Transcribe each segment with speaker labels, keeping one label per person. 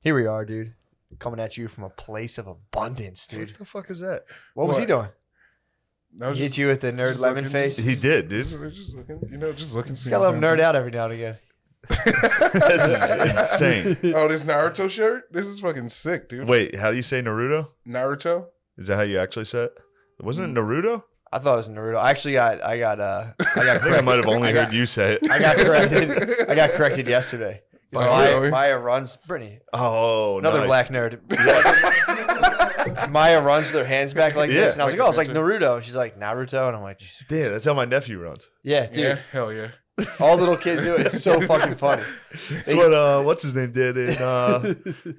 Speaker 1: Here we are, dude. Coming at you from a place of abundance, dude.
Speaker 2: What the fuck is that?
Speaker 1: What was he doing?
Speaker 3: No,
Speaker 1: He hit you with the nerd lemon face?
Speaker 2: He did, dude.
Speaker 3: Just looking, just looking.
Speaker 1: Just gotta let him nerd out every now and again.
Speaker 2: This is insane.
Speaker 3: Oh, this Naruto shirt? This is fucking sick, dude.
Speaker 2: Wait, how do you say Naruto?
Speaker 3: Naruto?
Speaker 2: Is that how you actually say it? Wasn't it Naruto?
Speaker 1: I thought it was Naruto. I actually I got
Speaker 2: I think I might have only heard you say it.
Speaker 1: I got corrected yesterday. Maya runs. Brittany.
Speaker 2: Oh,
Speaker 1: another
Speaker 2: nice.
Speaker 1: black nerd. Maya runs with her hands back like this, and I was like, "Oh, it's like Naruto." And she's like, "Naruto," and I'm like,
Speaker 2: "Damn, that's how my nephew runs."
Speaker 1: Yeah, dude.
Speaker 3: Yeah, hell yeah.
Speaker 1: All little kids do it. It's so fucking funny.
Speaker 2: That's what what's his name did in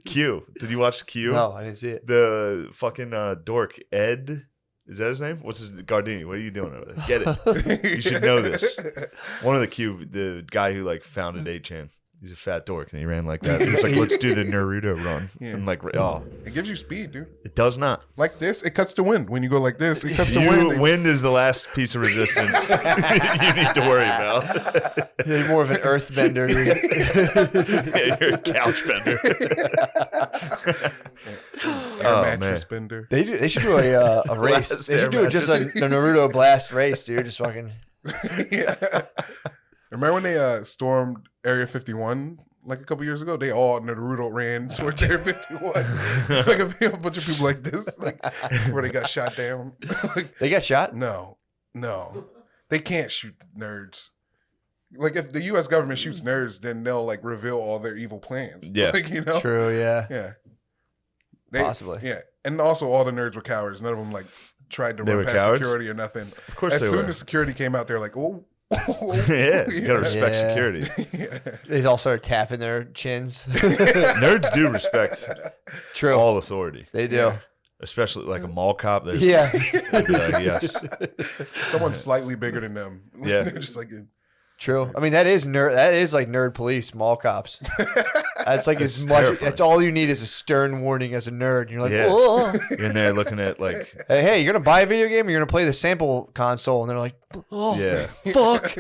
Speaker 2: Q. Did you watch Q?
Speaker 1: No, I didn't see it.
Speaker 2: The fucking dork Ed. Is that his name? What's his Gardini? What are you doing over there? Get it. You should know this. One of the Q, the guy who like founded 8chan. He's a fat dork, and he ran like that. He was like, "Let's do the Naruto run." Yeah. And like, oh,
Speaker 3: it gives you speed, dude.
Speaker 2: It does not.
Speaker 3: Like this, it cuts to wind. When you go like this, it cuts to wind.
Speaker 2: Wind is the last piece of resistance you need to worry about.
Speaker 1: You're more of an earth bender, dude.
Speaker 2: Yeah, you're a couch bender.
Speaker 3: Mattress bender.
Speaker 1: They should do a race. They should do just a Naruto blast race, dude. Just fucking.
Speaker 3: Yeah. Remember when they stormed Area 51 like a couple years ago? They all Naruto ran towards Area 51. Like a bunch of people like this, like where they got shot down. Like,
Speaker 1: they got shot?
Speaker 3: No. They can't shoot nerds. Like if the U.S. government shoots nerds, then they'll like reveal all their evil plans.
Speaker 2: Yeah,
Speaker 3: like, you know.
Speaker 1: True. Yeah.
Speaker 3: Yeah.
Speaker 1: Possibly.
Speaker 3: Yeah, and also all the nerds were cowards. None of them like tried to run past security or nothing.
Speaker 2: Of course,
Speaker 3: as soon as security came out, they're like, "Oh."
Speaker 2: Yeah, you gotta respect security.
Speaker 1: Yeah. They all started tapping their chins.
Speaker 2: Nerds do respect all authority.
Speaker 1: They do.
Speaker 2: Especially like a mall cop.
Speaker 1: Yeah.
Speaker 2: Like, yes.
Speaker 3: Someone slightly bigger than them.
Speaker 2: Yeah.
Speaker 3: They're just like...
Speaker 1: True. I mean, that is like nerd police, mall cops. That's like as much.
Speaker 2: Terrifying.
Speaker 1: That's all you need is a stern warning as a nerd. You're like,
Speaker 2: yeah.
Speaker 1: oh.
Speaker 2: You're in there looking at like,
Speaker 1: hey, you're gonna buy a video game or you're gonna play the sample console, and they're like, oh,
Speaker 2: yeah,
Speaker 1: fuck,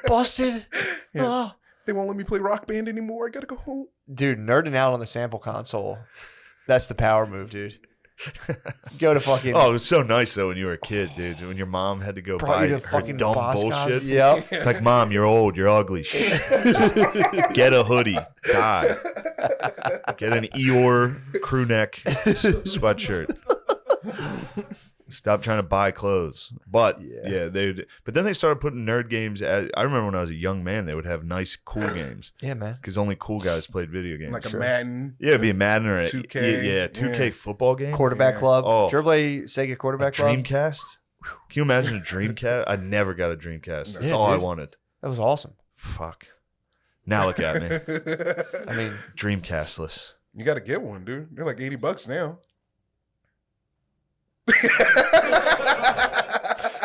Speaker 1: busted.
Speaker 3: Yeah.
Speaker 1: Oh.
Speaker 3: They won't let me play Rock Band anymore. I gotta go home.
Speaker 1: Dude, nerding out on the sample console. That's the power move, dude. Go to fucking.
Speaker 2: Oh, it was so nice though when you were a kid, dude. When your mom had to go buy her dumb bullshit.
Speaker 1: Yep.
Speaker 2: It's like, Mom, you're old, you're ugly. Just get a hoodie. Die. Get an Eeyore crew neck sweatshirt. Stop trying to buy clothes. But yeah, but then they started putting nerd games. I remember when I was a young man, they would have nice, cool games.
Speaker 1: Yeah, man.
Speaker 2: Because only cool guys played video games.
Speaker 3: Like a Madden.
Speaker 2: Yeah, it'd be a Madden or a
Speaker 3: 2K.
Speaker 2: Yeah, 2K football game.
Speaker 1: Quarterback Club.
Speaker 2: Oh.
Speaker 1: Did you ever play Sega Quarterback Club?
Speaker 2: Dreamcast? Can you imagine a Dreamcast? I never got a Dreamcast. That's all I wanted.
Speaker 1: That was awesome.
Speaker 2: Fuck. Now look at me.
Speaker 1: I mean,
Speaker 2: Dreamcastless.
Speaker 3: You got to get one, dude. They're like $80 now.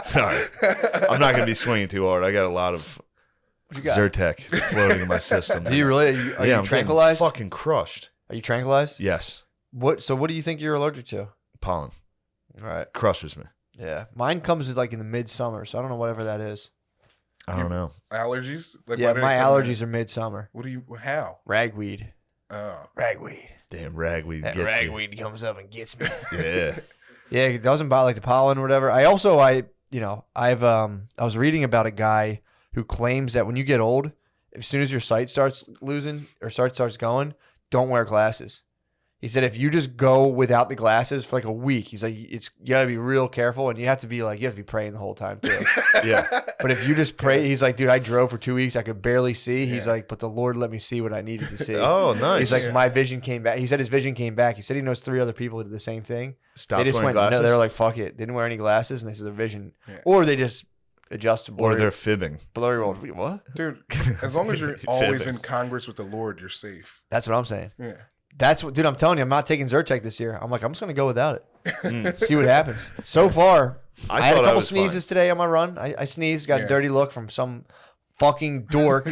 Speaker 2: Sorry. I'm not going to be swinging too hard. I got a lot of Zyrtec floating in my system.
Speaker 1: Do you really? Are you
Speaker 2: I'm
Speaker 1: tranquilized?
Speaker 2: Fucking crushed.
Speaker 1: Are you tranquilized?
Speaker 2: Yes.
Speaker 1: So what do you think you're allergic to?
Speaker 2: Pollen.
Speaker 1: All right.
Speaker 2: Crushes me.
Speaker 1: Yeah. Mine comes like in the midsummer, so I don't know whatever that is.
Speaker 2: I don't know.
Speaker 3: Allergies? Like,
Speaker 1: yeah, my allergies are midsummer.
Speaker 3: What do you? How?
Speaker 1: Ragweed.
Speaker 3: Oh.
Speaker 1: Ragweed.
Speaker 2: Damn, ragweed
Speaker 1: That
Speaker 2: gets
Speaker 1: ragweed comes up and gets me.
Speaker 2: Yeah.
Speaker 1: Yeah, it doesn't bother like the pollen or whatever. I was reading about a guy who claims that when you get old, as soon as your sight starts losing or starts going, don't wear glasses. He said if you just go without the glasses for like a week, he's like, you gotta be real careful and you have to be praying the whole time too.
Speaker 2: Yeah.
Speaker 1: But if you just pray, he's like, dude, I drove for 2 weeks, I could barely see. He's like, but the Lord let me see what I needed to see.
Speaker 2: Oh, nice.
Speaker 1: He's like, my vision came back. He said his vision came back. He said he knows 3 other people who did the same thing.
Speaker 2: Stop wearing glasses?
Speaker 1: No, they were like, fuck it. Didn't wear any glasses, and they said their vision. Yeah. Or they just adjust to blurry.
Speaker 2: Or they're fibbing.
Speaker 1: Blurry world. What?
Speaker 3: Dude, as long as you're always in Congress with the Lord, you're safe.
Speaker 1: That's what I'm saying.
Speaker 3: Yeah.
Speaker 1: That's what, dude, I'm telling you, I'm not taking Zyrtec this year. I'm like, I'm just going to go without it. See what happens. So far, I had a couple sneezes today on my run. I sneezed, got a dirty look from some fucking dork.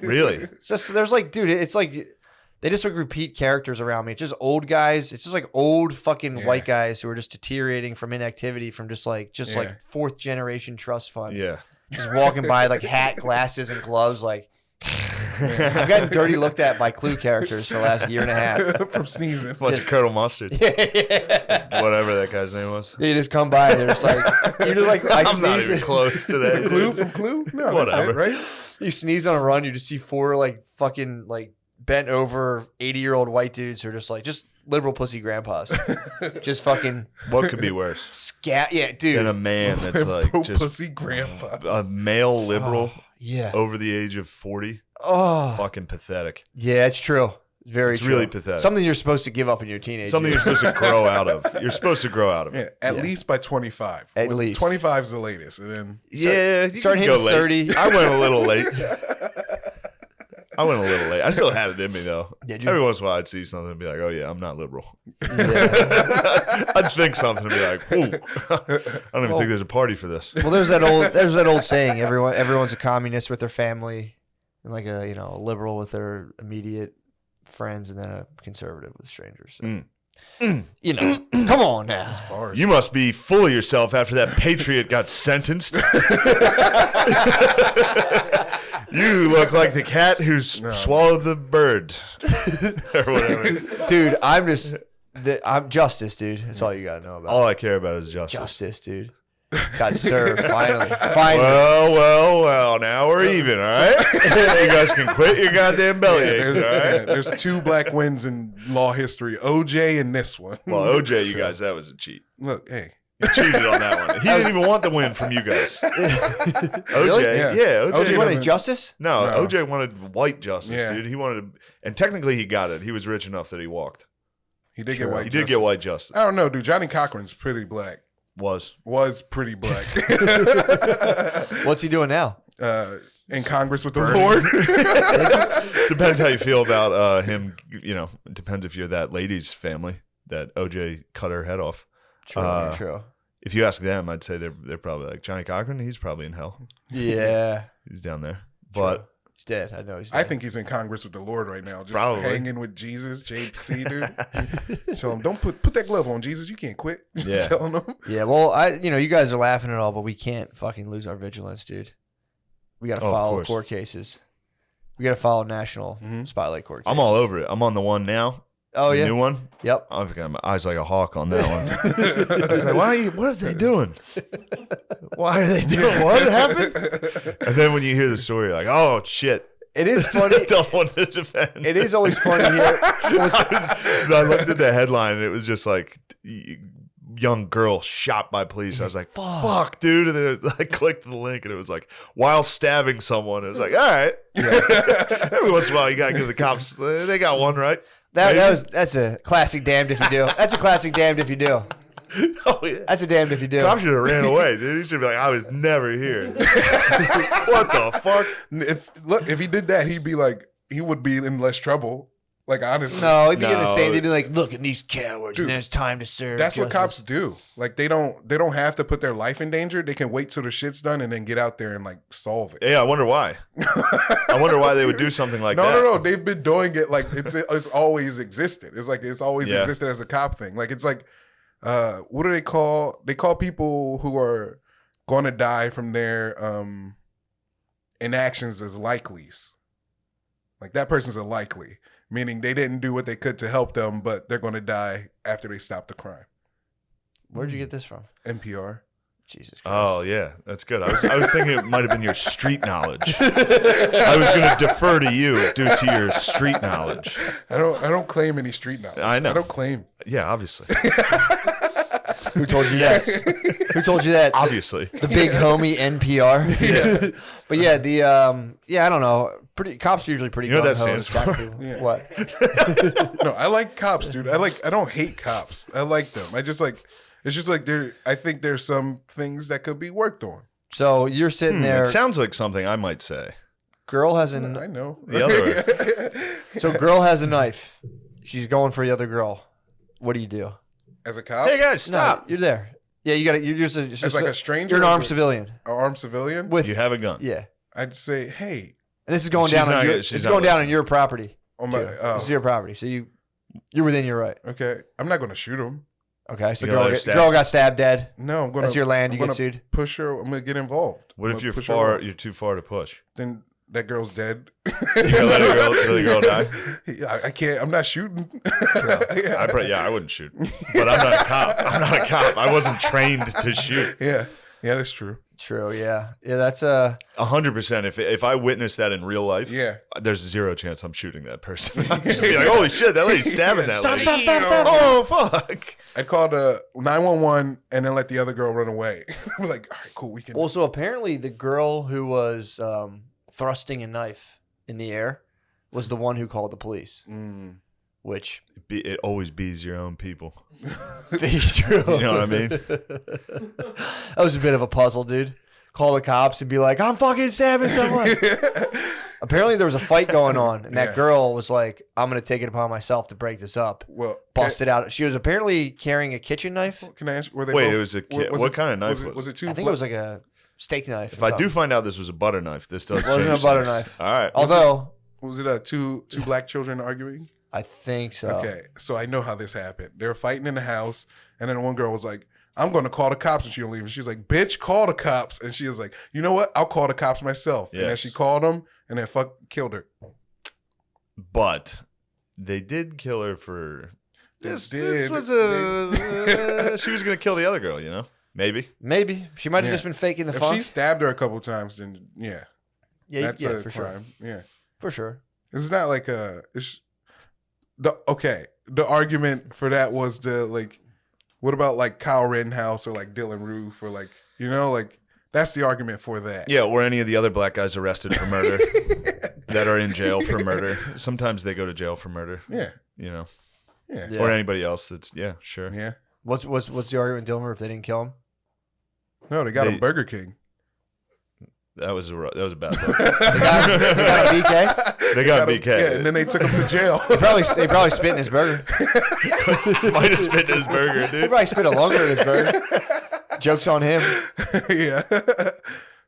Speaker 2: Really?
Speaker 1: It's just, there's like, dude, it's like, they just like repeat characters around me. It's just old guys. It's just like old fucking white guys who are just deteriorating from inactivity from just like 4th generation trust fund.
Speaker 2: Yeah.
Speaker 1: Just walking by like hat, glasses, and gloves like... I've gotten dirty looked at by Clue characters for the last year and a half.
Speaker 3: From sneezing.
Speaker 2: Bunch of Colonel Mustard.
Speaker 1: Yeah.
Speaker 2: Whatever that guy's name was.
Speaker 1: You just come by and they're just like, you're just like, I
Speaker 2: I'm not
Speaker 1: sneeze.
Speaker 2: even close today.
Speaker 3: Clue from Clue? No,
Speaker 2: Whatever.
Speaker 3: that's it, right?
Speaker 1: You sneeze on a run, you just see 4 like fucking like bent over 80-year-old white dudes who are just like, just liberal pussy grandpas. Just fucking
Speaker 2: What could be worse
Speaker 1: scat. Yeah, dude.
Speaker 2: than a man that's like
Speaker 3: Pro
Speaker 2: just
Speaker 3: pussy grandpa.
Speaker 2: a male liberal
Speaker 1: Yeah.
Speaker 2: over the age of 40?
Speaker 1: Oh.
Speaker 2: Fucking pathetic.
Speaker 1: Yeah, it's true. Very
Speaker 2: It's
Speaker 1: true.
Speaker 2: really pathetic.
Speaker 1: Something you're supposed to give up in your teenage
Speaker 2: Something
Speaker 1: years.
Speaker 2: you're supposed to grow out of. You're supposed to grow out of
Speaker 3: Yeah,
Speaker 2: it.
Speaker 3: at least by 25.
Speaker 1: At least.
Speaker 3: 25 is the latest. And then
Speaker 2: Yeah, you
Speaker 1: start
Speaker 2: can
Speaker 1: hitting
Speaker 2: go late.
Speaker 1: 30.
Speaker 2: I went a little late. I still had it in me though.
Speaker 1: Yeah,
Speaker 2: Every once in a while I'd see something and be like, oh yeah, I'm not liberal.
Speaker 1: Yeah.
Speaker 2: I'd think something and be like, whoa. I don't even think there's a party for this.
Speaker 1: Well, there's that old saying, everyone's a communist with their family, and like a liberal with their immediate friends, and then a conservative with strangers. So, come on now.
Speaker 3: bars.
Speaker 2: You must be full of yourself after that patriot got sentenced. You look like the cat who's swallowed the bird. Or whatever.
Speaker 1: Dude, I'm justice, dude. That's all you gotta know about.
Speaker 2: All I care about is justice.
Speaker 1: Justice, dude. Got served finally.
Speaker 2: Well, now we're even, all right? You guys can quit your goddamn bellyache, all right?
Speaker 3: There's 2 black wins in law history, OJ and this one.
Speaker 2: Well, OJ, you guys, that was a cheat.
Speaker 3: Look, hey.
Speaker 2: He cheated on that one. He didn't even want the win from you guys. OJ,
Speaker 1: Really?
Speaker 2: yeah, OJ.
Speaker 3: OJ
Speaker 1: You wanted
Speaker 3: doesn't-
Speaker 1: justice?
Speaker 2: No,
Speaker 3: No.
Speaker 2: OJ wanted white justice,
Speaker 3: Yeah.
Speaker 2: dude. He wanted to, and technically he got it. He was rich enough that he walked.
Speaker 3: He did
Speaker 1: Sure.
Speaker 3: get white
Speaker 2: He did get white justice.
Speaker 3: I don't know, dude. Johnny Cochran's pretty black. Was pretty black.
Speaker 1: What's he doing now?
Speaker 3: In Congress with the Lord.
Speaker 2: Depends how you feel about him. It depends if you're that lady's family that OJ cut her head off.
Speaker 1: True.
Speaker 2: If you ask them, I'd say they're probably like Johnny Cochran. He's probably in hell.
Speaker 1: Yeah.
Speaker 2: He's down there. But
Speaker 1: He's dead. I know he's dead.
Speaker 3: I think he's in Congress with the Lord right now, just
Speaker 2: Probably.
Speaker 3: hanging with Jesus, JC, dude. Tell him, don't put that glove on, Jesus. You can't quit. Just
Speaker 2: Yeah.
Speaker 3: telling him.
Speaker 1: Yeah, well, you guys are laughing at all, but we can't fucking lose our vigilance, dude. We got to
Speaker 2: Of
Speaker 1: follow
Speaker 2: course.
Speaker 1: court cases. We got to follow national spotlight court cases.
Speaker 2: I'm all over it. I'm on the one now.
Speaker 1: Oh,
Speaker 2: The
Speaker 1: yeah.
Speaker 2: new one.
Speaker 1: Yep.
Speaker 2: I've got my eyes like a hawk on that one. I was like, what are they doing? Why are they doing? What happened? And then when you hear the story, you're like, oh shit.
Speaker 1: It is funny.
Speaker 2: Don't want to defend.
Speaker 1: It is always funny here.
Speaker 2: I looked at the headline and it was just like young girl shot by police. I was like, fuck, dude. And then I clicked the link and it was like, while stabbing someone. It was like, all right. Every once in a while, you got to give the cops, they got one, right?
Speaker 1: That's a classic damned if you do. That's a classic damned if you do.
Speaker 2: Oh, yeah.
Speaker 1: That's a damned if you do.
Speaker 2: Cop should have ran away, dude. He should be like, I was never here. What the fuck?
Speaker 3: If he did that, he would be in less trouble. Like, honestly.
Speaker 1: No, he'd be in the
Speaker 2: No.
Speaker 1: same. They'd be like, look at these cowards,
Speaker 3: Dude,
Speaker 1: and then it's time to serve.
Speaker 3: That's what
Speaker 1: justice.
Speaker 3: cops do. Like, they don't have to put their life in danger. They can wait till the shit's done and then get out there and like solve it.
Speaker 2: Yeah, I wonder why. I wonder why they would do something like that.
Speaker 3: No. They've been doing it like it's always existed. It's like it's always
Speaker 2: Yeah.
Speaker 3: existed as a cop thing. Like it's like what do they call? They call people who are going to die from their inactions as likelies. Like that person's a likely, meaning they didn't do what they could to help them, but they're going to die after they stop the crime.
Speaker 1: Where'd you get this from?
Speaker 3: NPR.
Speaker 1: Jesus Christ.
Speaker 2: Oh yeah, that's good. I was thinking it might have been your street knowledge. I was going to defer to you due to your street knowledge.
Speaker 3: I don't claim any street knowledge.
Speaker 2: I know.
Speaker 3: I don't claim.
Speaker 2: Yeah, obviously.
Speaker 1: Who told you that? Who told you that?
Speaker 2: Obviously.
Speaker 1: The big homie NPR.
Speaker 2: Yeah.
Speaker 1: But yeah, I don't know. Cops are usually pretty.
Speaker 2: You know what that
Speaker 1: gung-ho
Speaker 2: stands
Speaker 1: to attack
Speaker 2: for?
Speaker 1: people.
Speaker 3: Yeah.
Speaker 1: What?
Speaker 3: No, I like cops, dude. I don't hate cops. I like them. It's just like I think there's some things that could be worked on.
Speaker 1: So you're sitting there.
Speaker 2: It sounds like something I might say.
Speaker 1: Girl has
Speaker 3: I
Speaker 1: a
Speaker 3: know.
Speaker 2: The other
Speaker 1: so girl has a knife. She's going for the other girl. What do you do?
Speaker 3: As a cop?
Speaker 2: Hey guys, stop.
Speaker 1: No, you're there. Yeah, you got to. You're just
Speaker 3: As like a stranger?
Speaker 1: You're an
Speaker 3: As
Speaker 1: armed
Speaker 3: a-
Speaker 1: civilian.
Speaker 3: An armed civilian?
Speaker 1: With
Speaker 2: You have a gun.
Speaker 1: yeah,
Speaker 3: I'd say, hey,
Speaker 1: and this is going
Speaker 2: She's
Speaker 1: down
Speaker 2: not
Speaker 1: on your.
Speaker 2: gonna-
Speaker 1: This
Speaker 2: she's
Speaker 1: is
Speaker 2: not
Speaker 1: going down on
Speaker 2: listening.
Speaker 1: your property.
Speaker 3: on my,
Speaker 1: too. This is your property, so you're within your right.
Speaker 3: okay. I'm not going to shoot him.
Speaker 1: Okay, so
Speaker 2: You gonna let her stab?
Speaker 1: girl got stabbed dead.
Speaker 3: No, I'm going to.
Speaker 1: That's your land. You
Speaker 3: I'm
Speaker 1: get
Speaker 3: gonna
Speaker 1: sued.
Speaker 3: push her. I'm going to get involved.
Speaker 2: What
Speaker 3: I'm
Speaker 2: if
Speaker 3: gonna
Speaker 2: you're
Speaker 3: push her off.
Speaker 2: too far to push?
Speaker 3: Then that girl's dead.
Speaker 2: You gonna let the girl die?
Speaker 3: I can't. I'm not shooting.
Speaker 2: I wouldn't shoot. But I'm not a cop. I wasn't trained to shoot.
Speaker 3: Yeah, that's true.
Speaker 1: True. Yeah. That's
Speaker 2: 100%. If I witness that in real life,
Speaker 3: Yeah.
Speaker 2: there's zero chance I'm shooting that person. I'm just be like, holy shit, that lady's stabbing that lady.
Speaker 1: Stop.
Speaker 2: Oh fuck.
Speaker 3: I'd call the 911 and then let the other girl run away. We're like, all right, cool. We can.
Speaker 1: Also, apparently, the girl who was thrusting a knife in the air was the one who called the police. Which
Speaker 2: It always bees your own people.
Speaker 1: be true.
Speaker 2: You know what I mean?
Speaker 1: That was a bit of a puzzle, dude. Call the cops and be like, I'm fucking stabbing someone. Apparently, there was a fight going on, and that girl was like, I'm going to take it upon myself to break this up.
Speaker 3: Well,
Speaker 1: Busted out. She was apparently carrying a kitchen knife.
Speaker 3: Can I ask? Were they
Speaker 2: Wait,
Speaker 3: both,
Speaker 2: it was a kid. What kind of knife
Speaker 3: was it? Two?
Speaker 1: I think it was like a steak knife.
Speaker 2: If I do find out this was a butter knife, this does
Speaker 1: It wasn't
Speaker 2: change
Speaker 1: a butter
Speaker 2: things.
Speaker 1: knife.
Speaker 2: All right.
Speaker 1: Although,
Speaker 3: Was it two black children arguing?
Speaker 1: I think so.
Speaker 3: Okay, so I know how this happened. They were fighting in the house, and then one girl was like, I'm going to call the cops, and she don't leave. And she was like, bitch, call the cops. And she was like, you know what? I'll call the cops myself. And then
Speaker 2: Yes.
Speaker 3: she called them, and then killed her.
Speaker 2: But they did kill her for this. This
Speaker 3: did.
Speaker 2: was a. She was gonna kill the other girl, you know? Maybe.
Speaker 1: Maybe. She might have just been faking the
Speaker 3: If
Speaker 1: funk.
Speaker 3: she stabbed her a couple times, then yeah, that's a
Speaker 1: for
Speaker 3: crime.
Speaker 1: sure.
Speaker 3: Yeah,
Speaker 1: For sure.
Speaker 3: it's not like the argument for that was what about like Kyle Rittenhouse or like Dylan Roof or like that's the argument for that.
Speaker 2: Yeah, or any of the other black guys arrested for murder that are in jail for murder. Sometimes they go to jail for murder.
Speaker 3: Yeah,
Speaker 2: You know,
Speaker 3: yeah,
Speaker 1: Yeah.
Speaker 2: or anybody else that's sure.
Speaker 3: yeah.
Speaker 1: What's the argument, Dilmer, if they didn't kill him?
Speaker 3: No, they got him Burger King.
Speaker 2: That was a bad look.
Speaker 1: They got a BK?
Speaker 2: They got BK.
Speaker 3: Yeah, and then they took him to jail.
Speaker 1: They probably spit in his burger.
Speaker 2: Might have spit in his burger,
Speaker 1: They
Speaker 2: dude.
Speaker 1: probably spit a longer in his burger. Joke's on him.
Speaker 3: Yeah.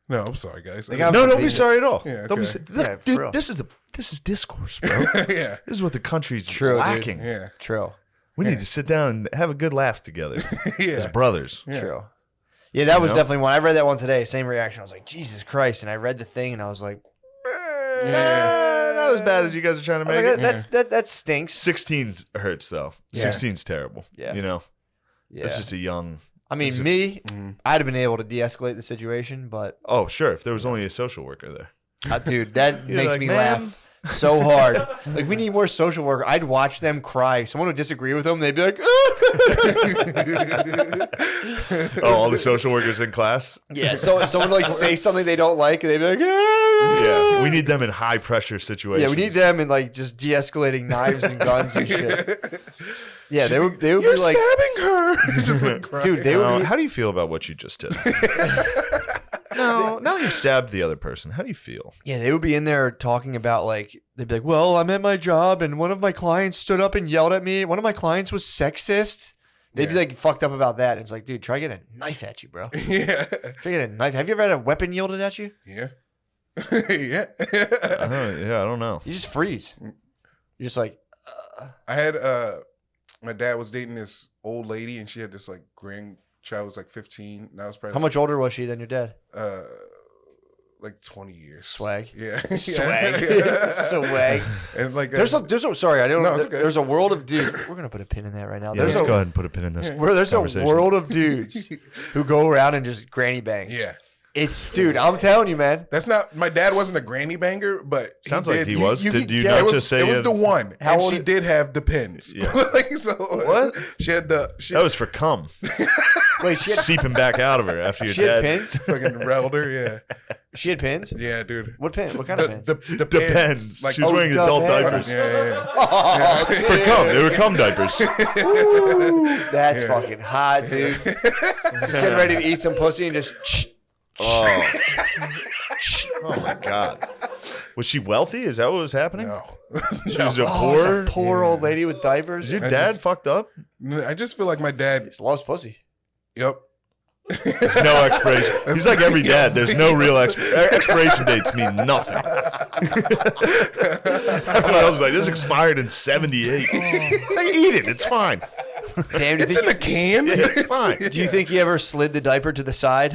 Speaker 3: No, I'm sorry, guys.
Speaker 1: They got-
Speaker 2: No, don't be sorry at all.
Speaker 3: Yeah,
Speaker 2: Don't be.
Speaker 3: okay.
Speaker 2: Look,
Speaker 1: Yeah, for real.
Speaker 2: dude, this is discourse, bro.
Speaker 3: Yeah,
Speaker 2: This is what the country's
Speaker 1: True, dude.
Speaker 2: lacking.
Speaker 3: yeah,
Speaker 1: True.
Speaker 2: We need to sit down and have a good laugh together as
Speaker 3: yeah.
Speaker 2: brothers.
Speaker 3: Yeah.
Speaker 1: True. Yeah, that was
Speaker 2: know?
Speaker 1: definitely one. I read that one today. Same reaction. I was like, Jesus Christ. And I read the thing and I was like,
Speaker 2: Not as bad as you guys are trying to
Speaker 1: I
Speaker 2: make
Speaker 1: was
Speaker 2: it.
Speaker 1: like, that stinks.
Speaker 2: 16 hurts though.
Speaker 1: Yeah.
Speaker 2: 16's terrible.
Speaker 1: Yeah.
Speaker 2: You know,
Speaker 1: Yeah.
Speaker 2: it's just a young.
Speaker 1: I mean,
Speaker 2: it's just-
Speaker 1: me,
Speaker 3: Mhm.
Speaker 1: I'd have been able to de-escalate the situation, but
Speaker 2: Oh, sure. If there was only a social worker there.
Speaker 1: dude, that
Speaker 2: You're
Speaker 1: makes
Speaker 2: like,
Speaker 1: me
Speaker 2: "Man."
Speaker 1: laugh so hard. Like, we need more social work. I'd watch them cry. Someone would disagree with them. They'd be like,
Speaker 2: Oh, all the social workers in class.
Speaker 1: yeah. So if someone like say something they don't like, and they'd be like,
Speaker 2: Yeah, we need them in high pressure situations.
Speaker 1: Yeah, we need them in like just de-escalating knives and guns and shit. Yeah, they would
Speaker 3: You're
Speaker 1: be like,
Speaker 3: stabbing her. Just like crying.
Speaker 1: dude, they would be,
Speaker 2: How do you feel about what you just did? No, now that you've stabbed the other person, how do you feel?
Speaker 1: yeah, they would be in there talking about like, they'd be like, well, I'm at my job and one of my clients stood up and yelled at me. One of my clients was sexist. They'd be
Speaker 3: Yeah.
Speaker 1: like fucked up about that. And it's like, dude, try getting a knife at you, bro.
Speaker 3: Yeah,
Speaker 1: Try getting a knife. Have you ever had a weapon yielded at you?
Speaker 3: yeah, yeah.
Speaker 2: I don't know.
Speaker 1: You just freeze. You're just like,
Speaker 3: I had my dad was dating this old lady, and she had this like grandchild was like 15. Now it's probably
Speaker 1: how much older was she than your dad?
Speaker 3: like 20 years.
Speaker 1: Swag.
Speaker 3: Yeah,
Speaker 1: Swag.
Speaker 3: Yeah.
Speaker 1: Swag.
Speaker 3: And like
Speaker 1: There's a sorry, I don't
Speaker 3: No,
Speaker 1: know.
Speaker 3: it's okay.
Speaker 1: There's a world of dudes. We're gonna put a pin in that right now.
Speaker 2: Yeah,
Speaker 1: There's
Speaker 2: let's
Speaker 1: a
Speaker 2: go ahead and put a pin in this.
Speaker 1: there's a
Speaker 2: conversation.
Speaker 1: world of dudes who go around and just granny bang.
Speaker 3: yeah.
Speaker 1: It's dude, I'm telling you, man.
Speaker 3: That's not my dad wasn't a granny banger, but
Speaker 2: Sounds
Speaker 3: he
Speaker 2: like
Speaker 3: did.
Speaker 2: he was. Did you
Speaker 1: yeah,
Speaker 2: not
Speaker 3: It was,
Speaker 2: just say
Speaker 3: it was the one,
Speaker 1: How
Speaker 3: and
Speaker 1: old
Speaker 3: she
Speaker 1: is-
Speaker 3: did have the pins.
Speaker 2: Yeah.
Speaker 3: Like, so,
Speaker 1: What?
Speaker 3: She had the
Speaker 2: That was for cum
Speaker 1: Wait, she had
Speaker 2: seeping back out of her after your
Speaker 1: she had
Speaker 2: dad.
Speaker 1: pins?
Speaker 3: fucking railed her. Yeah,
Speaker 1: She had pins?
Speaker 3: yeah, dude.
Speaker 1: What pin? What kind of pins?
Speaker 3: The
Speaker 2: Depends.
Speaker 3: Like,
Speaker 2: she was
Speaker 1: oh,
Speaker 2: wearing adult
Speaker 1: depends.
Speaker 2: diapers.
Speaker 3: yeah.
Speaker 1: Oh,
Speaker 3: Yeah.
Speaker 2: For cum. They were cum diapers.
Speaker 1: Ooh, that's
Speaker 3: Yeah.
Speaker 1: fucking hot, dude. Just getting ready to eat some pussy and just
Speaker 2: Oh. Oh my god. Was she wealthy? Is that what was happening?
Speaker 3: No.
Speaker 2: She was a
Speaker 1: oh, it's
Speaker 2: poor.
Speaker 1: a poor old lady with diapers.
Speaker 2: Is your
Speaker 3: I
Speaker 2: dad
Speaker 3: just-
Speaker 2: fucked up?
Speaker 3: I just feel like my dad.
Speaker 1: Just loves pussy.
Speaker 3: Yep.
Speaker 2: There's no expiration. He's like every dad. There's no real expiration dates mean nothing. Everyone else is like, this expired in 78. It's like, eat it. It's fine.
Speaker 1: Damn, do you
Speaker 3: It's in
Speaker 1: think,
Speaker 3: a can.
Speaker 2: Yeah, it's fine.
Speaker 1: do you think he ever slid the diaper to the side?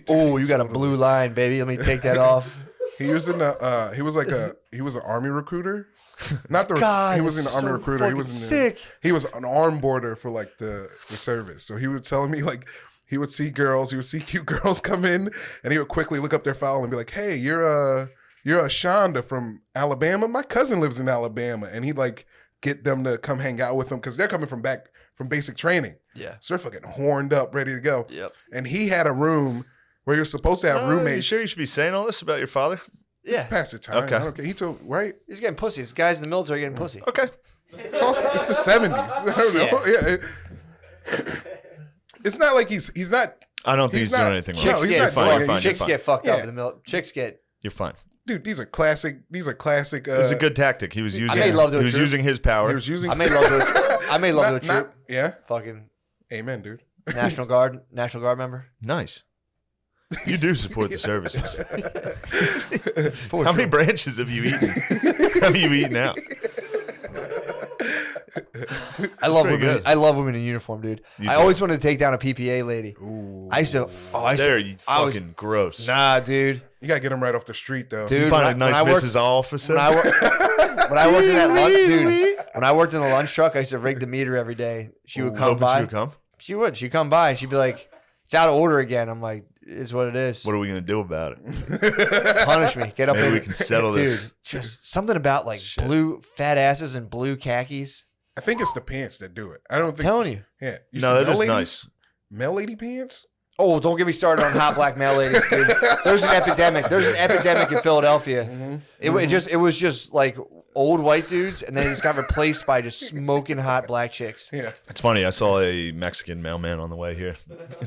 Speaker 1: Oh, you got a blue line, baby. Let me take that off.
Speaker 3: He was in the. He was an army recruiter. Not the.
Speaker 1: God,
Speaker 3: he was in the army
Speaker 1: so
Speaker 3: recruiter. He
Speaker 1: fucking
Speaker 3: was in the,
Speaker 1: sick.
Speaker 3: He was an arm border for like the service. So he was telling me like he would see girls. He would see cute girls come in, and he would quickly look up their file and be like, "Hey, you're a Shonda from Alabama. My cousin lives in Alabama," and he'd like get them to come hang out with him because they're coming from basic training.
Speaker 1: Yeah.
Speaker 3: So they're fucking horned up, ready to go.
Speaker 1: Yep.
Speaker 3: And he had a room where you're supposed to have roommates.
Speaker 2: You sure you should be saying all this about your father?
Speaker 3: It's past the time.
Speaker 2: Okay.
Speaker 3: I don't care. He told right.
Speaker 1: He's getting pussy. This guy's in the military getting pussy.
Speaker 2: Okay.
Speaker 3: It's the 70s. I don't know. Yeah. It's not like he's not.
Speaker 2: I don't think he's doing anything wrong.
Speaker 1: Chicks
Speaker 3: he's
Speaker 1: get
Speaker 3: not
Speaker 2: fine,
Speaker 3: doing
Speaker 2: you're
Speaker 3: it.
Speaker 2: fine,
Speaker 1: Chicks get fucked
Speaker 3: Yeah.
Speaker 1: up in the military. Chicks get.
Speaker 2: You're fine.
Speaker 3: Dude, these are classic. These are classic.
Speaker 2: It's a good tactic. He was using.
Speaker 1: made love to
Speaker 2: he
Speaker 1: a
Speaker 2: was
Speaker 1: troop.
Speaker 2: using his power.
Speaker 3: He was using.
Speaker 1: I made love to a troop.
Speaker 3: Yeah.
Speaker 1: Fucking
Speaker 3: Amen, dude.
Speaker 1: National Guard member.
Speaker 2: Nice. You do support the services.
Speaker 1: For
Speaker 2: How
Speaker 1: sure.
Speaker 2: many branches have you eaten? Have you eaten out?
Speaker 1: I love
Speaker 2: Pretty
Speaker 1: women.
Speaker 2: good.
Speaker 1: I love women in uniform, dude.
Speaker 2: You
Speaker 1: I
Speaker 2: do.
Speaker 1: always wanted to take down a PPA lady.
Speaker 3: Ooh.
Speaker 1: I used to. Oh, I used
Speaker 2: There,
Speaker 1: to.
Speaker 2: you
Speaker 1: I was-
Speaker 2: fucking gross.
Speaker 1: Nah, dude.
Speaker 3: You gotta get him right off the street, though.
Speaker 1: Dude,
Speaker 2: You find a
Speaker 1: when
Speaker 2: nice
Speaker 1: I worked-
Speaker 2: Mrs. Officer.
Speaker 1: When I worked in that lunch, dude. When I worked in the lunch truck, I used to rig the meter every day. She would come
Speaker 2: Hoping
Speaker 1: by.
Speaker 2: she would come.
Speaker 1: She would. She'd come by and she'd be like, "It's out of order again." I'm like, "It's what it is.
Speaker 2: What are we gonna do about it?
Speaker 1: Punish me. Get up
Speaker 2: Maybe
Speaker 1: in
Speaker 2: we can settle
Speaker 1: dude,
Speaker 2: this.
Speaker 1: Just something about like
Speaker 2: Shit.
Speaker 1: blue fat asses and blue khakis.
Speaker 3: I think it's the pants that do it. I don't
Speaker 1: I'm
Speaker 3: think.
Speaker 1: telling you.
Speaker 3: Yeah. You
Speaker 2: No,
Speaker 3: see
Speaker 2: that
Speaker 3: male
Speaker 2: is
Speaker 3: ladies?
Speaker 2: nice.
Speaker 3: Male lady pants.
Speaker 1: Oh, don't get me started on hot black male ladies, dude. There's an epidemic. There's an epidemic in Philadelphia. It was just like old white dudes, and then it just got replaced by just smoking hot black chicks.
Speaker 3: Yeah.
Speaker 2: It's funny. I saw a Mexican mailman on the way here,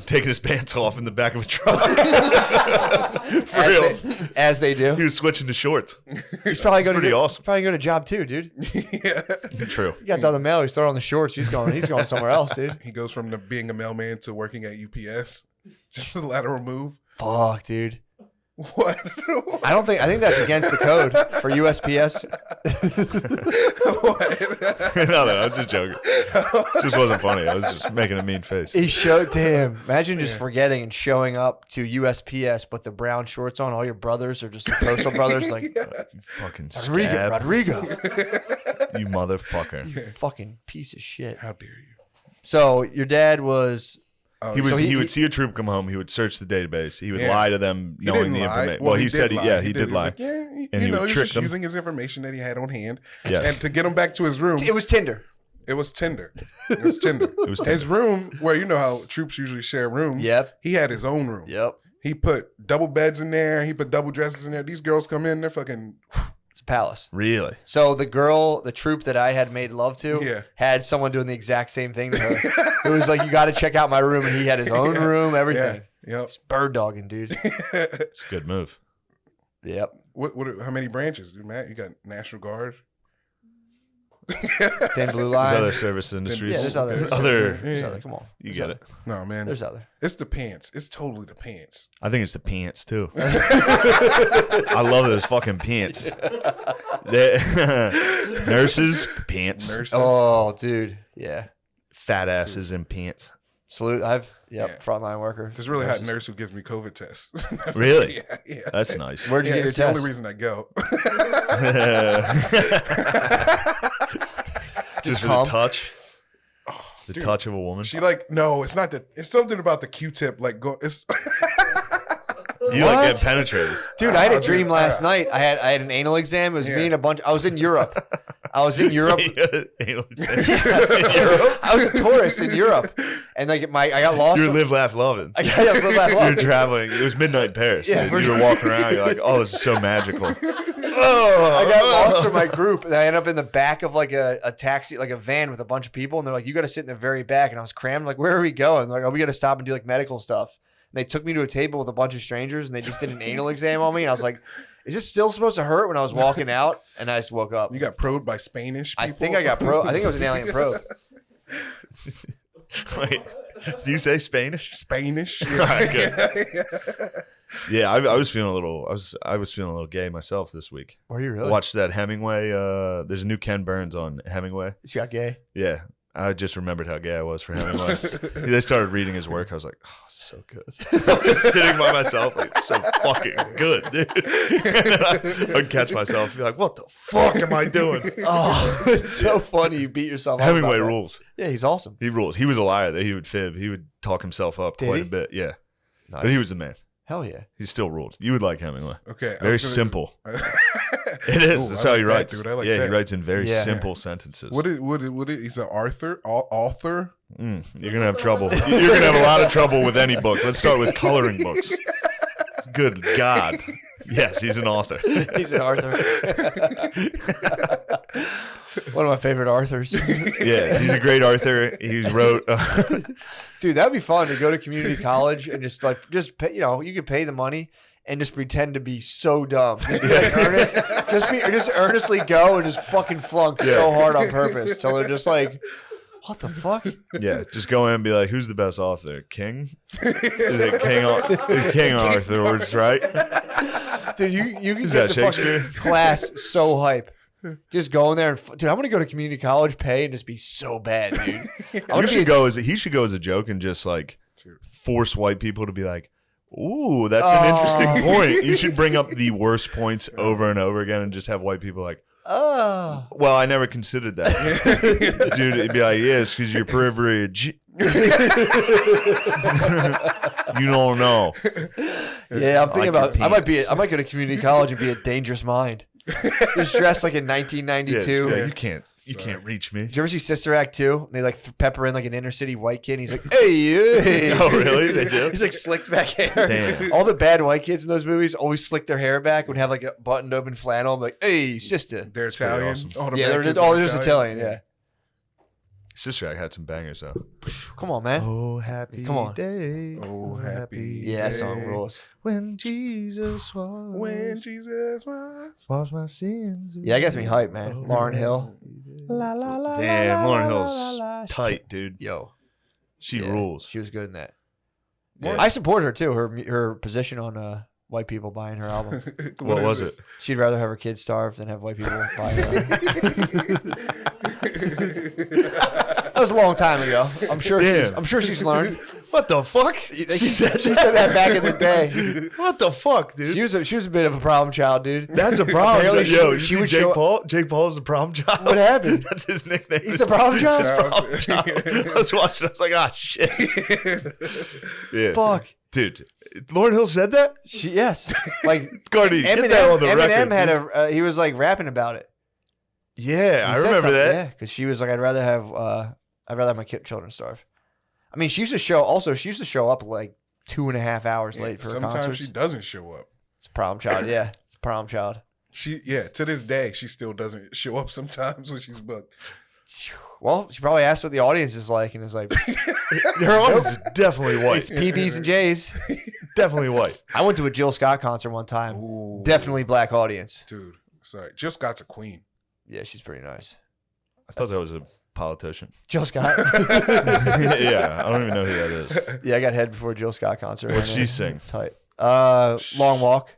Speaker 2: taking his pants off in the back of a truck. For real.
Speaker 1: As they
Speaker 2: He
Speaker 1: do.
Speaker 2: was switching to shorts.
Speaker 1: He's probably going
Speaker 2: pretty
Speaker 1: to
Speaker 2: awesome.
Speaker 1: Probably going to job too, dude.
Speaker 3: Yeah.
Speaker 2: True.
Speaker 1: He got done the mail. He's throwing on the shorts. He's going somewhere else, dude.
Speaker 3: He goes from being a mailman to working at UPS. Just a lateral move.
Speaker 1: Fuck, dude.
Speaker 3: What?
Speaker 1: I think that's against the code for USPS.
Speaker 3: What?
Speaker 2: No, I'm just joking. Just wasn't funny. I was just making a mean face.
Speaker 1: He showed to him. Imagine just forgetting and showing up to USPS, but the brown shorts on. All your brothers are just the postal brothers. Like
Speaker 2: You fucking
Speaker 1: Rodrigo,
Speaker 2: scab. You motherfucker.
Speaker 1: you fucking piece of shit.
Speaker 3: How dare you?
Speaker 1: So your dad was.
Speaker 2: He was.
Speaker 1: So
Speaker 2: he
Speaker 1: he-
Speaker 2: would see a troop come home. He would search the database. He would
Speaker 3: Yeah.
Speaker 2: lie to them,
Speaker 3: He
Speaker 2: knowing
Speaker 3: didn't
Speaker 2: the
Speaker 3: lie.
Speaker 2: information. Well, he said,
Speaker 3: lie.
Speaker 2: yeah, he did
Speaker 3: was
Speaker 2: lie.
Speaker 3: like, yeah,
Speaker 2: And
Speaker 3: you
Speaker 2: he
Speaker 3: know,
Speaker 2: would
Speaker 3: he was
Speaker 2: trick
Speaker 3: just
Speaker 2: them.
Speaker 3: using his information that he had on hand.
Speaker 2: Yes.
Speaker 3: And to get him back to his room,
Speaker 1: It was Tinder.
Speaker 3: it was Tinder. It was Tinder.
Speaker 2: was
Speaker 3: His room, where you know how troops usually share rooms.
Speaker 1: Yep.
Speaker 3: He had his own room.
Speaker 1: Yep.
Speaker 3: He put double beds in there. He put double dresses in there. These girls come in, they're fucking.
Speaker 1: It's a palace.
Speaker 2: Really?
Speaker 1: So the troop that I had made love to,
Speaker 3: Yeah.
Speaker 1: had someone doing the exact same thing to her. It was like, you got to check out my room, and he had his own room, everything.
Speaker 3: Yep.
Speaker 1: Bird dogging, dude.
Speaker 2: It's a good move.
Speaker 1: Yep.
Speaker 3: How many branches, dude, Matt? You got National Guard.
Speaker 1: Then blue
Speaker 2: There's
Speaker 1: line.
Speaker 2: other service industries.
Speaker 1: Yeah, there's other.
Speaker 2: Other.
Speaker 1: There's other. Come on.
Speaker 2: You
Speaker 1: There's
Speaker 2: get
Speaker 1: other.
Speaker 2: it.
Speaker 3: No, man.
Speaker 1: There's other.
Speaker 3: It's the pants. It's totally the pants.
Speaker 2: I think it's the pants too. I love those fucking pants. Nurses, pants.
Speaker 3: Nurses.
Speaker 1: Oh, dude. Yeah.
Speaker 2: Fat asses in pants.
Speaker 1: Salute. Frontline worker.
Speaker 3: There's a really hot nurse who gives me COVID tests.
Speaker 2: Really?
Speaker 3: Yeah.
Speaker 2: That's nice.
Speaker 1: Where'd you
Speaker 3: Yeah,
Speaker 1: get your
Speaker 3: it's the
Speaker 1: test?
Speaker 3: only reason I go.
Speaker 2: Just for
Speaker 1: come?
Speaker 2: the touch. The
Speaker 3: dude.
Speaker 2: touch of a woman.
Speaker 3: She like, no, it's not that. It's something about the Q-tip. Like, it's
Speaker 2: You like get penetrated.
Speaker 1: Dude, I had a
Speaker 3: Oh, dude.
Speaker 1: dream last night. I had an anal exam. It was me and a bunch. I was in Europe. I was in Europe.
Speaker 2: Anal exam.
Speaker 1: I was a tourist in Europe, and like I got lost.
Speaker 2: You live, laugh, love it.
Speaker 1: I got
Speaker 2: You're traveling. It was midnight in Paris.
Speaker 1: Yeah,
Speaker 2: and
Speaker 1: for
Speaker 2: you were walking around. You're like, oh, this is so magical.
Speaker 1: I got lost from my group, and I ended up in the back of like a taxi, like a van with a bunch of people, and they're like, "You got to sit in the very back." And I was crammed. Like, where are we going? They're like, "Oh, we got to stop and do like medical stuff." And they took me to a table with a bunch of strangers, and they just did an anal exam on me. And I was like, "Is this still supposed to hurt?" When I was walking out, and I just woke up.
Speaker 3: you got probed by Spanish people.
Speaker 1: I think I got probe. I think it was an alien probe.
Speaker 2: Wait, do you say Spanish?
Speaker 3: Spanish.
Speaker 2: All right, good. Yeah, I was feeling a little. I was feeling a little gay myself this week.
Speaker 1: Were you really?
Speaker 2: Watched that Hemingway. There's a new Ken Burns on Hemingway.
Speaker 1: She got gay.
Speaker 2: Yeah, I just remembered how gay I was for Hemingway. They started reading his work. I was like, oh, so good. I was just sitting by myself, like, it's so fucking good, dude. I'd catch myself and be like, what the fuck am I doing?
Speaker 1: Oh, it's so funny. You beat yourself up.
Speaker 2: Hemingway
Speaker 1: about that.
Speaker 2: rules.
Speaker 1: Yeah, he's awesome.
Speaker 2: He rules. He was a liar that he would fib. He would talk himself up
Speaker 1: Did
Speaker 2: quite
Speaker 1: he?
Speaker 2: a bit. Yeah.
Speaker 1: Nice.
Speaker 2: But he was the man.
Speaker 1: Hell yeah.
Speaker 2: He still ruled. You would like Hemingway.
Speaker 3: Okay.
Speaker 2: Very simple. It is.
Speaker 3: Ooh,
Speaker 2: That's
Speaker 3: I
Speaker 2: how
Speaker 3: like
Speaker 2: he
Speaker 3: that,
Speaker 2: writes.
Speaker 3: dude. I like
Speaker 2: yeah,
Speaker 3: that.
Speaker 2: he writes in very
Speaker 1: Yeah.
Speaker 2: simple sentences.
Speaker 3: What is he's an author?
Speaker 2: You're gonna have trouble. You're gonna have a lot of trouble with any book. Let's start with coloring books. Good God. Yes, he's an author.
Speaker 1: He's an Arthur. One of my favorite Arthurs.
Speaker 2: Yeah, he's a great author. He wrote.
Speaker 1: Dude, that'd be fun to go to community college and just pay, you could pay the money and just pretend to be so dumb. Just be like earnest, just earnestly go and just fucking flunk so hard on purpose till they're just like, what the fuck?
Speaker 2: Yeah, just go in and be like, "Who's the best author? King? Is it King Arthur? Right?
Speaker 1: Dude, you can
Speaker 2: Is
Speaker 1: get
Speaker 2: that
Speaker 1: the fucking
Speaker 2: Shakespeare?
Speaker 1: class so hype. Just go in there and dude, I'm gonna go to community college, pay, and just be so bad, dude.
Speaker 2: He should go as a joke and just like force white people to be like, "Ooh, that's an interesting point." You should bring up the worst points over and over again and just have white people like,
Speaker 1: Oh,
Speaker 2: well, I never considered that. Dude, it'd be like, yes, because you're privileged. You don't know.
Speaker 1: yeah. I'm thinking
Speaker 2: Like
Speaker 1: about.
Speaker 2: your
Speaker 1: I might
Speaker 2: penis.
Speaker 1: go to community college and be a dangerous mind. Just dressed like in
Speaker 2: Yeah,
Speaker 1: 1992.
Speaker 2: yeah, you can't reach me.
Speaker 1: Did you ever see Sister Act 2? They like pepper in like an inner city white kid. And he's like, hey.
Speaker 2: Oh, really? They do?
Speaker 1: He's like slicked back hair.
Speaker 2: Damn.
Speaker 1: All the bad white kids in those movies always slick their hair back and have like a buttoned open flannel. I'm like, hey, sister.
Speaker 3: They're
Speaker 2: pretty
Speaker 3: Italian.
Speaker 2: awesome.
Speaker 3: All the
Speaker 1: Yeah,
Speaker 3: bad
Speaker 1: they're
Speaker 3: kids
Speaker 1: all
Speaker 3: are
Speaker 1: just Italian. Yeah.
Speaker 2: Sister Act had some bangers though.
Speaker 1: Come on, man.
Speaker 2: Oh, happy
Speaker 1: Come on.
Speaker 2: day.
Speaker 3: Oh, happy
Speaker 1: Yeah, that
Speaker 3: day.
Speaker 1: song rules.
Speaker 2: When Jesus was.
Speaker 3: When Jesus was.
Speaker 2: Wash my sins.
Speaker 1: Yeah, that gets me hyped, man. Lauryn Hill. La, la, la,
Speaker 2: Damn,
Speaker 1: la,
Speaker 2: Lauryn
Speaker 1: la,
Speaker 2: Hill's
Speaker 1: la, la.
Speaker 2: tight, dude.
Speaker 1: Yo.
Speaker 2: She
Speaker 1: Yeah,
Speaker 2: rules.
Speaker 1: She was good in that.
Speaker 2: Yeah.
Speaker 1: I support her too. Her position on white people buying her album.
Speaker 2: What was it?
Speaker 1: She'd rather have her kids starve than have white people buy her. That was a long time ago. I'm sure.
Speaker 2: Damn.
Speaker 1: I'm sure she's learned.
Speaker 2: What the fuck?
Speaker 1: She said that back in the day.
Speaker 2: What the fuck, dude?
Speaker 1: She was a bit of a problem child, dude.
Speaker 2: That's a problem.
Speaker 1: Apparently
Speaker 2: Yo,
Speaker 1: she
Speaker 2: you
Speaker 1: would
Speaker 2: see Jake
Speaker 1: show-
Speaker 2: Paul? Jake Paul is the problem child.
Speaker 1: What happened?
Speaker 2: That's his nickname.
Speaker 1: He's the problem child?
Speaker 2: He's the problem child. I was watching. I was like, ah, shit. Yeah.
Speaker 1: Fuck.
Speaker 2: Dude, Lauryn Hill said that?
Speaker 1: Yes. Like
Speaker 2: Cardi, get that on the
Speaker 1: Eminem
Speaker 2: record.
Speaker 1: had he was like rapping about it.
Speaker 2: Yeah,
Speaker 1: He
Speaker 2: I
Speaker 1: said
Speaker 2: remember
Speaker 1: something,
Speaker 2: that.
Speaker 1: Yeah, because she was like, I'd rather have my children starve. I mean, she used to show up like 2.5 hours late for her
Speaker 3: Sometimes
Speaker 1: concerts.
Speaker 3: she doesn't show up.
Speaker 1: It's a problem child. Yeah, it's a problem child.
Speaker 3: To this day, she still doesn't show up sometimes when she's booked.
Speaker 1: Well, she probably asked what the audience is like, and is like,
Speaker 2: Her audience is definitely
Speaker 1: it's
Speaker 2: white.
Speaker 1: PBs and J's.
Speaker 2: Definitely white.
Speaker 1: I went to a Jill Scott concert one time.
Speaker 3: Ooh.
Speaker 1: Definitely black audience.
Speaker 3: Dude, sorry. Jill Scott's a queen.
Speaker 1: Yeah, she's pretty nice.
Speaker 2: I thought that was a politician.
Speaker 1: Jill Scott.
Speaker 2: Yeah, I don't even know who that is.
Speaker 1: Yeah, I got head before a Jill Scott concert.
Speaker 2: What'd she sing?
Speaker 1: Tight. Long Walk.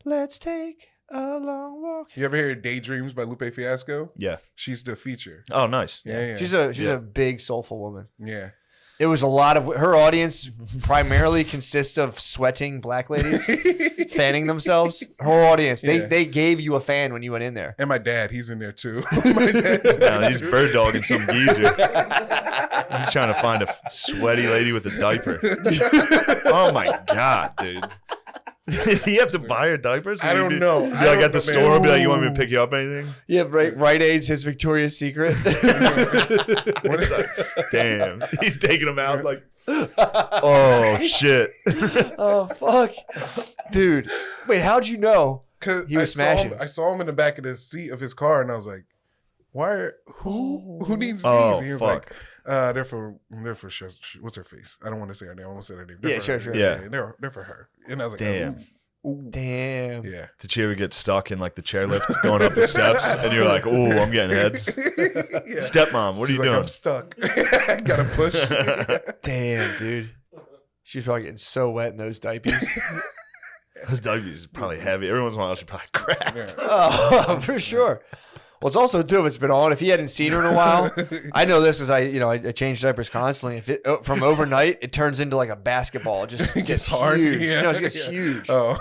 Speaker 1: Let's take a long walk.
Speaker 3: You ever hear Daydreams by Lupe Fiasco?
Speaker 2: Yeah.
Speaker 3: She's the feature.
Speaker 2: Oh, nice.
Speaker 3: Yeah.
Speaker 1: She's
Speaker 2: Yeah.
Speaker 1: a big soulful woman.
Speaker 3: Yeah.
Speaker 1: It was a lot of her audience primarily consists of sweating black ladies fanning themselves. Her audience,
Speaker 3: Yeah.
Speaker 1: they gave you a fan when you went in there.
Speaker 3: And my dad, he's in there too. My dad's
Speaker 2: Now
Speaker 3: there
Speaker 2: he's
Speaker 3: too.
Speaker 2: bird dogging some geezer. He's trying to find a sweaty lady with a diaper. Oh my God, dude. Did he have to buy her diapers?
Speaker 3: I don't know.
Speaker 2: Be
Speaker 3: I
Speaker 2: like
Speaker 3: don't
Speaker 2: at the
Speaker 3: know,
Speaker 2: store,
Speaker 3: man.
Speaker 2: be like, you want me to pick you up anything?
Speaker 1: Yeah, Rite Aid's his Victoria's Secret.
Speaker 2: It's like, damn. He's taking them out like, oh shit.
Speaker 1: Oh fuck, dude. Wait, how'd you know?
Speaker 3: Cause
Speaker 1: He was smashing.
Speaker 3: I saw him in the back of the seat of his car, and I was like, who needs these?
Speaker 2: Oh,
Speaker 3: And he was
Speaker 2: fuck.
Speaker 3: like, they're for what's her face? I don't want to say her name. I won't say her name. They're
Speaker 1: Yeah,
Speaker 3: for
Speaker 1: sure,
Speaker 3: her.
Speaker 1: sure.
Speaker 2: Yeah.
Speaker 3: They're for her. And I was like,
Speaker 2: Damn.
Speaker 3: ooh.
Speaker 1: Damn.
Speaker 3: Yeah.
Speaker 2: Did you ever get stuck in like the chairlift going up the steps and you're like, oh, I'm getting head?
Speaker 3: Yeah.
Speaker 2: Stepmom, what are
Speaker 3: She's
Speaker 2: you
Speaker 3: like,
Speaker 2: doing?
Speaker 3: I'm stuck. Gotta push.
Speaker 1: Damn, dude. She was probably getting so wet in those diapers.
Speaker 2: Those diapers are probably heavy. Every once in a while, she probably cracked.
Speaker 3: Yeah.
Speaker 1: Oh, for sure. Well, it's also too if it's been on. If he hadn't seen her in a while, I know this as I change diapers constantly. If it from overnight, it turns into like a basketball. It just gets
Speaker 3: hard.
Speaker 1: huge.
Speaker 3: Yeah.
Speaker 1: It gets huge.
Speaker 3: Oh.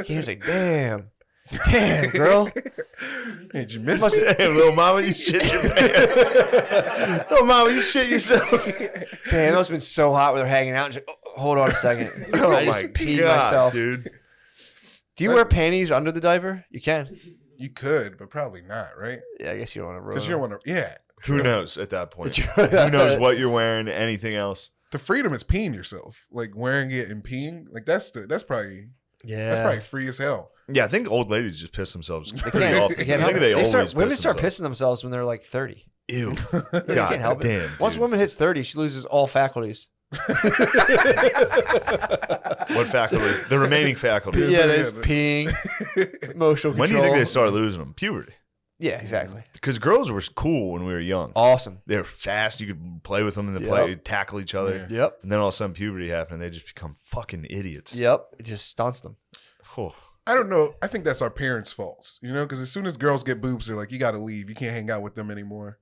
Speaker 1: Keeves like, damn, girl.
Speaker 3: Did you miss me?
Speaker 2: Hey, little mama, you shit your pants. Little mama, you shit yourself.
Speaker 1: Damn, it must have been so hot when they're hanging out. And she's like, oh, hold on a second.
Speaker 2: Oh
Speaker 1: I
Speaker 2: my
Speaker 1: just peed
Speaker 2: God,
Speaker 1: myself.
Speaker 2: dude.
Speaker 1: Do you wear panties under the diaper? You can.
Speaker 3: You could, but probably not, right?
Speaker 1: Yeah, I guess you don't want to ruin
Speaker 3: Because you don't want to. Yeah.
Speaker 2: Who knows at that point? Who knows what you're wearing? Anything else?
Speaker 3: The freedom is peeing yourself, like wearing it and peeing. Like that's probably free as hell.
Speaker 2: Yeah, I think old ladies just piss themselves
Speaker 1: They
Speaker 2: pretty
Speaker 1: can't.
Speaker 2: often.
Speaker 1: They can't
Speaker 2: I
Speaker 1: help
Speaker 2: think
Speaker 1: it.
Speaker 2: they always
Speaker 1: Women
Speaker 2: piss
Speaker 1: start
Speaker 2: themselves.
Speaker 1: pissing themselves when they're like 30.
Speaker 2: Ew.
Speaker 1: They
Speaker 2: God
Speaker 1: can't help it.
Speaker 2: damn.
Speaker 1: Once a
Speaker 2: dude.
Speaker 1: woman hits 30, she loses all faculties.
Speaker 2: What faculties? The remaining faculties.
Speaker 1: Yeah, there's peeing, emotional control.
Speaker 2: When do you think they start losing them? Puberty.
Speaker 1: Yeah, exactly.
Speaker 2: Because girls were cool when we were young.
Speaker 1: Awesome.
Speaker 2: They were fast. You could play with them in the play, tackle each other.
Speaker 3: Yeah.
Speaker 1: Yep.
Speaker 2: And then all of a sudden puberty happened and they just become fucking idiots.
Speaker 1: Yep. It just stunts them.
Speaker 2: Oh.
Speaker 3: I don't know. I think that's our parents' faults, because as soon as girls get boobs, they're like, you got to leave. You can't hang out with them anymore.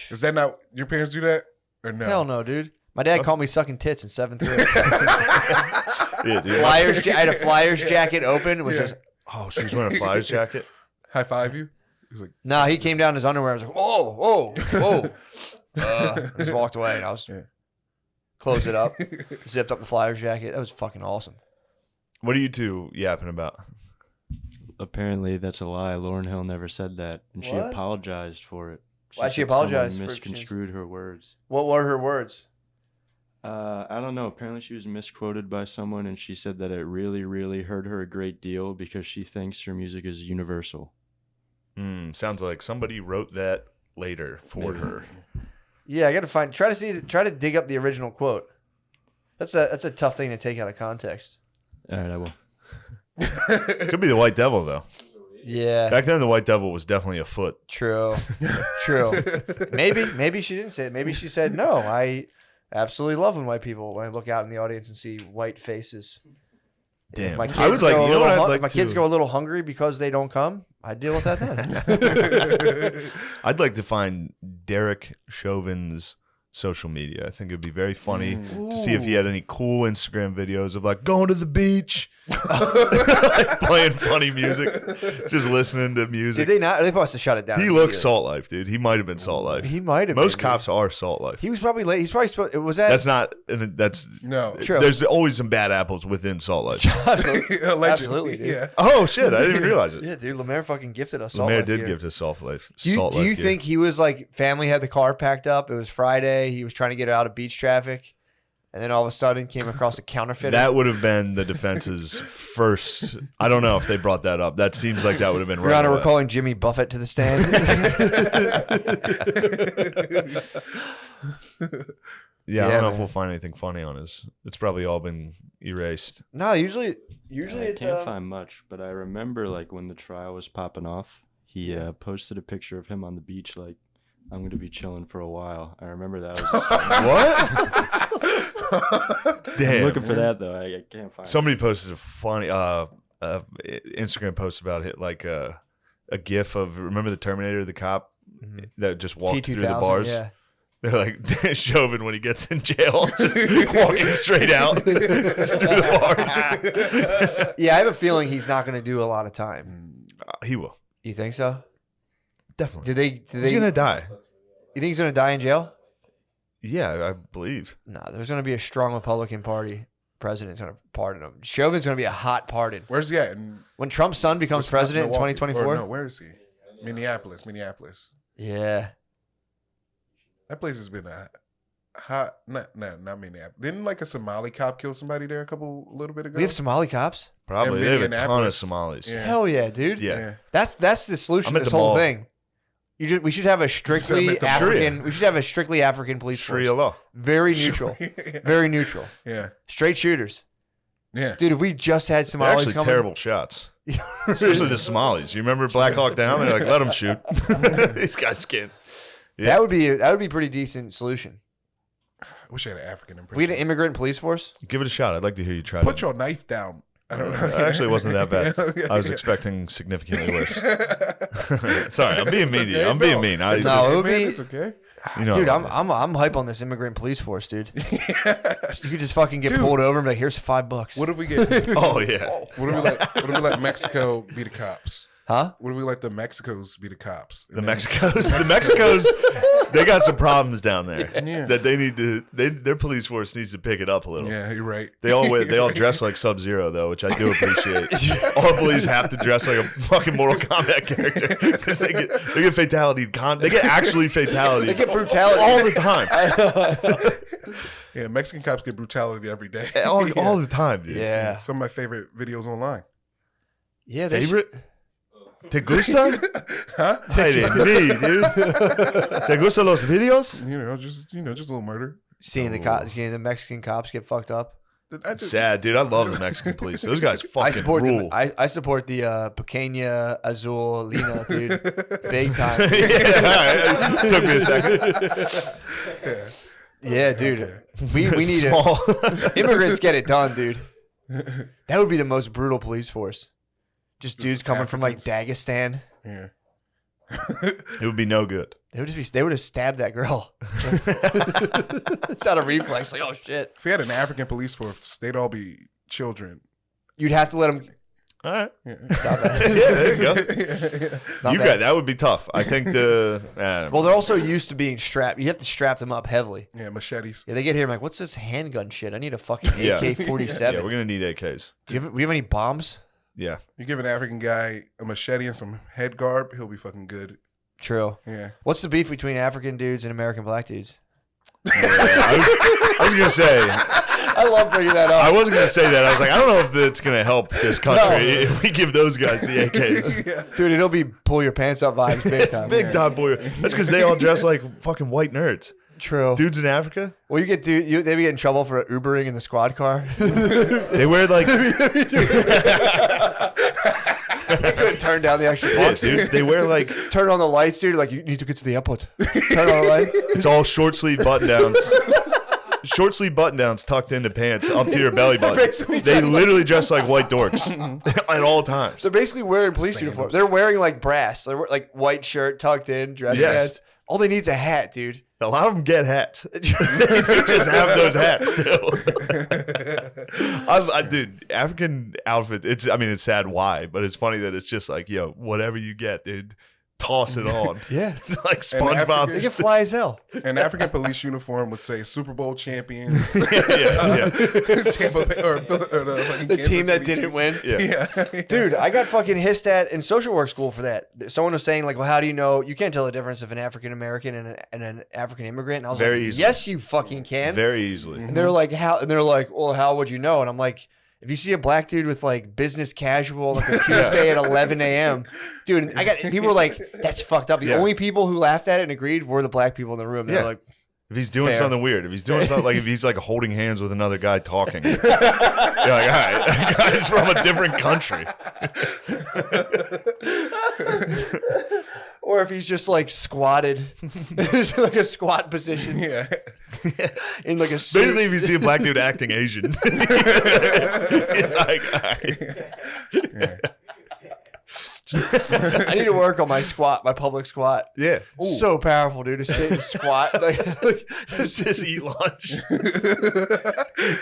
Speaker 3: Is that not your parents do that or no?
Speaker 1: Hell no, dude. My dad called me sucking tits in 7th grade.
Speaker 2: Yeah, dude.
Speaker 1: Flyers. I had a Flyers jacket open, which was
Speaker 2: Oh, she was wearing a Flyers jacket?
Speaker 3: High five you. He's like,
Speaker 1: nah. He came down in his underwear. I was like, whoa. Just walked away, and I was closed it up, zipped up the Flyers jacket. That was fucking awesome.
Speaker 2: What are you two yapping about?
Speaker 4: Apparently, that's a lie. Lauryn Hill never said that, and she
Speaker 1: What?
Speaker 4: apologized for it.
Speaker 1: Why'd she
Speaker 4: said
Speaker 1: apologize
Speaker 4: someone
Speaker 1: for-
Speaker 4: misconstrued her words.
Speaker 1: What were her words?
Speaker 4: I don't know. Apparently, she was misquoted by someone, and she said that it really, really hurt her a great deal because she thinks her music is universal.
Speaker 2: Sounds like somebody wrote that later for
Speaker 4: Maybe.
Speaker 2: her.
Speaker 1: Yeah, I got to try to dig up the original quote. That's a tough thing to take out of context.
Speaker 4: All right, I will.
Speaker 2: Could be the White Devil, though.
Speaker 1: Yeah,
Speaker 2: Back then, the White Devil was definitely a foot.
Speaker 1: true. Maybe she didn't say it. Maybe she said, no, I absolutely love when white people, when I look out in the audience and see white faces.
Speaker 2: Damn.
Speaker 1: If my kids
Speaker 2: I would like,
Speaker 1: go a
Speaker 2: you know
Speaker 1: little
Speaker 2: what I'd
Speaker 1: hun-
Speaker 2: like
Speaker 1: if my kids
Speaker 2: to-
Speaker 1: go a little hungry because they don't come, I deal with that then.
Speaker 2: I'd like to find Derek Chauvin's social media. I think it'd be very funny to see if he had any cool Instagram videos of like going to the beach, like playing funny music, just listening to music.
Speaker 1: Did they not? They must have shut it down.
Speaker 2: He looks Salt Life, dude. He might have been Salt Life.
Speaker 1: He might have.
Speaker 2: Most
Speaker 1: been,
Speaker 2: cops are Salt Life.
Speaker 1: He was probably late. He's probably supposed. Was that?
Speaker 2: That's not. That's
Speaker 3: no.
Speaker 1: True.
Speaker 2: There's always some bad apples within Salt Life.
Speaker 1: Absolutely.
Speaker 3: Allegedly,
Speaker 1: Absolutely, dude.
Speaker 3: yeah.
Speaker 2: Oh shit! I didn't even realize it.
Speaker 1: Yeah, dude. Lemaire fucking gifted us. Salt
Speaker 2: Lemaire
Speaker 1: Life
Speaker 2: did
Speaker 1: gear.
Speaker 2: give to Salt Life.
Speaker 1: Do you think he was like family had the car packed up? It was Friday. He was trying to get out of beach traffic, and then all of a sudden came across a counterfeiter.
Speaker 2: that would have been the defense's first? I don't know if they brought that up. That seems like that would have been.
Speaker 1: Your
Speaker 2: right
Speaker 1: Honor, we're
Speaker 2: away.
Speaker 1: calling Jimmy Buffett to the stand.
Speaker 2: Yeah, I
Speaker 1: Yeah,
Speaker 2: don't know if
Speaker 1: man.
Speaker 2: we'll find anything funny on his. It's probably all been erased.
Speaker 1: No, usually
Speaker 4: I
Speaker 1: it's
Speaker 4: can't find much, but I remember like when the trial was popping off, he posted a picture of him on the beach, like, I'm going to be chilling for a while. I remember that.
Speaker 2: What?
Speaker 4: I'm
Speaker 2: Damn.
Speaker 4: looking for that though. I can't find.
Speaker 2: Somebody posted a funny Instagram post about it, like a gif of, remember the Terminator, the cop that just walked through the
Speaker 1: T2000.
Speaker 2: bars.
Speaker 1: Yeah.
Speaker 2: They're like Chauvin when he gets in jail, just walking straight out through the bars.
Speaker 1: Yeah, I have a feeling he's not going to do a lot of time.
Speaker 2: He will
Speaker 1: You think so?
Speaker 2: definitely.
Speaker 1: Did
Speaker 2: He's
Speaker 1: they?
Speaker 2: gonna die.
Speaker 1: You think he's going to die in jail?
Speaker 2: Yeah, I believe.
Speaker 1: No, there's going to be a strong Republican Party president's going to pardon him. Chauvin's going to be a hot pardon.
Speaker 3: Where's he at? In
Speaker 1: When Trump's son becomes president in
Speaker 3: Milwaukee?
Speaker 1: 2024.
Speaker 3: Or no, where is he? Minneapolis.
Speaker 1: Yeah.
Speaker 3: That place has been a hot. Not Minneapolis. Didn't like a Somali cop kill somebody there a little bit ago?
Speaker 1: We have Somali cops.
Speaker 2: Probably
Speaker 3: In
Speaker 2: they have a ton of
Speaker 3: Minneapolis.
Speaker 2: Somalis.
Speaker 3: Yeah.
Speaker 1: Hell yeah, dude.
Speaker 2: Yeah.
Speaker 1: That's the solution
Speaker 2: I'm
Speaker 1: to
Speaker 2: at
Speaker 1: this
Speaker 2: the
Speaker 1: whole
Speaker 2: mall.
Speaker 1: thing. We should have a strictly
Speaker 3: at the mall.
Speaker 1: African. We should have a strictly African police
Speaker 2: Sharia
Speaker 1: force.
Speaker 2: law.
Speaker 1: Very neutral. Very neutral.
Speaker 3: Yeah.
Speaker 1: Straight shooters.
Speaker 3: Yeah.
Speaker 1: Dude, if we just had
Speaker 2: They're
Speaker 1: Somalis
Speaker 2: actually
Speaker 1: coming,
Speaker 2: terrible shots. Especially the Somalis. You remember Black Hawk Down? They're like, let them shoot. These guys can't.
Speaker 1: that would be a pretty decent solution.
Speaker 3: I wish I had an African
Speaker 1: If we had
Speaker 3: impression.
Speaker 1: an immigrant police force,
Speaker 2: Give it a shot. I'd like to hear you try
Speaker 3: Put
Speaker 2: it.
Speaker 3: your knife down. I don't know.
Speaker 2: It actually wasn't that bad.
Speaker 3: Yeah,
Speaker 2: I was
Speaker 3: yeah.
Speaker 2: expecting significantly worse. Sorry, I'm being mean to you.
Speaker 3: okay.
Speaker 2: I'm being
Speaker 3: No.
Speaker 2: mean.
Speaker 1: No, it would
Speaker 3: Man,
Speaker 1: be-
Speaker 3: it's okay.
Speaker 2: You know
Speaker 1: Dude,
Speaker 2: I
Speaker 1: I'm
Speaker 2: love it.
Speaker 1: I'm hype on this immigrant police force, dude.
Speaker 3: Yeah.
Speaker 1: You could just fucking get
Speaker 3: Dude.
Speaker 1: pulled over and be like, "Here's $5."
Speaker 3: What if we get?
Speaker 2: Oh yeah.
Speaker 3: What if we let Mexico be the cops?
Speaker 1: Huh?
Speaker 3: What if we let the Mexicos be the cops?
Speaker 2: The Mexicos, they got some problems down there
Speaker 3: Yeah.
Speaker 2: that they need to. Their police force needs to pick it up a little.
Speaker 3: Yeah, you're right.
Speaker 2: They all dress like Sub-Zero though, which I do appreciate. All police have to dress like a fucking Mortal Kombat character because they get fatality. They get actually fatalities.
Speaker 1: They get brutality
Speaker 2: all the time.
Speaker 3: Yeah, Mexican cops get brutality every day.
Speaker 2: all
Speaker 3: Yeah.
Speaker 2: the time, dude.
Speaker 1: Yeah.
Speaker 3: Some of my favorite videos online.
Speaker 1: Yeah. They
Speaker 2: Favorite? Te gusta?
Speaker 3: Huh?
Speaker 2: Ay de mí, dude. Te gustan los videos?
Speaker 3: Just a little murder.
Speaker 1: seeing the Mexican cops get fucked up.
Speaker 2: Sad, dude. I love the Mexican police. Those guys fucking
Speaker 1: I support
Speaker 2: rule.
Speaker 1: I support the pequiño, azul, lina, dude. Big time.
Speaker 2: Yeah, it took me a second.
Speaker 3: Yeah.
Speaker 1: Yeah, dude.
Speaker 3: Okay.
Speaker 1: We need
Speaker 2: Small.
Speaker 1: immigrants get it done, dude. That would be the most brutal police force. Just dudes coming from like
Speaker 3: Africans.
Speaker 1: Dagestan.
Speaker 3: Yeah.
Speaker 2: It would be no good.
Speaker 1: They would have stabbed that girl. It's not a reflex. Like, oh shit.
Speaker 3: If we had an African police force, they'd all be children.
Speaker 1: You'd have to let them.
Speaker 2: All right.
Speaker 3: Yeah.
Speaker 2: Yeah, there you go.
Speaker 1: Not
Speaker 2: You
Speaker 1: bad.
Speaker 2: got that would be tough. I think
Speaker 1: Well, they're also used to being strapped. You have to strap them up heavily.
Speaker 3: Yeah, machetes.
Speaker 1: Yeah, they get here. I'm like, what's this handgun shit? I need a fucking
Speaker 2: Yeah.
Speaker 1: AK-47.
Speaker 2: yeah, we're gonna need AKs.
Speaker 1: We have any bombs?
Speaker 2: Yeah.
Speaker 3: You give an African guy a machete and some head garb, he'll be fucking good.
Speaker 1: True.
Speaker 3: Yeah.
Speaker 1: What's the beef between African dudes and American black dudes?
Speaker 2: I was gonna say.
Speaker 1: I love bringing that up.
Speaker 2: I wasn't gonna say that. I was like, I don't know if that's gonna help this country if we give those guys the AKs.
Speaker 3: Yeah.
Speaker 1: Dude, it'll be pull your pants up vibes big time.
Speaker 2: Big time boy. That's because they all dress like fucking white nerds.
Speaker 1: True.
Speaker 2: Dudes in Africa,
Speaker 1: Well, they be get in trouble for Ubering in the squad car.
Speaker 2: they wear like
Speaker 1: They couldn't turn down the extra
Speaker 2: yeah,
Speaker 1: bucks.
Speaker 2: dude. They wear like
Speaker 1: Turn on the lights, dude. Like, you need to get to the airport. Turn on the light.
Speaker 2: it's all short sleeve button downs. Short sleeve button downs tucked into pants up to your belly button.
Speaker 1: basically
Speaker 2: They
Speaker 1: just
Speaker 2: literally dress like white dorks at all times.
Speaker 1: They're basically wearing police
Speaker 3: Sandals.
Speaker 1: uniforms. They're wearing like brass. They're like white shirt tucked in, dress
Speaker 2: Yes.
Speaker 1: pants. All they need is a hat, dude.
Speaker 2: A lot of them get hats. They just have those hats too. Dude, African outfit. It's sad why, but it's funny that it's just like, yo, whatever you get, dude, toss it on.
Speaker 1: Yeah.
Speaker 2: It's like
Speaker 3: And
Speaker 2: SpongeBob.
Speaker 1: They can fly as hell.
Speaker 3: An African police uniform would say Super Bowl champions.
Speaker 2: yeah.
Speaker 3: Tampa Bay, or the fucking
Speaker 1: The
Speaker 3: Kansas
Speaker 1: team that
Speaker 3: City
Speaker 1: didn't
Speaker 3: Chiefs.
Speaker 1: win.
Speaker 2: Yeah.
Speaker 3: Yeah.
Speaker 1: Dude, I got fucking hissed at in social work school for that. Someone was saying, like, well, how do you know? You can't tell the difference of an African American and an African immigrant. And I was
Speaker 2: Very
Speaker 1: like,
Speaker 2: easily.
Speaker 1: yes, you fucking can.
Speaker 2: Very easily.
Speaker 1: And they're like, how? And they're like, well, how would you know? And I'm like, if you see a black dude with like business casual on like a Tuesday at 11 a.m., dude, people were like, that's fucked up. The
Speaker 2: Yeah.
Speaker 1: only people who laughed at it and agreed were the black people in the room. They're
Speaker 2: Yeah.
Speaker 1: like,
Speaker 2: If he's doing
Speaker 1: Fair.
Speaker 2: something weird, if he's doing something like if he's like holding hands with another guy talking, you're like, all right, that guy's from a different country.
Speaker 1: or if he's just like squatted, there's like a squat position
Speaker 3: Yeah.
Speaker 1: in like a suit.
Speaker 2: Basically, if you see a black dude acting Asian, it's like, all right.
Speaker 3: Yeah.
Speaker 1: I need to work on my squat, my public squat.
Speaker 2: Yeah.
Speaker 1: So powerful, dude, to sit and squat. Like,
Speaker 2: Just eat lunch.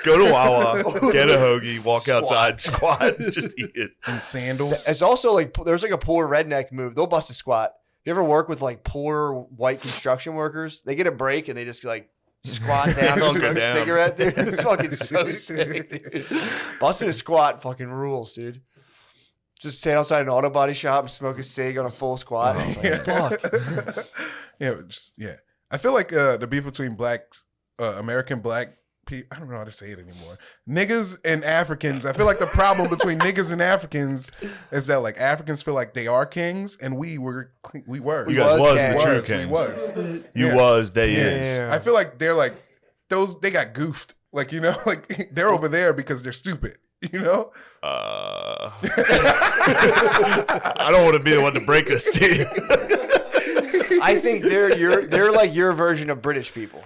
Speaker 2: Go to Wawa, get a hoagie, walk
Speaker 1: Squat.
Speaker 2: outside, squat, just eat it.
Speaker 3: And sandals.
Speaker 1: it's also like there's like a poor redneck move. They'll bust a squat. If you ever work with like poor white construction workers, they get a break and they just like squat down,
Speaker 2: Hunker
Speaker 1: smoke a
Speaker 2: down.
Speaker 1: cigarette, dude. It's fucking so sick, dude. Busting a squat fucking rules, dude. Just stand outside an auto body shop and smoke a cig on a full squat. I was like, fuck.
Speaker 3: Yeah. I feel like the beef between American black people, I don't know how to say it anymore. Niggas and Africans. I feel like the problem between niggas and Africans is that like Africans feel like they are kings and we were.
Speaker 2: You
Speaker 1: was
Speaker 2: guys was
Speaker 1: gang.
Speaker 2: the true
Speaker 3: We
Speaker 2: kings.
Speaker 3: was.
Speaker 2: You
Speaker 3: Yeah.
Speaker 2: was, they
Speaker 1: Yeah.
Speaker 2: is.
Speaker 3: I feel like they're like they got goofed. Like, you know, like they're over there because they're stupid. You know?
Speaker 2: I don't want to be the one to break this to you.
Speaker 1: I think they're like your version of British people.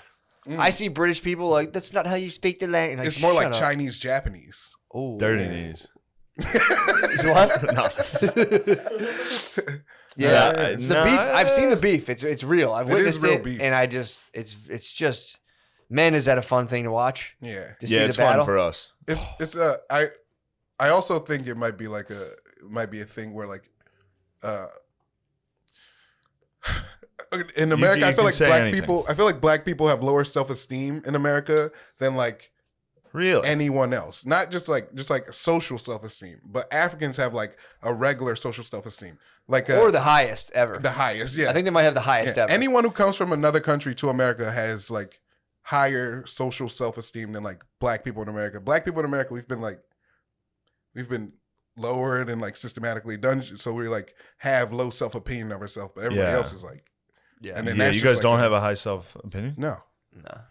Speaker 1: I see British people like that's not how you speak the language. Like,
Speaker 3: It's more like
Speaker 1: shut up.
Speaker 3: Chinese, Japanese.
Speaker 1: Oh,
Speaker 2: Dirty
Speaker 1: yeah.
Speaker 2: knees.
Speaker 1: What?
Speaker 2: No.
Speaker 1: Yeah,
Speaker 2: nah,
Speaker 1: beef. I've seen the beef. It's real. I've
Speaker 3: It is
Speaker 1: witnessed
Speaker 3: real
Speaker 1: it,
Speaker 3: beef.
Speaker 1: and it's just, man, is that a fun thing to watch?
Speaker 3: Yeah.
Speaker 1: To see
Speaker 2: Yeah,
Speaker 1: the
Speaker 2: it's
Speaker 1: battle?
Speaker 2: fun for us.
Speaker 3: It's I also think it might be like a thing where like in America
Speaker 2: you
Speaker 3: I feel
Speaker 2: can
Speaker 3: like
Speaker 2: say anything.
Speaker 3: I feel like black people have lower self-esteem in America than like
Speaker 2: Really?
Speaker 3: anyone else. Not just like social self-esteem, but Africans have like a regular social self-esteem. Like
Speaker 1: Or the highest ever.
Speaker 3: the highest, yeah.
Speaker 1: I think they might have the highest
Speaker 3: Yeah.
Speaker 1: ever.
Speaker 3: Anyone who comes from another country to America has like higher social self-esteem than like black people in America. Black people in America, we've been lowered and like systematically done, so we like have low self-opinion of ourselves, but everybody
Speaker 2: Yeah.
Speaker 3: else is like,
Speaker 1: yeah,
Speaker 3: and then
Speaker 2: Yeah,
Speaker 3: that's
Speaker 2: you
Speaker 3: just
Speaker 2: guys
Speaker 3: like
Speaker 2: don't have a high self-opinion?
Speaker 3: no.
Speaker 1: no.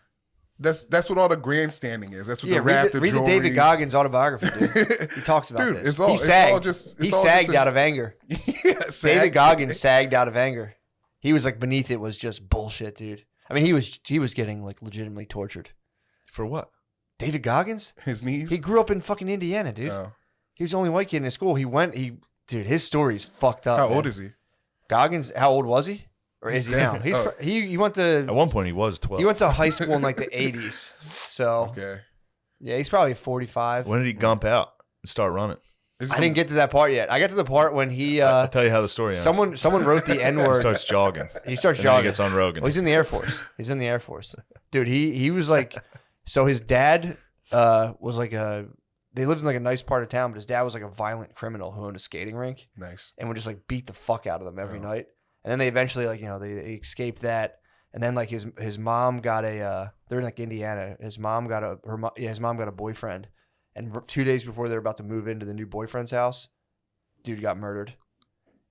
Speaker 3: That's what all the grandstanding is. That's what
Speaker 1: Yeah,
Speaker 3: the rap,
Speaker 1: read the
Speaker 3: jewelry.
Speaker 1: David Goggins autobiography, dude. He talks about
Speaker 3: Dude,
Speaker 1: this.
Speaker 3: it's all-
Speaker 1: he
Speaker 3: it's
Speaker 1: sagged.
Speaker 3: all just-
Speaker 1: he
Speaker 3: it's all
Speaker 1: sagged
Speaker 3: just a-
Speaker 1: out of anger.
Speaker 3: Yeah,
Speaker 1: David
Speaker 3: sag.
Speaker 1: Goggins sagged out of anger. He was like beneath it was just bullshit, dude. I mean, he was getting like legitimately tortured.
Speaker 2: For what?
Speaker 1: David Goggins?
Speaker 3: His knees.
Speaker 1: He grew up in fucking Indiana, dude.
Speaker 3: Oh.
Speaker 1: He was the only white kid in his school. Dude, his story's fucked up.
Speaker 3: How
Speaker 1: man.
Speaker 3: old is he?
Speaker 1: Goggins? How old was he? Or is he now?
Speaker 3: dead.
Speaker 1: He's
Speaker 3: Oh.
Speaker 1: he went to
Speaker 2: At one point, he was 12.
Speaker 1: he went to high school in like the 80s. So
Speaker 3: Okay.
Speaker 1: yeah, he's probably 45.
Speaker 2: When did he gump out and start running?
Speaker 3: Is
Speaker 1: I
Speaker 3: he
Speaker 1: didn't get to that part yet. I got to the part when he
Speaker 2: I'll tell you how the story ends.
Speaker 1: someone wrote the N
Speaker 2: He
Speaker 1: word.
Speaker 2: starts jogging.
Speaker 1: He starts
Speaker 2: And then he
Speaker 1: jogging.
Speaker 2: gets on Rogan.
Speaker 1: Well, he's in the Air Force. He's in the Air Force, dude. He was like, so his dad was like they lived in like a nice part of town, but his dad was like a violent criminal who owned a skating rink
Speaker 3: nice?
Speaker 1: and would just like beat the fuck out of them every
Speaker 3: Oh.
Speaker 1: night. And then they eventually like they escaped that. And then like his mom got they're in like Indiana. His mom got a boyfriend, and 2 days before they were about to move into the new boyfriend's house, dude got murdered.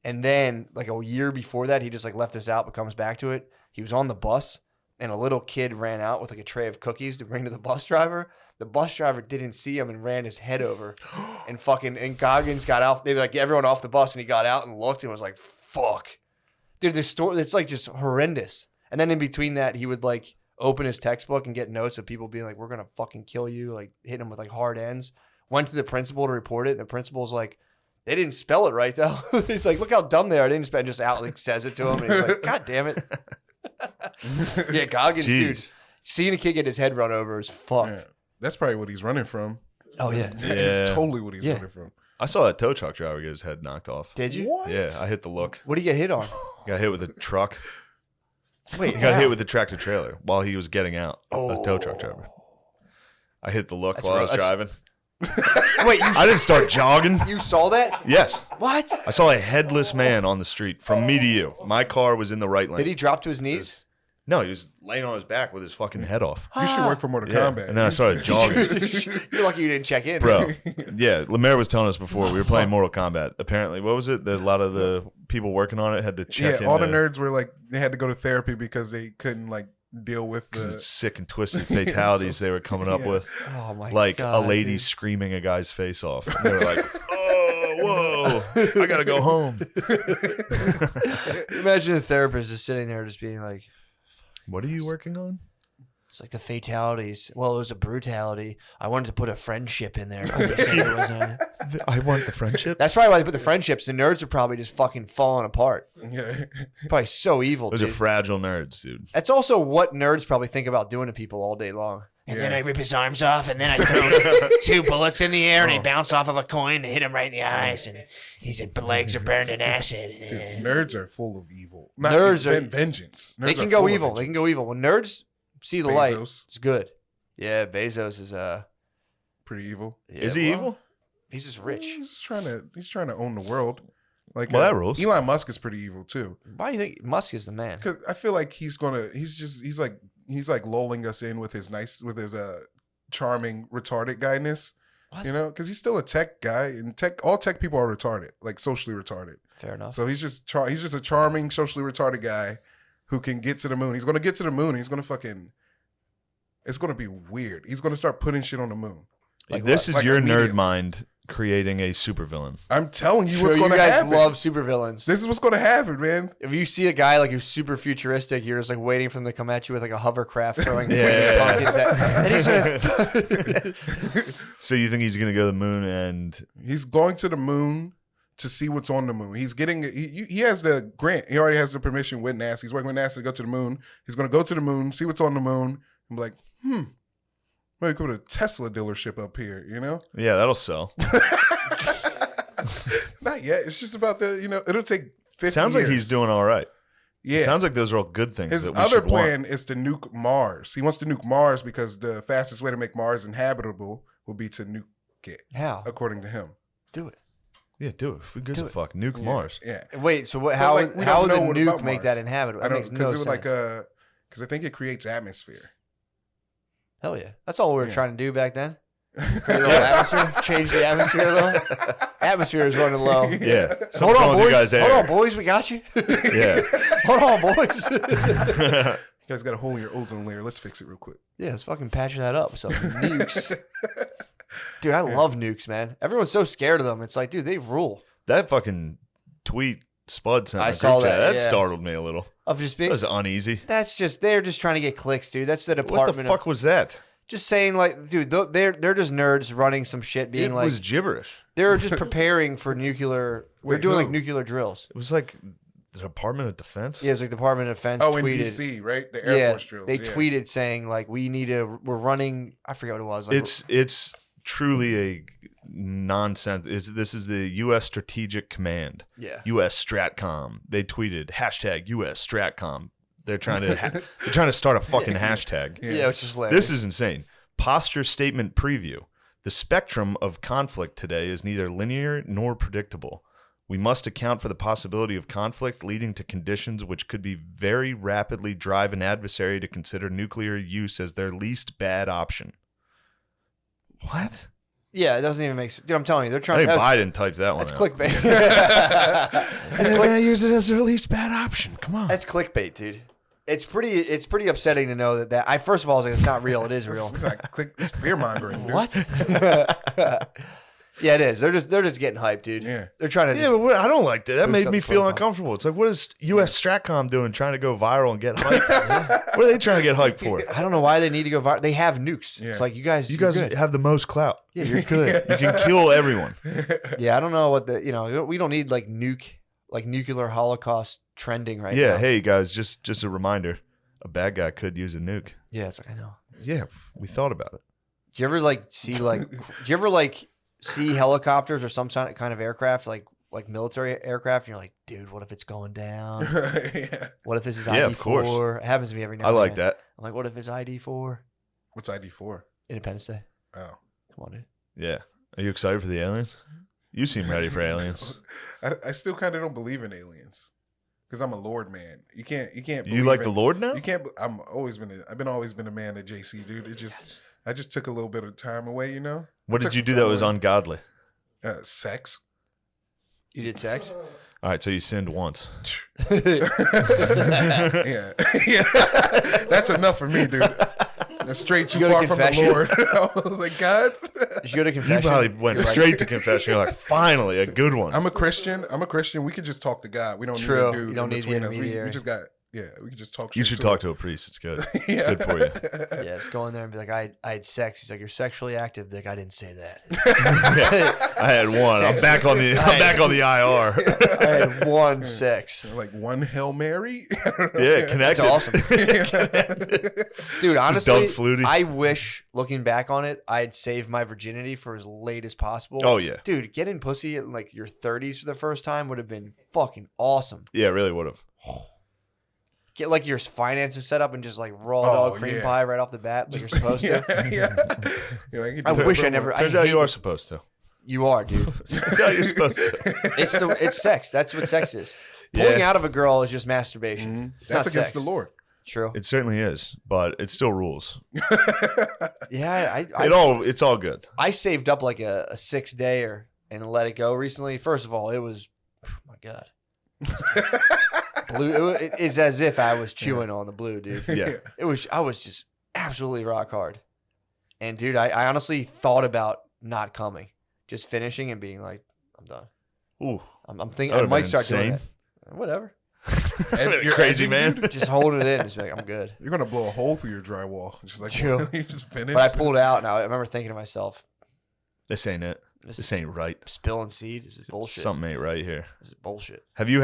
Speaker 1: And then like a year before that, he just like left us out, but comes back to it. He was on the bus, and a little kid ran out with like a tray of cookies to bring to the bus driver. The bus driver didn't see him and ran his head over, and Goggins got out. They were like, everyone off the bus, and he got out and looked and was like, "Fuck, dude, this story, it's like just horrendous." And then in between that, he would like open his textbook and get notes of people being like, "We're gonna fucking kill you," like hitting him with like hard ends. Went to the principal to report it, and the principal's like, "They didn't spell it right though." He's like, "Look how dumb they are." They didn't spell it, just out like says it to him, and he's like, "God damn it." Yeah, Goggins, dude.
Speaker 2: Jeez.
Speaker 1: Seeing a kid get his head run over is fucked.
Speaker 3: Yeah. That's probably what he's running from.
Speaker 1: Oh yeah.
Speaker 3: It's
Speaker 2: Yeah.
Speaker 3: totally what he's
Speaker 1: Yeah.
Speaker 3: running from.
Speaker 2: I saw that tow truck driver get his head knocked off.
Speaker 1: Did you?
Speaker 3: What?
Speaker 2: Yeah, I hit the look.
Speaker 1: What did he get hit on?
Speaker 2: Got hit with a truck.
Speaker 1: Wait,
Speaker 2: He got
Speaker 1: how?
Speaker 2: hit with the tractor trailer while he was getting out. A tow truck driver. I hit the look
Speaker 1: That's
Speaker 2: while I
Speaker 1: rough.
Speaker 2: was driving.
Speaker 1: Wait, you,
Speaker 2: I didn't start jogging.
Speaker 1: you saw that?
Speaker 2: Yes.
Speaker 1: What?
Speaker 2: I saw a headless man on the street from me to you. My car was in the right lane.
Speaker 1: Did he drop to his knees?
Speaker 2: No, he was laying on his back with his fucking head off.
Speaker 3: You should work for Mortal
Speaker 2: Yeah.
Speaker 3: Kombat.
Speaker 2: And then I started jogging.
Speaker 1: You're lucky you didn't check in.
Speaker 2: Bro, yeah, Lemaire was telling us before we were playing Mortal Kombat. Apparently, what was it? A lot of the people working on it had to check in.
Speaker 3: all the nerds were like, they had to go to therapy because they couldn't like deal with
Speaker 2: Because
Speaker 3: the.
Speaker 2: it's sick and twisted fatalities they were coming up
Speaker 3: Yeah.
Speaker 2: with.
Speaker 1: Oh my
Speaker 2: Like
Speaker 1: god.
Speaker 2: a lady
Speaker 1: dude.
Speaker 2: screaming a guy's face off. And they were like, oh, whoa, I got to go home.
Speaker 1: Imagine a therapist just sitting there just being like,
Speaker 2: What are you working on?
Speaker 1: it's like the fatalities. Well, it was a brutality. I wanted to put a friendship in there. But they said it wasn't.
Speaker 2: I want the friendship.
Speaker 1: That's probably why they put the friendships. The nerds are probably just fucking falling apart.
Speaker 3: Yeah.
Speaker 1: Probably so evil,
Speaker 2: Those
Speaker 1: dude.
Speaker 2: are fragile nerds, dude.
Speaker 1: That's also what nerds probably think about doing to people all day long. And then
Speaker 3: Yeah.
Speaker 1: I rip his arms off, and then I throw 2 bullets in the air, and they bounce off of a coin and hit him right in the eyes, and his legs are burned in acid.
Speaker 3: Dude, nerds are full of evil. Not
Speaker 1: Nerds are-
Speaker 3: vengeance.
Speaker 1: They
Speaker 3: Nerds
Speaker 1: can
Speaker 3: are
Speaker 1: go
Speaker 3: full of
Speaker 1: evil. They can
Speaker 3: vengeance.
Speaker 1: go evil. When nerds see the light,
Speaker 3: Bezos.
Speaker 1: it's good. Yeah, Bezos is
Speaker 3: Pretty evil.
Speaker 1: yeah,
Speaker 2: Is he
Speaker 1: well,
Speaker 2: evil?
Speaker 1: He's just rich.
Speaker 3: He's trying to own the world. Like
Speaker 2: Well, that rules.
Speaker 3: Elon Musk is pretty evil too.
Speaker 1: Why do you think Musk is the man?
Speaker 3: Because I feel like he's like lulling us in with his charming retarded guyness.
Speaker 1: What?
Speaker 3: You know, because he's still a tech guy, and all tech people are retarded, like socially retarded.
Speaker 1: Fair enough.
Speaker 3: So he's just a charming, socially retarded guy who can get to the moon. He's going to get to the moon. He's going to fucking. It's going to be weird. He's going to start putting shit on the moon.
Speaker 1: Like
Speaker 2: This
Speaker 1: what?
Speaker 2: is
Speaker 3: Like
Speaker 2: your
Speaker 3: immediately.
Speaker 2: nerd mind creating a supervillain.
Speaker 3: I'm telling you
Speaker 1: Sure,
Speaker 3: what's
Speaker 1: you
Speaker 3: going to
Speaker 1: guys
Speaker 3: happen.
Speaker 1: love supervillains.
Speaker 3: This is what's going to happen, man.
Speaker 1: If you see a guy like who's super futuristic, you're just like waiting for him to come at you with like a hovercraft throwing
Speaker 2: Yeah.
Speaker 1: pumpkins at, and he's gonna.
Speaker 2: So you think he's gonna go to the moon and
Speaker 3: He's going to the moon to see what's on the moon. He's getting he has the grant. He already has the permission with NASA. He's working with NASA to go to the moon. He's going to go to the moon, see what's on the moon, and be like, maybe go to a Tesla dealership up here, you know?
Speaker 2: yeah, that'll sell.
Speaker 3: Not yet. It's just about it'll take 50
Speaker 2: Sounds
Speaker 3: years.
Speaker 2: like he's doing all right.
Speaker 3: Yeah.
Speaker 2: Sounds like those are all good things.
Speaker 3: His
Speaker 2: that we
Speaker 3: other
Speaker 2: should
Speaker 3: plan
Speaker 2: want.
Speaker 3: is to nuke Mars. He wants to nuke Mars because the fastest way to make Mars inhabitable will be to nuke it,
Speaker 1: How?
Speaker 3: according to him.
Speaker 1: Do it.
Speaker 2: Yeah, do it. Who gives
Speaker 1: Do
Speaker 2: a
Speaker 1: it.
Speaker 2: fuck? Nuke
Speaker 3: Yeah,
Speaker 2: Mars.
Speaker 3: Yeah.
Speaker 1: Wait, so what?
Speaker 3: But,
Speaker 1: How?
Speaker 3: like, we
Speaker 1: How
Speaker 3: don't
Speaker 1: would the
Speaker 3: know what
Speaker 1: nuke
Speaker 3: about
Speaker 1: make
Speaker 3: Mars.
Speaker 1: that inhabitable?
Speaker 3: I
Speaker 1: That
Speaker 3: don't
Speaker 1: makes
Speaker 3: because
Speaker 1: no
Speaker 3: it was
Speaker 1: sense.
Speaker 3: like because I think it creates atmosphere.
Speaker 1: Hell yeah, that's all we were
Speaker 3: Yeah.
Speaker 1: trying to do back then. Create a little atmosphere, change the atmosphere a little. Atmosphere is running low.
Speaker 2: Yeah.
Speaker 1: Hold
Speaker 2: Something's
Speaker 1: on,
Speaker 2: wrong with
Speaker 1: boys.
Speaker 2: you guys'
Speaker 1: Hold
Speaker 2: air.
Speaker 1: on, boys. We got you.
Speaker 2: Yeah.
Speaker 1: Hold on, boys.
Speaker 3: You guys got a hole in your ozone layer. Let's fix it real quick.
Speaker 1: Yeah, let's fucking patch that up. So nukes. Dude, I love nukes, man. Everyone's so scared of them. It's like, dude, they rule.
Speaker 2: That fucking tweet Spud sent.
Speaker 1: I
Speaker 2: in the
Speaker 1: saw
Speaker 2: group chat,
Speaker 1: that,
Speaker 2: That
Speaker 1: yeah.
Speaker 2: startled me a little.
Speaker 1: Of just
Speaker 2: That
Speaker 1: being.
Speaker 2: was uneasy.
Speaker 1: They're just trying to get clicks, dude. That's the
Speaker 2: What
Speaker 1: department
Speaker 2: the fuck
Speaker 1: of
Speaker 2: was that?
Speaker 1: just saying like, dude, they're just nerds running some shit, being
Speaker 2: It
Speaker 1: like
Speaker 2: was gibberish.
Speaker 1: they're just preparing for nuclear. They're
Speaker 3: Wait,
Speaker 1: doing like
Speaker 3: who?
Speaker 1: nuclear drills.
Speaker 2: It was like the Department of Defense.
Speaker 1: Yeah, it's like Department of Defense
Speaker 3: Oh, in
Speaker 1: tweeted.
Speaker 3: DC, right? The Air
Speaker 1: Yeah,
Speaker 3: Force drills.
Speaker 1: they
Speaker 3: yeah.
Speaker 1: tweeted saying like we're running. I forget what it was. Like,
Speaker 2: It's truly a nonsense. This is the U.S. Strategic Command,
Speaker 1: yeah.
Speaker 2: U.S. Stratcom. They tweeted hashtag U.S. Stratcom. They're trying to start a fucking hashtag.
Speaker 1: Yeah, which is hilarious.
Speaker 2: This is insane. Posture statement preview. The spectrum of conflict today is neither linear nor predictable. We must account for the possibility of conflict leading to conditions which could be very rapidly drive an adversary to consider nuclear use as their least bad option. What?
Speaker 1: Yeah, it doesn't even make sense. Dude, I'm telling you, they're
Speaker 2: I
Speaker 1: trying.
Speaker 2: think
Speaker 1: That's
Speaker 2: Biden typed that one
Speaker 1: that's
Speaker 2: out.
Speaker 1: clickbait.
Speaker 2: They're going to use it as their least bad option. Come on.
Speaker 1: That's clickbait, dude. It's pretty upsetting to know that I first of all I was like, it's not real. It is real.
Speaker 3: It's like it's fear mongering.
Speaker 1: What? Yeah, it is. They're just getting hyped, dude.
Speaker 3: Yeah.
Speaker 1: They're trying to.
Speaker 2: Yeah, but I don't like that. That
Speaker 1: Boost
Speaker 2: made
Speaker 1: up
Speaker 2: me
Speaker 1: the
Speaker 2: feel
Speaker 1: profile.
Speaker 2: uncomfortable. It's like, what is U.S. Stratcom doing trying to go viral and get hyped? What are they trying to get hyped for?
Speaker 1: I don't know why they need to go viral. They have nukes.
Speaker 3: Yeah.
Speaker 1: It's like you guys.
Speaker 2: You
Speaker 1: you're
Speaker 2: guys
Speaker 1: good.
Speaker 2: have the most clout.
Speaker 1: Yeah, you're good.
Speaker 2: You can kill everyone.
Speaker 1: Yeah, I don't know what we don't need like nuclear holocaust trending right now.
Speaker 2: Yeah, hey guys, just a reminder. A bad guy could use a nuke.
Speaker 1: Yeah, it's like I know.
Speaker 2: Yeah, we thought about it.
Speaker 1: Do you ever see helicopters or some kind of aircraft like military aircraft? And you're like, dude, what if it's going down?
Speaker 3: Yeah.
Speaker 1: What if this is
Speaker 2: Yeah,
Speaker 1: ID
Speaker 2: of course.
Speaker 1: 4? It happens to me every now
Speaker 2: I
Speaker 1: and
Speaker 2: like
Speaker 1: then.
Speaker 2: that.
Speaker 1: I'm like, what if it's ID 4?
Speaker 3: What's ID 4?
Speaker 1: Independence Day.
Speaker 3: Oh.
Speaker 1: Come on, dude.
Speaker 2: Yeah. Are you excited for the aliens? You seem ready for aliens.
Speaker 3: I still kind of don't believe in aliens because I'm a Lord man. You can't.
Speaker 2: You
Speaker 3: believe
Speaker 2: like
Speaker 3: in-
Speaker 2: the Lord now?
Speaker 3: You can't. I've always been a man of JC, dude. It just. I just took a little bit of time away, you know.
Speaker 2: What
Speaker 3: Took
Speaker 2: did you
Speaker 3: some
Speaker 2: do
Speaker 3: time
Speaker 2: that was
Speaker 3: away.
Speaker 2: ungodly?
Speaker 3: Sex.
Speaker 1: You did sex?
Speaker 2: All right, so you sinned once.
Speaker 3: Yeah, yeah. That's enough for me, dude. That's straight too
Speaker 1: You go
Speaker 3: far
Speaker 1: to
Speaker 3: from the
Speaker 1: confession?
Speaker 3: Lord. I was like, God.
Speaker 1: Did you go to
Speaker 2: You
Speaker 1: confession?
Speaker 2: probably went
Speaker 1: You're like-
Speaker 2: straight to confession. You're like, finally, a good one.
Speaker 3: I'm a Christian. We could just talk to God. We don't
Speaker 1: True.
Speaker 3: need a dude.
Speaker 1: You don't
Speaker 3: in
Speaker 1: need the
Speaker 3: between us. We
Speaker 1: intermediary.
Speaker 3: just got. Yeah, we can just talk.
Speaker 2: You
Speaker 3: straight
Speaker 2: should talk to a priest. It's good. It's good for you.
Speaker 1: Yeah, just go in there and be like, I had sex. He's like, you're sexually active. Be like, I didn't say that.
Speaker 2: I had one. I'm back on the IR.
Speaker 1: I had one sex.
Speaker 3: Like one Hail Mary.
Speaker 2: Yeah,
Speaker 1: That's
Speaker 2: connected.
Speaker 1: awesome. Dude, honestly,
Speaker 2: Doug Flutie.
Speaker 1: I wish, looking back on it, I'd saved my virginity for as late as possible.
Speaker 2: Oh yeah,
Speaker 1: Dude, getting pussy in like your 30s for the first time would have been fucking awesome.
Speaker 2: yeah, really would have.
Speaker 1: Get like your finances set up and just like raw
Speaker 3: Oh,
Speaker 1: dog cream
Speaker 3: yeah.
Speaker 1: pie right off the bat, like you're supposed to.
Speaker 3: Yeah. Yeah, I, could
Speaker 1: I
Speaker 3: do
Speaker 1: wish
Speaker 3: that.
Speaker 1: I never.
Speaker 2: Turns
Speaker 1: I
Speaker 2: out
Speaker 1: hate
Speaker 2: you are
Speaker 1: it.
Speaker 2: supposed to.
Speaker 1: You are, dude.
Speaker 2: Turns out you're supposed to.
Speaker 1: It's sex. That's what sex is. Pulling
Speaker 2: Yeah.
Speaker 1: out of a girl is just masturbation.
Speaker 3: Mhm.
Speaker 1: It's
Speaker 3: That's
Speaker 1: not
Speaker 3: against
Speaker 1: sex.
Speaker 3: the Lord.
Speaker 1: True.
Speaker 2: It certainly is, but it still rules.
Speaker 1: Yeah,
Speaker 2: It's all good.
Speaker 1: I saved up like a 6-day and let it go recently. First of all, it was, oh my God. Blue. It's as if I was chewing on the blue, dude.
Speaker 2: Yeah.
Speaker 1: I was just absolutely rock hard. And dude, I honestly thought about not coming just finishing and being like, I'm done.
Speaker 2: Ooh,
Speaker 1: I'm thinking
Speaker 2: That
Speaker 1: I
Speaker 2: would've
Speaker 1: might
Speaker 2: been
Speaker 1: start doing
Speaker 2: insane.
Speaker 1: it. Whatever.
Speaker 2: you're crazy, man.
Speaker 1: Just holding it in. Just be like, I'm good.
Speaker 3: You're gonna blow a hole through your drywall. Just like
Speaker 1: True.
Speaker 3: you just finished.
Speaker 1: But I pulled out, and I remember thinking to myself,
Speaker 2: This ain't it. This ain't right.
Speaker 1: spilling seed. This is bullshit.
Speaker 2: Something ain't right here.
Speaker 1: This is bullshit.
Speaker 2: Have you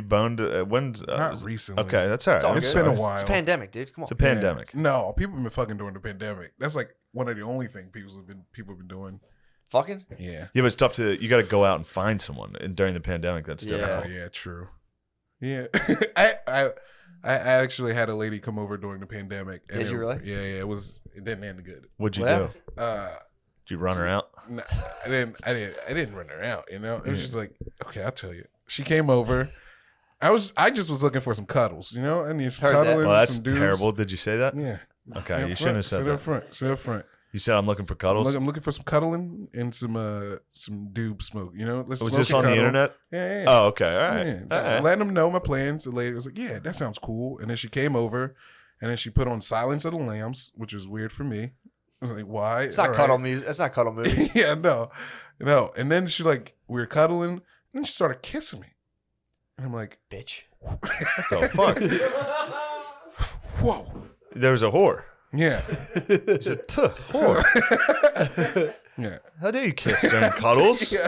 Speaker 2: boned? When's
Speaker 3: Not recently.
Speaker 2: Okay, that's all right.
Speaker 1: It's all
Speaker 3: It's
Speaker 1: good.
Speaker 3: been a while.
Speaker 1: It's a pandemic, dude. Come on.
Speaker 2: It's a pandemic.
Speaker 3: Yeah. No, people have been fucking during the pandemic. That's like one of the only things people have been doing.
Speaker 1: Fucking?
Speaker 3: Yeah.
Speaker 2: Yeah, but it's tough to. You got to go out and find someone, and during the pandemic, that's
Speaker 1: Yeah.
Speaker 2: difficult.
Speaker 3: Oh yeah, true. Yeah. I actually had a lady come over during the pandemic. And
Speaker 1: Did you really?
Speaker 3: Yeah, it didn't end good.
Speaker 2: What'd you
Speaker 1: Whatever.
Speaker 2: do?
Speaker 3: Uh
Speaker 2: Did you run her out?
Speaker 3: No, I didn't run her out, you know? It was just like, okay, I'll tell you. She came over. I just was looking for some cuddles, you know? I need some
Speaker 1: Heard that.
Speaker 3: cuddling.
Speaker 2: Well, that's
Speaker 3: some dudes.
Speaker 2: terrible. Did you say that?
Speaker 3: Yeah.
Speaker 2: Okay,
Speaker 3: Sit
Speaker 2: you
Speaker 3: up
Speaker 2: shouldn't have
Speaker 3: front,
Speaker 2: said
Speaker 3: sit
Speaker 2: that.
Speaker 3: up front. Sit up front.
Speaker 2: You said I'm looking for cuddles.
Speaker 3: I'm looking for some cuddling and some doob smoke, you know? Let's
Speaker 2: Was
Speaker 3: smoke
Speaker 2: this
Speaker 3: and
Speaker 2: on the
Speaker 3: cuddle.
Speaker 2: internet?
Speaker 3: Yeah.
Speaker 2: Oh, okay. All right.
Speaker 3: Yeah,
Speaker 2: All
Speaker 3: just
Speaker 2: right.
Speaker 3: letting them know my plans. The lady was like, yeah, that sounds cool. And then she came over and then she put on Silence of the Lambs, which was weird for me. I was like, why?
Speaker 1: It's not
Speaker 3: All
Speaker 1: cuddle
Speaker 3: right.
Speaker 1: music. It's not cuddle movie.
Speaker 3: Yeah, no. And then we were cuddling, and then she started kissing me. And I'm like,
Speaker 1: Bitch.
Speaker 2: What the fuck?
Speaker 3: whoa.
Speaker 2: There was a whore.
Speaker 3: Yeah.
Speaker 2: You said, "Puh, whore.
Speaker 3: Yeah.
Speaker 2: How dare you kiss during cuddles?"
Speaker 3: Yeah.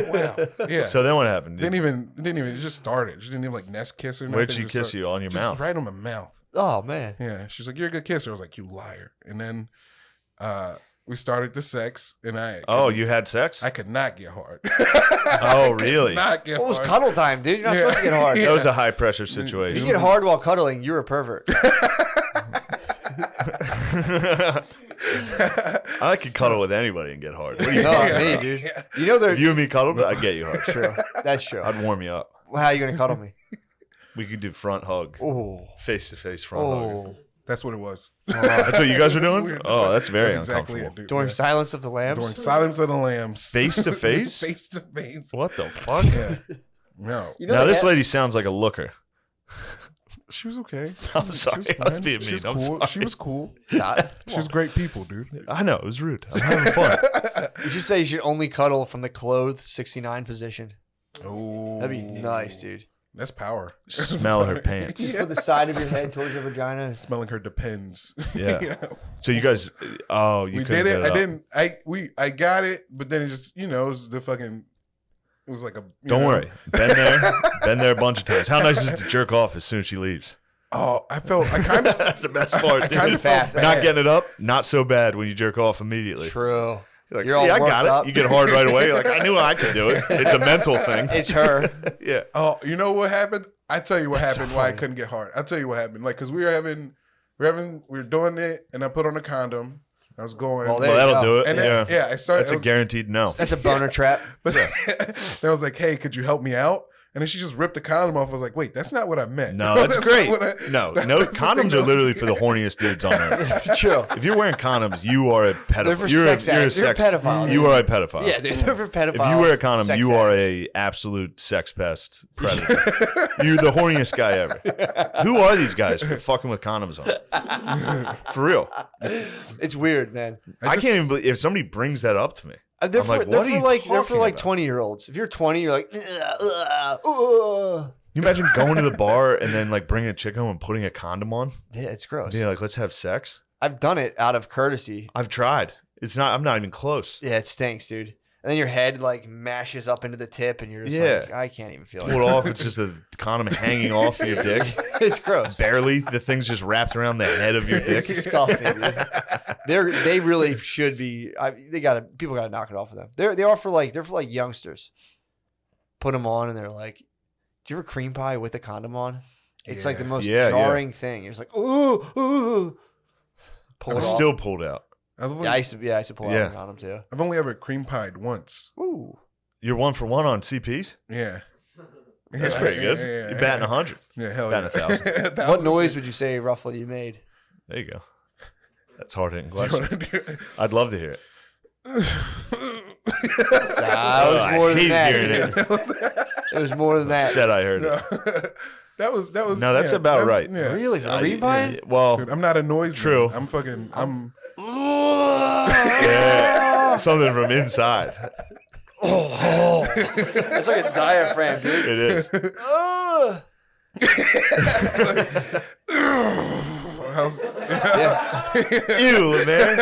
Speaker 3: Wow. Yeah.
Speaker 2: So then what happened?
Speaker 3: didn't even, it just started. She didn't even like nest kiss or nothing.
Speaker 2: Where'd she
Speaker 3: Just
Speaker 2: kiss
Speaker 3: started-
Speaker 2: you? On your
Speaker 3: just
Speaker 2: mouth?
Speaker 3: right on my mouth.
Speaker 1: Oh, man.
Speaker 3: Yeah. She's like, you're a good kisser. I was like, you liar. And then we started the sex, and
Speaker 2: Oh, you had sex?
Speaker 3: I could not get hard.
Speaker 2: Oh, really?
Speaker 3: Not get
Speaker 1: What was
Speaker 3: hard.
Speaker 1: cuddle time, dude? You're not supposed to get hard.
Speaker 2: That was a high pressure
Speaker 1: If
Speaker 2: situation.
Speaker 1: you get hard while cuddling, you're a pervert.
Speaker 2: I could cuddle with anybody and get hard. What do you
Speaker 1: No,
Speaker 2: talking
Speaker 1: not me,
Speaker 2: about?
Speaker 1: dude.
Speaker 3: Yeah.
Speaker 1: You know they're
Speaker 2: If you and me cuddled, I'd get you hard.
Speaker 1: true. That's true.
Speaker 2: I'd warm you up.
Speaker 1: Well, how are you gonna cuddle me?
Speaker 2: We could do front hug,
Speaker 1: Oh,
Speaker 2: face to face front hug.
Speaker 1: oh.
Speaker 3: That's what it was.
Speaker 2: That's what you guys were
Speaker 3: That's
Speaker 2: doing?
Speaker 3: weird.
Speaker 2: Oh, that's very
Speaker 3: That's exactly
Speaker 2: uncomfortable.
Speaker 3: it, dude.
Speaker 1: During
Speaker 3: Yeah.
Speaker 1: Silence of the Lambs.
Speaker 3: During Silence of the Lambs.
Speaker 2: Face to face?
Speaker 3: Face to face.
Speaker 2: What the fuck?
Speaker 3: Yeah. No.
Speaker 1: You know
Speaker 2: Now
Speaker 1: they
Speaker 2: this
Speaker 1: ha-
Speaker 2: lady sounds like a looker.
Speaker 3: She was okay.
Speaker 2: I'm sorry. I was
Speaker 3: fine.
Speaker 2: being
Speaker 3: She
Speaker 2: mean.
Speaker 3: was
Speaker 2: I'm
Speaker 3: cool. She
Speaker 2: sorry.
Speaker 3: was cool.
Speaker 1: Stop.
Speaker 3: She was great people, dude.
Speaker 2: I know it was rude. I'm having fun.
Speaker 1: You should say you should only cuddle from the clothed 69 position.
Speaker 3: Oh,
Speaker 1: That'd be nice, dude.
Speaker 3: That's power.
Speaker 2: Smell her pants.
Speaker 1: Just put the side of your head towards your vagina.
Speaker 3: Smelling her depends.
Speaker 2: Yeah. So you guys, oh, you
Speaker 3: We
Speaker 2: couldn't
Speaker 3: did it.
Speaker 2: get
Speaker 3: I
Speaker 2: up.
Speaker 3: didn't. I got it, but then it just, it was the fucking. It was like a.
Speaker 2: Don't worry. Been there a bunch of times. How nice is it to jerk off as soon as she leaves?
Speaker 3: Oh, I kind of.
Speaker 2: That's the best part.
Speaker 3: I
Speaker 2: dude.
Speaker 3: kind of felt
Speaker 1: Fat.
Speaker 3: bad.
Speaker 2: Not getting it up, not so bad when you jerk off immediately.
Speaker 1: True.
Speaker 2: You're like,
Speaker 1: You're
Speaker 2: see,
Speaker 1: all
Speaker 2: I got
Speaker 1: worked
Speaker 2: it.
Speaker 1: up.
Speaker 2: You get hard right away. You're like, I knew I could do it. It's a mental thing.
Speaker 1: It's her.
Speaker 2: Yeah.
Speaker 3: Oh, you know what happened? I tell you what
Speaker 1: That's so
Speaker 3: happened. Why I
Speaker 1: funny.
Speaker 3: couldn't get hard. I'll tell you what happened. Like, cause we were doing it, and I put on a condom. I was going.
Speaker 1: Well, there
Speaker 2: Well,
Speaker 1: you
Speaker 2: that'll
Speaker 1: go.
Speaker 2: do it.
Speaker 3: and then,
Speaker 2: Yeah.
Speaker 3: I started.
Speaker 2: That's a guaranteed no.
Speaker 1: That's a boner trap.
Speaker 3: But then I was like, "Hey, could you help me out?" And then she just ripped the condom off. I was like, "Wait, that's not what I meant."
Speaker 2: No, that's
Speaker 3: not
Speaker 2: great.
Speaker 3: what
Speaker 2: No,
Speaker 3: that's
Speaker 2: condoms
Speaker 3: the
Speaker 2: are
Speaker 3: thing.
Speaker 2: literally for the horniest dudes on earth.
Speaker 1: True.
Speaker 2: If you're wearing condoms, you are a
Speaker 1: They're for
Speaker 2: pedophile. You're
Speaker 1: sex
Speaker 2: a
Speaker 1: addicts. You're a pedophile,
Speaker 2: You
Speaker 1: dude.
Speaker 2: are a pedophile.
Speaker 1: Yeah, they're for pedophiles.
Speaker 2: If you wear a condom,
Speaker 1: sex
Speaker 2: you are
Speaker 1: addicts.
Speaker 2: a absolute sex pest predator. You're the horniest guy ever. Who are these guys for fucking with condoms on? For real.
Speaker 1: It's weird, man.
Speaker 2: I can't even believe if somebody brings that up to me.
Speaker 1: They're
Speaker 2: I'm
Speaker 1: for,
Speaker 2: like,
Speaker 1: they're
Speaker 2: what are
Speaker 1: for
Speaker 2: you
Speaker 1: like they're for
Speaker 2: talking
Speaker 1: like
Speaker 2: about?
Speaker 1: 20-year-olds. If you're 20, you're like,
Speaker 2: Can you imagine going to the bar and then like bringing a chick home and putting a condom on?
Speaker 1: yeah, it's gross.
Speaker 2: Yeah, like let's have sex.
Speaker 1: I've done it out of courtesy.
Speaker 2: I've tried. It's not. I'm not even close.
Speaker 1: Yeah, it stinks, dude. And then your head like mashes up into the tip, and you're just
Speaker 2: Yeah.
Speaker 1: like, I can't even feel
Speaker 2: Pull it
Speaker 1: it.
Speaker 2: off. It's just a condom hanging off your dick.
Speaker 1: It's gross.
Speaker 2: Barely. The thing's just wrapped around the head of your
Speaker 1: It's
Speaker 2: dick.
Speaker 1: disgusting, dude. They really should be. People gotta knock it off of them. They're for like youngsters. Put them on, and they're like, do you ever cream pie with a condom on? It's like the most
Speaker 2: Yeah,
Speaker 1: jarring thing. It's like, ooh, ooh. Pull
Speaker 2: I'm
Speaker 1: it off.
Speaker 2: still pulled out.
Speaker 3: I've only,
Speaker 1: Yeah, I used to pull
Speaker 2: Yeah.
Speaker 1: out a condom too.
Speaker 3: I've only ever cream pied once.
Speaker 1: Ooh.
Speaker 2: You're 1 for 1 on CPs.
Speaker 3: Yeah.
Speaker 2: That's
Speaker 3: Yeah,
Speaker 2: pretty good.
Speaker 3: yeah, yeah,
Speaker 2: You're batting 100.
Speaker 3: Yeah, hell
Speaker 2: batting
Speaker 3: yeah.
Speaker 2: 1,000.
Speaker 1: What noise would you say roughly you made?
Speaker 2: There you go. That's hard hitting
Speaker 3: You
Speaker 2: question.
Speaker 3: wanna do it?
Speaker 2: I'd love to hear it.
Speaker 1: That was
Speaker 2: I
Speaker 1: more than
Speaker 2: hate
Speaker 1: that.
Speaker 2: hearing
Speaker 1: dude. It was more than that.
Speaker 2: Said I heard
Speaker 3: No.
Speaker 2: it.
Speaker 3: that was
Speaker 2: No, that's about right.
Speaker 3: Yeah.
Speaker 1: Really? For cream pie?
Speaker 2: Yeah, well,
Speaker 3: Dude, I'm not a noise
Speaker 2: True.
Speaker 3: man. I'm fucking. I'm.
Speaker 2: yeah. something from inside.
Speaker 1: Oh, it's like a diaphragm, dude.
Speaker 2: It is.
Speaker 1: Yeah.
Speaker 2: Ew, Lemaire.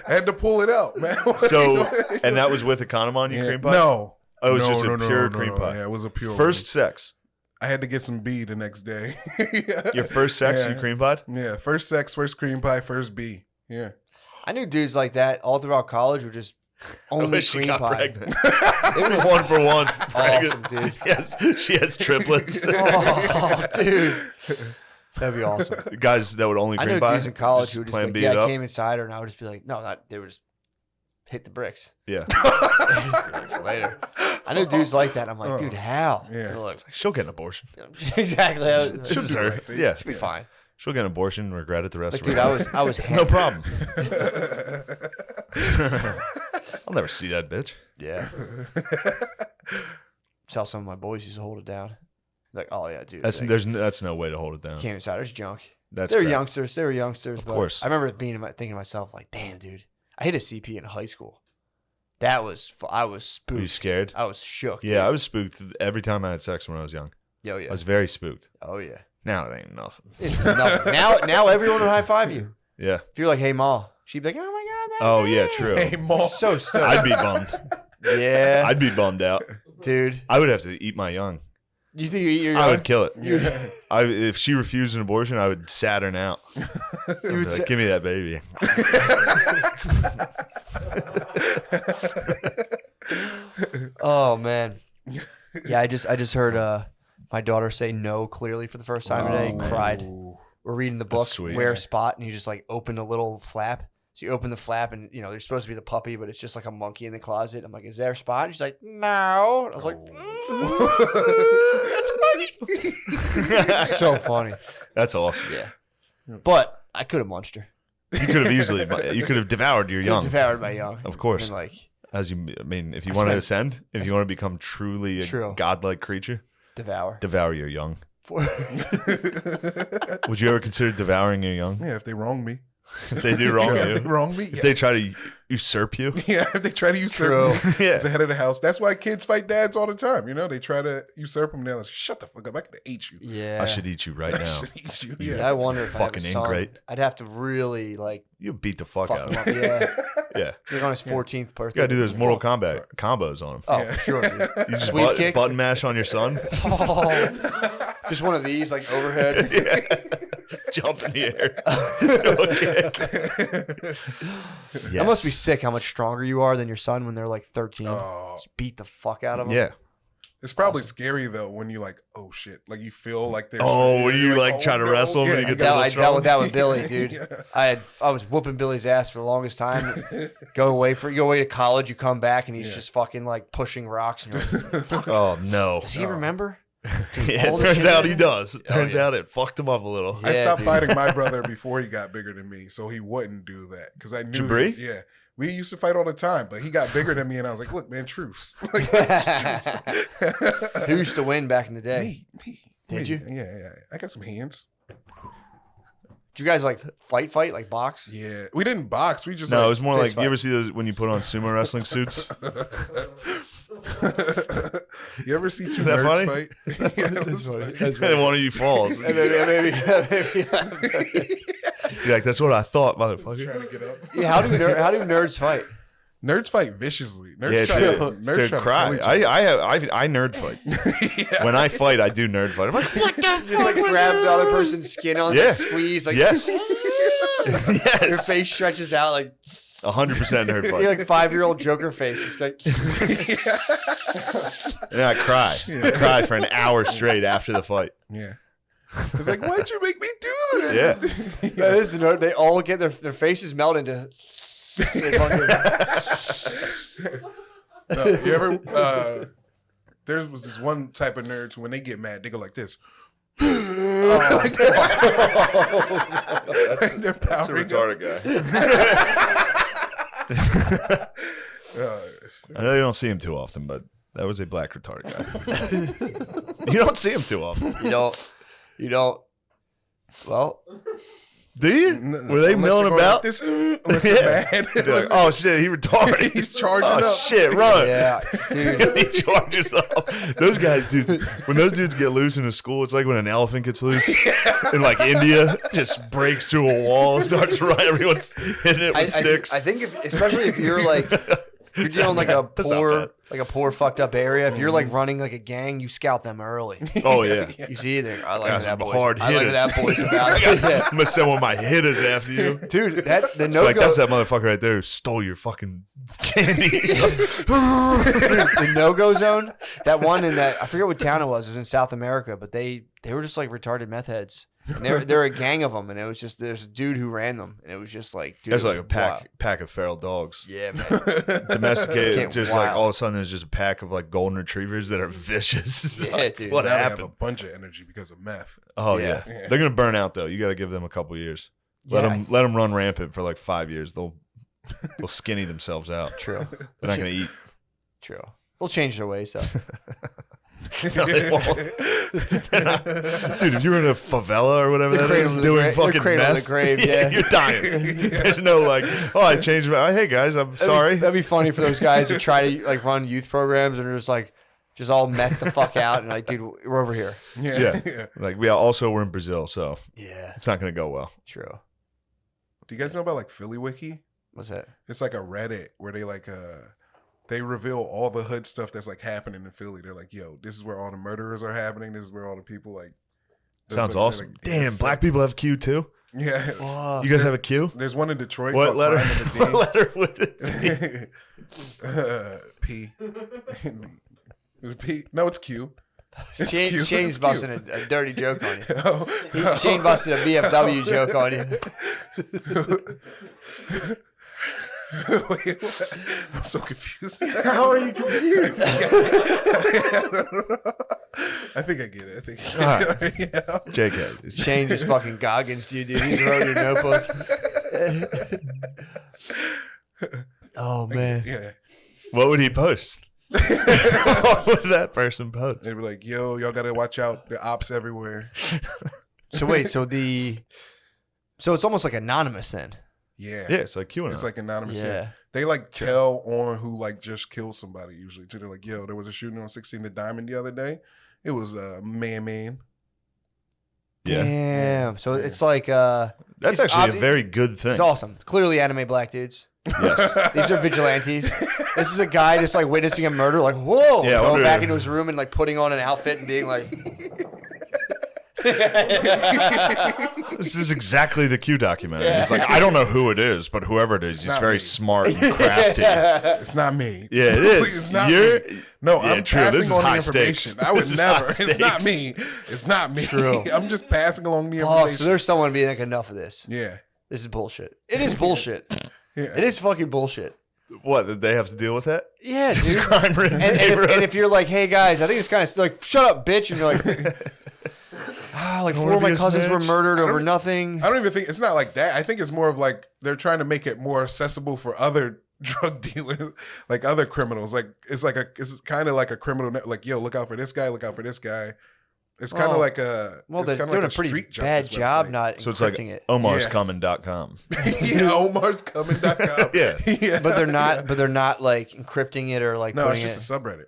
Speaker 3: I had to pull it out, man.
Speaker 2: So, and that was with a condom on you, cream pie?
Speaker 3: No.
Speaker 2: Oh, it was
Speaker 3: No,
Speaker 2: just a
Speaker 3: no,
Speaker 2: pure
Speaker 3: no,
Speaker 2: cream
Speaker 3: no.
Speaker 2: pie.
Speaker 3: Yeah, it was a pure
Speaker 2: First sex.
Speaker 3: I had to get some B the next day.
Speaker 2: Your first sex,
Speaker 3: Yeah.
Speaker 2: you cream pie?
Speaker 3: Yeah, first sex, first cream pie, first B. Yeah.
Speaker 1: I knew dudes like that all throughout college were just only
Speaker 2: wish she
Speaker 1: cream
Speaker 2: got
Speaker 1: pie.
Speaker 2: pregnant. It was 1 for 1.
Speaker 1: Awesome, dude.
Speaker 2: Yes, she has triplets.
Speaker 1: Oh, dude. That'd be awesome.
Speaker 2: The guys that would only
Speaker 1: I
Speaker 2: cream
Speaker 1: know
Speaker 2: pie.
Speaker 1: dudes in college who would just
Speaker 2: plan
Speaker 1: be
Speaker 2: B
Speaker 1: like,
Speaker 2: it
Speaker 1: yeah, I
Speaker 2: up.
Speaker 1: came inside her, and I would just be like, no, not, they would just hit the bricks.
Speaker 2: Yeah.
Speaker 1: Later. I know dudes like that. I'm like, dude, how?
Speaker 3: Yeah.
Speaker 1: They're like,
Speaker 2: She'll get an abortion.
Speaker 1: exactly.
Speaker 2: This
Speaker 3: She'll
Speaker 2: is
Speaker 3: do
Speaker 2: her.
Speaker 3: the right thing.
Speaker 2: Yeah.
Speaker 1: Should be fine.
Speaker 2: She'll get an abortion and regret it the rest
Speaker 1: Like,
Speaker 2: of
Speaker 1: dude,
Speaker 2: her
Speaker 1: I was
Speaker 2: No
Speaker 1: hammered.
Speaker 2: problem. I'll never see that bitch.
Speaker 1: Yeah. That's how some of my boys used to hold it down. Like, oh yeah, dude.
Speaker 2: That's
Speaker 1: like,
Speaker 2: that's no way to hold it down.
Speaker 1: came inside. There's junk.
Speaker 2: That's
Speaker 1: They were
Speaker 2: bad.
Speaker 1: youngsters. They were youngsters.
Speaker 2: Of
Speaker 1: but
Speaker 2: course.
Speaker 1: I remember thinking to myself, like, damn, dude, I hit a CP in high school. That was, I was
Speaker 2: Were you
Speaker 1: spooked.
Speaker 2: scared?
Speaker 1: I was shook.
Speaker 2: Yeah, I
Speaker 1: dude.
Speaker 2: was spooked every time I had sex when I was young.
Speaker 1: Oh yeah.
Speaker 2: I was very spooked.
Speaker 1: Oh yeah.
Speaker 2: Now it ain't nothing.
Speaker 1: It's nothing. Now everyone would high five you.
Speaker 2: Yeah.
Speaker 1: If you're like, hey ma, she'd be like, oh my god. That's
Speaker 2: Oh yeah,
Speaker 1: great."
Speaker 2: true.
Speaker 3: Hey, Mom.
Speaker 1: So stoked.
Speaker 2: I'd be bummed.
Speaker 1: Yeah,
Speaker 2: I'd be bummed out.
Speaker 1: dude.
Speaker 2: I would have to eat my young.
Speaker 1: You think you eat your
Speaker 2: I
Speaker 1: young?
Speaker 2: would kill it.
Speaker 3: Yeah.
Speaker 2: If she refused an abortion, I would Saturn out. I'd be
Speaker 1: would
Speaker 2: like,
Speaker 1: sa-
Speaker 2: give me that baby.
Speaker 1: Oh man. Yeah, I just heard my daughter say no clearly for the first time today. Cried.
Speaker 3: Ooh.
Speaker 1: We're reading the book,
Speaker 2: sweet.
Speaker 1: Wear
Speaker 3: Yeah.
Speaker 1: Spot, and you just like open a little flap. So you open the flap, and you know there's supposed to be the puppy, but it's just like a monkey in the closet. I'm like, is there a spot? And she's like, no. I was like,
Speaker 2: That's
Speaker 1: so funny.
Speaker 2: That's awesome.
Speaker 1: Yeah, but I could have munched her.
Speaker 2: You could have easily, you could have devoured your
Speaker 1: Could have
Speaker 2: young.
Speaker 1: devoured my young.
Speaker 2: Of course.
Speaker 1: And like,
Speaker 2: As you, I mean, if you
Speaker 1: I
Speaker 2: want to
Speaker 1: spent-
Speaker 2: ascend, if you want to become truly a
Speaker 1: True.
Speaker 2: godlike creature,
Speaker 1: devour.
Speaker 2: devour your young.
Speaker 1: For-
Speaker 2: Would you ever consider devouring your young?
Speaker 3: Yeah, if they wrong me.
Speaker 2: If they do wrong
Speaker 3: If
Speaker 2: to
Speaker 3: they
Speaker 2: you?
Speaker 3: wrong me,
Speaker 2: If they try to usurp you?
Speaker 3: Yeah, if they try to usurp
Speaker 1: True.
Speaker 3: me
Speaker 2: Yeah.
Speaker 3: as the head of the house. That's why kids fight dads all the time. You know, they try to usurp them. They're like, shut the fuck up. I could have ate you.
Speaker 1: yeah.
Speaker 2: I should eat you right
Speaker 3: I
Speaker 2: now.
Speaker 3: should eat you.
Speaker 1: Yeah,
Speaker 3: Yeah.
Speaker 1: I wonder if
Speaker 2: Fucking
Speaker 1: I have a son,
Speaker 2: ingrate.
Speaker 1: I'd have to really like
Speaker 2: You beat the fuck
Speaker 1: fuck
Speaker 2: out
Speaker 1: him
Speaker 2: of
Speaker 1: up.
Speaker 2: him.
Speaker 1: Yeah,
Speaker 2: Yeah.
Speaker 1: like on his 14th birthday.
Speaker 2: You gotta do those Mortal
Speaker 3: Fuck,
Speaker 2: Kombat
Speaker 3: sorry.
Speaker 2: combos on him.
Speaker 1: Oh,
Speaker 3: Yeah.
Speaker 1: for sure, dude.
Speaker 2: You just
Speaker 1: Sweep kick?
Speaker 2: button mash on your son.
Speaker 1: Oh, just one of these, like overhead.
Speaker 2: Yeah. Jump in the air. Okay.
Speaker 1: That must be sick. How much stronger you are than your son when they're like 13.
Speaker 3: Oh,
Speaker 1: Just beat the fuck out of him.
Speaker 2: Yeah.
Speaker 3: it's probably scary though when you like, oh shit, like you feel like there's.
Speaker 2: Oh, when you
Speaker 3: you're
Speaker 2: like try to
Speaker 3: no.
Speaker 2: wrestle him and
Speaker 3: Yeah,
Speaker 2: he
Speaker 1: I
Speaker 2: gets
Speaker 1: dealt,
Speaker 2: a
Speaker 1: I
Speaker 2: little
Speaker 1: dealt with that
Speaker 2: strong.
Speaker 1: with Billy, dude.
Speaker 3: Yeah.
Speaker 1: I was whooping Billy's ass for the longest time. Go away to college, you come back, and he's
Speaker 3: Yeah.
Speaker 1: just fucking like pushing rocks. And you're like,
Speaker 2: Oh no.
Speaker 1: does he remember?
Speaker 2: Yeah,
Speaker 1: all
Speaker 2: it
Speaker 1: the
Speaker 2: turns
Speaker 1: shit
Speaker 2: out
Speaker 1: he
Speaker 2: he
Speaker 1: did?
Speaker 2: does.
Speaker 1: Oh,
Speaker 2: Turns
Speaker 1: yeah.
Speaker 2: out it fucked him up a little.
Speaker 3: I
Speaker 1: Yeah,
Speaker 3: stopped
Speaker 1: dude.
Speaker 3: fighting my brother before he got bigger than me, so he wouldn't do that because I knew.
Speaker 2: Jabri?
Speaker 3: Yeah, we used to fight all the time, but he got bigger than me, and I was like, "Look, man, truce." Like, this is truce.
Speaker 1: Who used to win back in the day?
Speaker 3: Me.
Speaker 1: Did
Speaker 3: Me.
Speaker 1: you?
Speaker 3: Yeah. I got some hands.
Speaker 1: Did you guys like fight, like box?
Speaker 3: Yeah, we didn't box. We just
Speaker 2: No, it
Speaker 3: like,
Speaker 2: was more
Speaker 1: fist
Speaker 2: like you ever see those when you put on sumo wrestling suits?
Speaker 3: You ever see two
Speaker 2: that
Speaker 3: nerds
Speaker 2: funny?
Speaker 3: fight? Yeah, it was funny.
Speaker 2: And one of you falls.
Speaker 1: maybe.
Speaker 2: You're like, that's what I thought, motherfucker.
Speaker 3: Trying to get up.
Speaker 1: Yeah, how do nerds fight?
Speaker 3: Nerds fight viciously. Nerds
Speaker 2: Yeah,
Speaker 3: try
Speaker 2: to,
Speaker 3: nerds
Speaker 2: to
Speaker 3: try
Speaker 2: cry.
Speaker 3: kill each other.
Speaker 2: I nerd fight.
Speaker 3: Yeah.
Speaker 2: When I fight, I do nerd fight. I'm like, what the
Speaker 1: Just like grab the other person's skin on,
Speaker 2: Yeah.
Speaker 1: like, squeeze, like
Speaker 2: Yes.
Speaker 1: your
Speaker 2: Yes.
Speaker 1: face stretches out like
Speaker 2: 100% nerd
Speaker 1: you're
Speaker 2: fight.
Speaker 1: like 5-year-old Joker face. It's like,
Speaker 2: And I cry. I cry for an hour straight after the fight.
Speaker 3: Yeah. It's like, why'd you make me do that?
Speaker 2: Yeah.
Speaker 1: that is the nerd. They all get their faces melt into. They fucking-
Speaker 3: No, you ever? There was this one type of nerds who, when they get mad, they go like this. Like they're
Speaker 2: That's a
Speaker 3: powering up.
Speaker 2: retarded guy. I know you don't see him too often, but that was a black retarded guy. You don't see him too often.
Speaker 1: You don't. Well,
Speaker 2: Do you? Were they
Speaker 3: Unless
Speaker 2: milling
Speaker 3: they're going
Speaker 2: about?
Speaker 3: like this, unless they're mad.
Speaker 2: They're like, oh shit, he retarded.
Speaker 3: He's charging
Speaker 2: oh
Speaker 3: up.
Speaker 2: shit, run.
Speaker 1: Yeah, dude.
Speaker 2: He charges up. Those guys, dude. When those dudes get loose in a school, it's like when an elephant gets loose in like India, just breaks through a wall, starts running. Everyone's hitting it with sticks.
Speaker 1: I think especially if you're like you're dealing like a
Speaker 2: That's not bad.
Speaker 1: poor fucked up area. If you're like running like a gang, you scout them early.
Speaker 2: Oh yeah.
Speaker 1: You see, I like
Speaker 2: Got
Speaker 1: that
Speaker 2: some
Speaker 1: boys.
Speaker 2: hard
Speaker 1: I like
Speaker 2: hitters.
Speaker 1: that boys about it. Yeah.
Speaker 2: I'm gonna send one of my hitters after you.
Speaker 1: Dude, the no
Speaker 2: Like
Speaker 1: go
Speaker 2: that's that motherfucker right there who stole your fucking candy.
Speaker 1: the no go zone. That one in that I forget what town it was. It was in South America, but they were just like retarded meth heads. And they're a gang of them, and it was just there's a dude who ran them, and it was just like dude,
Speaker 2: That's
Speaker 1: it
Speaker 2: like
Speaker 1: was
Speaker 2: a
Speaker 1: wild.
Speaker 2: pack of feral dogs.
Speaker 1: Yeah, man.
Speaker 2: Domesticated,
Speaker 1: Fucking
Speaker 2: just like
Speaker 1: wild.
Speaker 2: all of a sudden there's just a pack of like golden retrievers that are vicious. It's
Speaker 1: Yeah,
Speaker 2: like,
Speaker 1: dude.
Speaker 2: what
Speaker 3: Now they have a
Speaker 2: happened?
Speaker 3: bunch of energy because of meth.
Speaker 2: Oh
Speaker 1: Yeah.
Speaker 2: yeah. They're gonna burn out though. You got to give them a couple years. Let
Speaker 1: Yeah,
Speaker 2: them run rampant for like 5 years. They'll skinny themselves out.
Speaker 1: True,
Speaker 2: They're not gonna eat.
Speaker 1: true. We'll change their ways though.
Speaker 2: No, they won't. Dude, if you were in a favela or whatever that
Speaker 1: cradle
Speaker 2: is
Speaker 1: to the
Speaker 2: doing
Speaker 1: grave-
Speaker 2: fucking
Speaker 1: cradle to
Speaker 2: meth,
Speaker 1: the grave, yeah.
Speaker 2: you're dying. There's no like, oh, I changed my. Hey guys, I'm sorry.
Speaker 1: That'd be funny for those guys who try to like run youth programs and are just like just all meth the fuck out and like, dude, we're over here.
Speaker 2: Yeah. Like we're in Brazil, so
Speaker 1: Yeah,
Speaker 2: it's not gonna go well.
Speaker 1: true.
Speaker 3: Do you guys know about like Philly Wiki?
Speaker 1: What's that?
Speaker 3: It's like a Reddit where they like they reveal all the hood stuff that's like happening in Philly. They're like, yo, this is where all the murderers are happening. This is where all the people like.
Speaker 2: Sounds
Speaker 3: they're
Speaker 2: awesome.
Speaker 3: like,
Speaker 2: Damn,
Speaker 3: it's
Speaker 2: black
Speaker 3: sick.
Speaker 2: people have Q too.
Speaker 3: Yeah.
Speaker 2: You guys have a Q?
Speaker 3: There's one in Detroit.
Speaker 2: What
Speaker 3: called
Speaker 2: letter?
Speaker 3: Crime in the
Speaker 2: What
Speaker 3: Dean.
Speaker 2: letter would it be?
Speaker 3: P. P. No, it's Q. It's Q.
Speaker 1: Shane's
Speaker 3: It's Q.
Speaker 1: busting a dirty joke on you.
Speaker 3: Oh.
Speaker 1: Shane busted a VFW joke on you.
Speaker 3: Wait, what? I'm so confused.
Speaker 2: How are you confused?
Speaker 3: I think I get it. I think I
Speaker 2: All
Speaker 3: get it. Yeah.
Speaker 2: JK.
Speaker 1: Shane just fucking Goggins to you, dude. He's wrote your notebook. Oh man.
Speaker 3: Yeah.
Speaker 2: What would he post? What would that person post?
Speaker 3: They were like, yo, y'all gotta watch out. The ops everywhere.
Speaker 1: So wait, so it's almost like anonymous then.
Speaker 3: Yeah.
Speaker 2: Yeah, it's like QAnon.
Speaker 3: It's like anonymous. Yeah.
Speaker 1: Yeah.
Speaker 3: They like tell on who like just killed somebody usually too. They're like, yo, there was a shooting on 16th and Diamond the other day. It was man.
Speaker 2: Yeah.
Speaker 1: Damn. So
Speaker 3: Yeah.
Speaker 1: it's like
Speaker 2: That's
Speaker 1: it's
Speaker 2: actually a very good thing.
Speaker 1: it's awesome. Clearly anime black dudes.
Speaker 2: Yes.
Speaker 1: These are vigilantes. This is a guy just like witnessing a murder, like, whoa,
Speaker 2: Yeah, I
Speaker 1: going
Speaker 2: wonder-
Speaker 1: back into his room and like putting on an outfit and being like
Speaker 2: This is exactly the Q documentary. It's like, I don't know who it is, but whoever it is, he's
Speaker 3: not
Speaker 2: very
Speaker 3: me.
Speaker 2: smart and crafty.
Speaker 3: It's not me.
Speaker 2: Yeah, it is.
Speaker 3: It's not
Speaker 2: You're-
Speaker 3: me. No,
Speaker 2: Yeah,
Speaker 3: I'm
Speaker 2: true.
Speaker 3: passing
Speaker 2: This is
Speaker 3: on the
Speaker 2: high
Speaker 3: information.
Speaker 2: stakes.
Speaker 3: I would
Speaker 2: This is
Speaker 3: never.
Speaker 2: high
Speaker 3: It's not
Speaker 2: stakes.
Speaker 3: me. It's not me.
Speaker 1: True.
Speaker 3: I'm just passing along the
Speaker 1: fuck,
Speaker 3: information.
Speaker 1: so there's someone being like, enough of this.
Speaker 3: Yeah.
Speaker 1: This is bullshit. It is bullshit.
Speaker 3: Yeah.
Speaker 1: It is fucking bullshit.
Speaker 2: What, did they have to deal with that?
Speaker 1: Yeah,
Speaker 2: Just
Speaker 1: dude.
Speaker 2: crime-ridden
Speaker 1: And
Speaker 2: neighborhoods?
Speaker 1: if you're like, hey guys, I think it's kind of like, shut up, bitch, and you're like, like
Speaker 2: Don't
Speaker 1: 4 of
Speaker 2: wanna
Speaker 1: my
Speaker 2: be a
Speaker 1: cousins were
Speaker 2: snitch.
Speaker 1: murdered
Speaker 3: I
Speaker 1: over
Speaker 3: don't-
Speaker 1: nothing.
Speaker 3: I don't even think it's not like that. I think it's more of like they're trying to make it more accessible for other drug dealers, like other criminals. Like it's kind of like a criminal net. Like, yo, look out for this guy. Look out for this guy. It's kind of
Speaker 1: Well,
Speaker 3: like a.
Speaker 1: Well,
Speaker 3: it's
Speaker 1: they're
Speaker 3: kinda
Speaker 1: doing
Speaker 3: like
Speaker 1: a pretty
Speaker 3: street
Speaker 1: bad
Speaker 3: justice
Speaker 1: job
Speaker 3: website.
Speaker 1: not
Speaker 2: So it's like
Speaker 1: encrypting it.
Speaker 2: omarscoming.com.
Speaker 3: Yeah, omarscoming.com.
Speaker 2: Yeah.
Speaker 3: Yeah.
Speaker 1: But they're not. But they're not like encrypting it or like
Speaker 3: No, it's
Speaker 1: putting
Speaker 3: just a subreddit.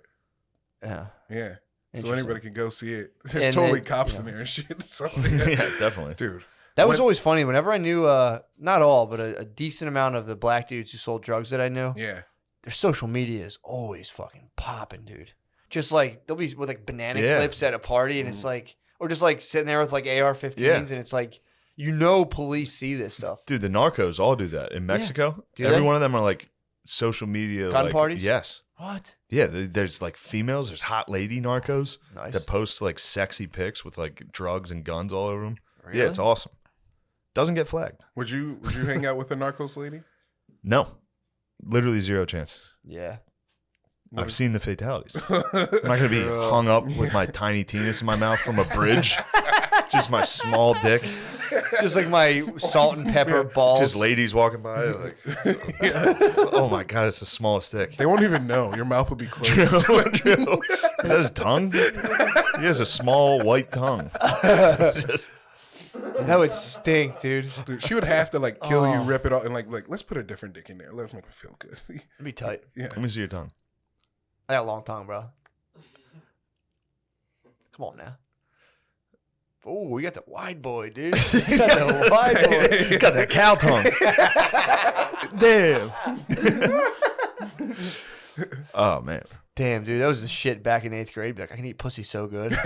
Speaker 1: Yeah.
Speaker 3: Yeah. So
Speaker 1: Interesting.
Speaker 3: anybody can go see it. There's
Speaker 1: And
Speaker 3: totally
Speaker 1: it-
Speaker 3: cops
Speaker 1: yeah.
Speaker 3: in there and shit. So,
Speaker 2: Yeah, definitely.
Speaker 3: dude.
Speaker 1: That was
Speaker 3: When-
Speaker 1: always funny. Whenever I knew, not all, but a decent amount of the black dudes who sold drugs that I knew,
Speaker 3: Yeah.
Speaker 1: their social media is always fucking popping, dude. Just like they'll be with like banana
Speaker 2: Yeah.
Speaker 1: clips at a party, and it's like, or just like sitting there with like AR-15s,
Speaker 2: Yeah.
Speaker 1: and it's like, police see this stuff.
Speaker 2: Dude, the narcos all do that. In Mexico,
Speaker 1: Do
Speaker 2: every
Speaker 1: they?
Speaker 2: one of them are like social media.
Speaker 1: Gun
Speaker 2: like,
Speaker 1: parties?
Speaker 2: Yes.
Speaker 1: What?
Speaker 2: Yeah, there's like females. There's hot lady narcos
Speaker 1: Nice.
Speaker 2: that post like sexy pics with like drugs and guns all over them.
Speaker 1: Really?
Speaker 2: Yeah, it's awesome. Doesn't get flagged.
Speaker 3: Would you hang out with a narcos lady?
Speaker 2: No, literally zero chance.
Speaker 1: Yeah.
Speaker 2: I've seen the fatalities. I'm not gonna be hung up with my tiny penis in my mouth from a bridge. Just my small dick.
Speaker 1: Just like my salt and pepper balls.
Speaker 2: Just ladies walking by. Like, oh my god, it's the smallest dick.
Speaker 3: They won't even know. Your mouth will be closed.
Speaker 2: True. Is that his tongue? He has a small white tongue. It's just
Speaker 1: That would stink, dude.
Speaker 3: Dude, she would have to like kill you,
Speaker 1: Oh.
Speaker 3: rip it off, and like let's put a different dick in there. Let's make it feel good.
Speaker 1: It'd be tight.
Speaker 3: Yeah.
Speaker 2: Let me see your tongue.
Speaker 1: I got a long tongue, bro. Come on now. Oh, we got the wide boy, dude. We got the wide boy.
Speaker 2: You got that cow tongue. Damn. Oh man.
Speaker 1: Damn, dude, that was the shit back in 8th grade. Like, I can eat pussy so good.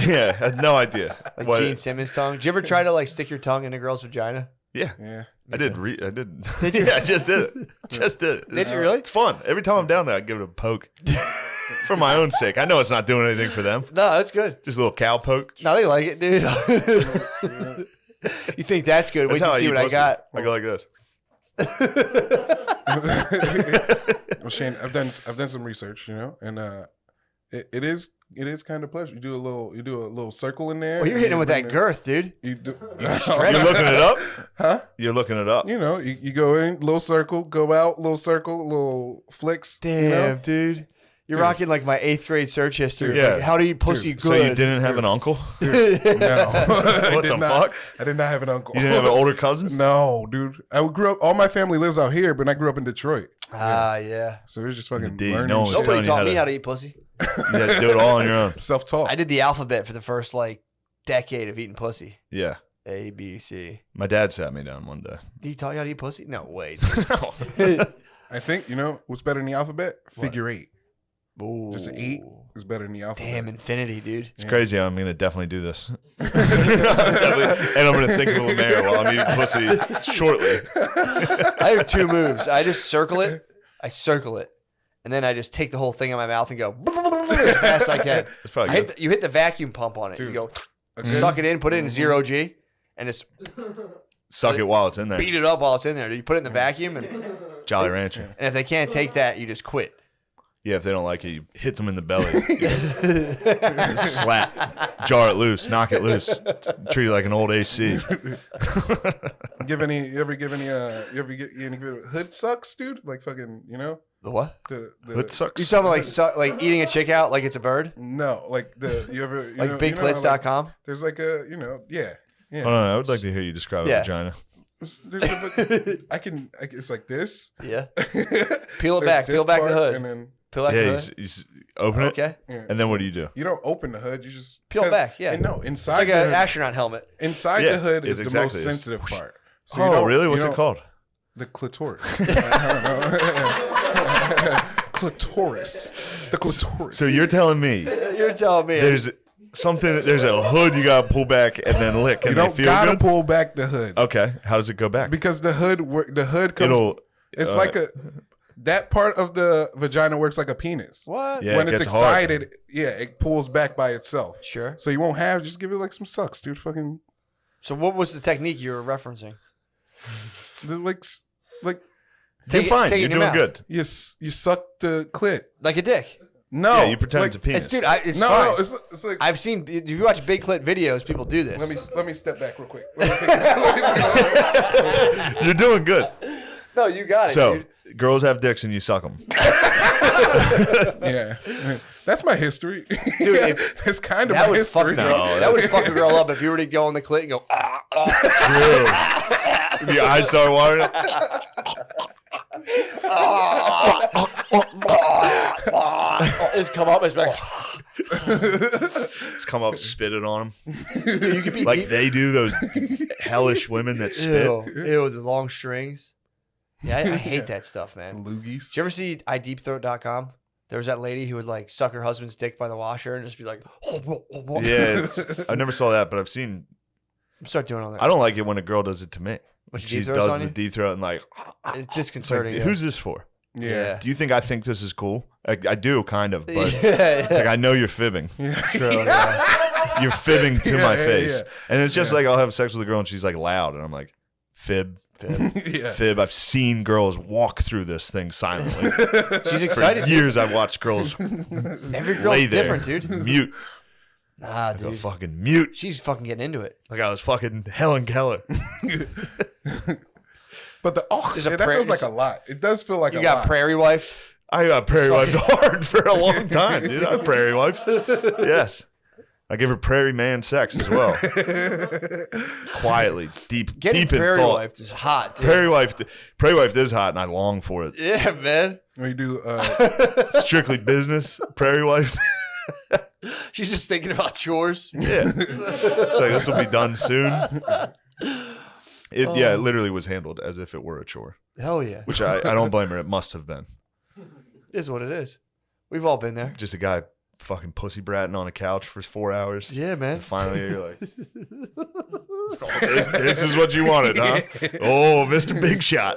Speaker 2: Yeah, I had no idea.
Speaker 1: Like
Speaker 2: What-
Speaker 1: Gene Simmons' tongue. Did you ever try to like stick your tongue in a girl's vagina?
Speaker 2: Yeah.
Speaker 3: Yeah.
Speaker 2: I did. I did. Yeah, I just did it. Just did it.
Speaker 1: Did you really?
Speaker 2: It's fun. Every time I'm down there, I give it a poke for my own sake. I know it's not doing anything for them.
Speaker 1: No, that's good.
Speaker 2: Just a little cow poke.
Speaker 1: No, they like it, dude. You think that's good? Wait
Speaker 2: That's
Speaker 1: till
Speaker 2: how
Speaker 1: you see
Speaker 2: eat
Speaker 1: what I
Speaker 2: pussy.
Speaker 1: got.
Speaker 2: I go like this.
Speaker 3: Well, Shane, I've done some research, and it is kind of pleasure. You do a little circle in there.
Speaker 1: Well, you're hitting him with that girth, dude.
Speaker 3: You do,
Speaker 2: You're looking it up?
Speaker 3: huh?
Speaker 2: You're looking it up.
Speaker 3: You go in, little circle, go out, little circle, little flicks.
Speaker 1: Damn, dude. You're
Speaker 3: Dude.
Speaker 1: rocking like my 8th grade search history.
Speaker 2: Yeah.
Speaker 1: Like, how to eat pussy
Speaker 3: Dude,
Speaker 2: So
Speaker 1: good.
Speaker 2: you didn't have an uncle?
Speaker 3: No, I
Speaker 2: What
Speaker 3: did
Speaker 2: the
Speaker 3: not.
Speaker 2: fuck?
Speaker 3: I did not have an uncle.
Speaker 2: You didn't have an older cousin?
Speaker 3: No, dude. I grew up. All my family lives out here, but I grew up in Detroit,
Speaker 1: Ah, yeah.
Speaker 3: so it was just fucking
Speaker 2: Indeed,
Speaker 3: learning.
Speaker 2: no one's
Speaker 3: shit.
Speaker 2: telling
Speaker 1: Nobody
Speaker 2: you
Speaker 1: taught
Speaker 2: how
Speaker 1: me
Speaker 2: to-
Speaker 1: how to eat pussy.
Speaker 2: You had to do it all on your own.
Speaker 3: Self-taught.
Speaker 1: I did the alphabet for the first like decade of eating pussy.
Speaker 2: Yeah.
Speaker 1: A, B, C.
Speaker 2: My dad sat me down one day.
Speaker 1: Did he taught you how to eat pussy? No way.
Speaker 3: I think what's better than the alphabet? Figure 8.
Speaker 1: Ooh.
Speaker 3: Just an 8 is better than the alphabet.
Speaker 1: Damn, infinity, dude.
Speaker 2: It's crazy. I'm going to definitely do this. And I'm going to think of Lemaire while I'm eating pussy shortly.
Speaker 1: I have 2 moves. I just circle it. And then I just take the whole thing in my mouth and go as fast as I can.
Speaker 2: That's probably good.
Speaker 1: You hit the vacuum pump on it.
Speaker 3: Dude.
Speaker 1: You go
Speaker 3: Okay.
Speaker 1: suck it in, put it in 0G, and just
Speaker 2: Suck it while it's in there.
Speaker 1: beat it up while it's in there. You put it in the vacuum, and
Speaker 2: Jolly Rancher.
Speaker 1: if they can't take that, you just quit.
Speaker 2: Yeah, if they don't like it, you hit them in the belly. Just slap. Jar it loose. Knock it loose. Treat it like an old AC.
Speaker 3: You ever give any hood sucks, dude? Like fucking,
Speaker 1: The what?
Speaker 3: the
Speaker 2: It sucks.
Speaker 1: You talking about like eating a chick out like it's a bird?
Speaker 3: No, like you ever
Speaker 1: Like
Speaker 3: know,
Speaker 1: bigplits.com?
Speaker 3: there's like a yeah.
Speaker 2: Hold on, I would like to hear you describe
Speaker 1: Yeah.
Speaker 2: a vagina.
Speaker 3: It's like this.
Speaker 1: Yeah. Peel it
Speaker 3: There's
Speaker 1: back.
Speaker 3: this
Speaker 1: Peel back the
Speaker 3: part,
Speaker 1: hood.
Speaker 3: and then
Speaker 1: Peel back the
Speaker 2: Yeah,
Speaker 1: hood.
Speaker 2: you open it,
Speaker 1: Okay.
Speaker 3: yeah.
Speaker 2: and then what do you do?
Speaker 3: You don't open the hood. You just
Speaker 1: Peel
Speaker 3: 'cause-
Speaker 1: back, yeah.
Speaker 3: And no,
Speaker 1: It's
Speaker 3: inside
Speaker 1: like
Speaker 3: the
Speaker 1: an
Speaker 3: hood,
Speaker 1: astronaut helmet.
Speaker 3: inside
Speaker 2: Yeah,
Speaker 3: the hood
Speaker 2: it's
Speaker 3: is the
Speaker 2: exactly
Speaker 3: most
Speaker 2: this.
Speaker 3: sensitive part. So
Speaker 2: Oh, really? What's it called?
Speaker 3: The clitoris. I don't know. Clitoris. The clitoris.
Speaker 2: So you're telling me
Speaker 1: You're telling me.
Speaker 2: there's a hood you gotta pull back and then lick, and
Speaker 3: you
Speaker 2: they
Speaker 3: don't
Speaker 2: feel
Speaker 3: gotta
Speaker 2: good?
Speaker 3: pull back the hood
Speaker 2: Okay, how does it go back?
Speaker 3: because the hood comes.
Speaker 2: It'll.
Speaker 3: It's like that part of the vagina works like a penis.
Speaker 1: What?
Speaker 2: Yeah,
Speaker 3: When
Speaker 2: it
Speaker 3: it's
Speaker 2: gets hard.
Speaker 3: excited, it pulls back by itself.
Speaker 1: Sure.
Speaker 3: So you won't have. Just give it like some sucks, dude. Fucking
Speaker 1: So what was the technique you were referencing?
Speaker 3: like
Speaker 2: You're
Speaker 1: Take it-
Speaker 2: fine.
Speaker 1: take it
Speaker 2: You're
Speaker 1: in your
Speaker 2: doing
Speaker 1: mouth.
Speaker 2: good.
Speaker 3: you suck the clit.
Speaker 1: Like a dick.
Speaker 3: No,
Speaker 2: Yeah, you pretend
Speaker 3: like,
Speaker 2: it's a penis.
Speaker 1: It's, dude, it's
Speaker 3: No,
Speaker 1: fine.
Speaker 3: no, it's like.
Speaker 1: I've seen, if you watch big clit videos, people do this.
Speaker 3: Let me step back real quick.
Speaker 2: You're doing good.
Speaker 1: No, you got it,
Speaker 2: So
Speaker 1: dude.
Speaker 2: girls have dicks and you suck them.
Speaker 3: Yeah, that's my history,
Speaker 1: Dude, if-
Speaker 3: That's kind of
Speaker 1: That
Speaker 3: my
Speaker 1: would
Speaker 3: history.
Speaker 1: fuck that would fuck a girl up if you were to go on the clit and go,
Speaker 2: Your eyes start watering.
Speaker 1: it's come up, it's like,
Speaker 2: Just come up, spit it on them.
Speaker 1: dude, you could be
Speaker 2: Like they do, those hellish women that spit.
Speaker 1: Ew, the long strings. Yeah, I hate that stuff, man.
Speaker 3: Loogies.
Speaker 1: Did you ever see iDeepthroat.com? There was that lady who would like suck her husband's dick by the washer and just be like,
Speaker 2: Yeah, I never saw that, but I've seen.
Speaker 1: start doing all that.
Speaker 2: I don't like it when a girl does it to me.
Speaker 1: When she
Speaker 2: She
Speaker 1: deep throats
Speaker 2: does
Speaker 1: on
Speaker 2: the
Speaker 1: you?
Speaker 2: deep throat and like,
Speaker 1: It's
Speaker 2: it's like,
Speaker 1: disconcerting. yeah.
Speaker 2: who's this for?
Speaker 3: Yeah.
Speaker 2: Do you think I think this is cool? I do, kind of, but
Speaker 1: yeah,
Speaker 2: it's like I know you're fibbing.
Speaker 1: true, yeah.
Speaker 2: You're fibbing to
Speaker 3: Yeah,
Speaker 2: my
Speaker 3: yeah,
Speaker 2: face,
Speaker 3: yeah.
Speaker 2: and it's just
Speaker 3: Yeah.
Speaker 2: like I'll have sex with a girl and she's like loud, and I'm like, fib,
Speaker 3: Yeah.
Speaker 2: fib. I've seen girls walk through this thing silently.
Speaker 1: She's
Speaker 2: For
Speaker 1: excited.
Speaker 2: years, I've watched girls
Speaker 1: Every girl's
Speaker 2: lay there,
Speaker 1: different, dude.
Speaker 2: mute,
Speaker 1: Nah,
Speaker 2: go
Speaker 1: dude.
Speaker 2: fucking mute,
Speaker 1: She's fucking getting into it.
Speaker 2: like I was fucking Helen Keller.
Speaker 3: But
Speaker 1: There's a
Speaker 3: that
Speaker 1: prayer-
Speaker 3: feels like a lot. It does feel like
Speaker 1: You
Speaker 3: a
Speaker 1: got
Speaker 3: lot.
Speaker 1: prairie wifed.
Speaker 2: I got prairie wifed hard for a long time, dude. I prairie wifed. Yes. I gave her prairie man sex as well. Quietly, deep in
Speaker 1: prairie
Speaker 2: thought.
Speaker 1: wife is hot, dude.
Speaker 2: Prairie wife is hot, and I long for it.
Speaker 1: Yeah, man.
Speaker 3: We do.
Speaker 2: Strictly business. Prairie wife.
Speaker 1: She's just thinking about chores.
Speaker 2: Yeah. It's like, this will be done soon. It literally was handled as if it were a chore,
Speaker 1: Hell yeah.
Speaker 2: which I don't blame her. It must have been.
Speaker 1: It is what it is. We've all been there.
Speaker 2: Just a guy fucking pussy bratting on a couch for 4 hours.
Speaker 1: Yeah, man.
Speaker 2: And finally you're like, this is what you wanted, huh? Oh, Mr. Big Shot.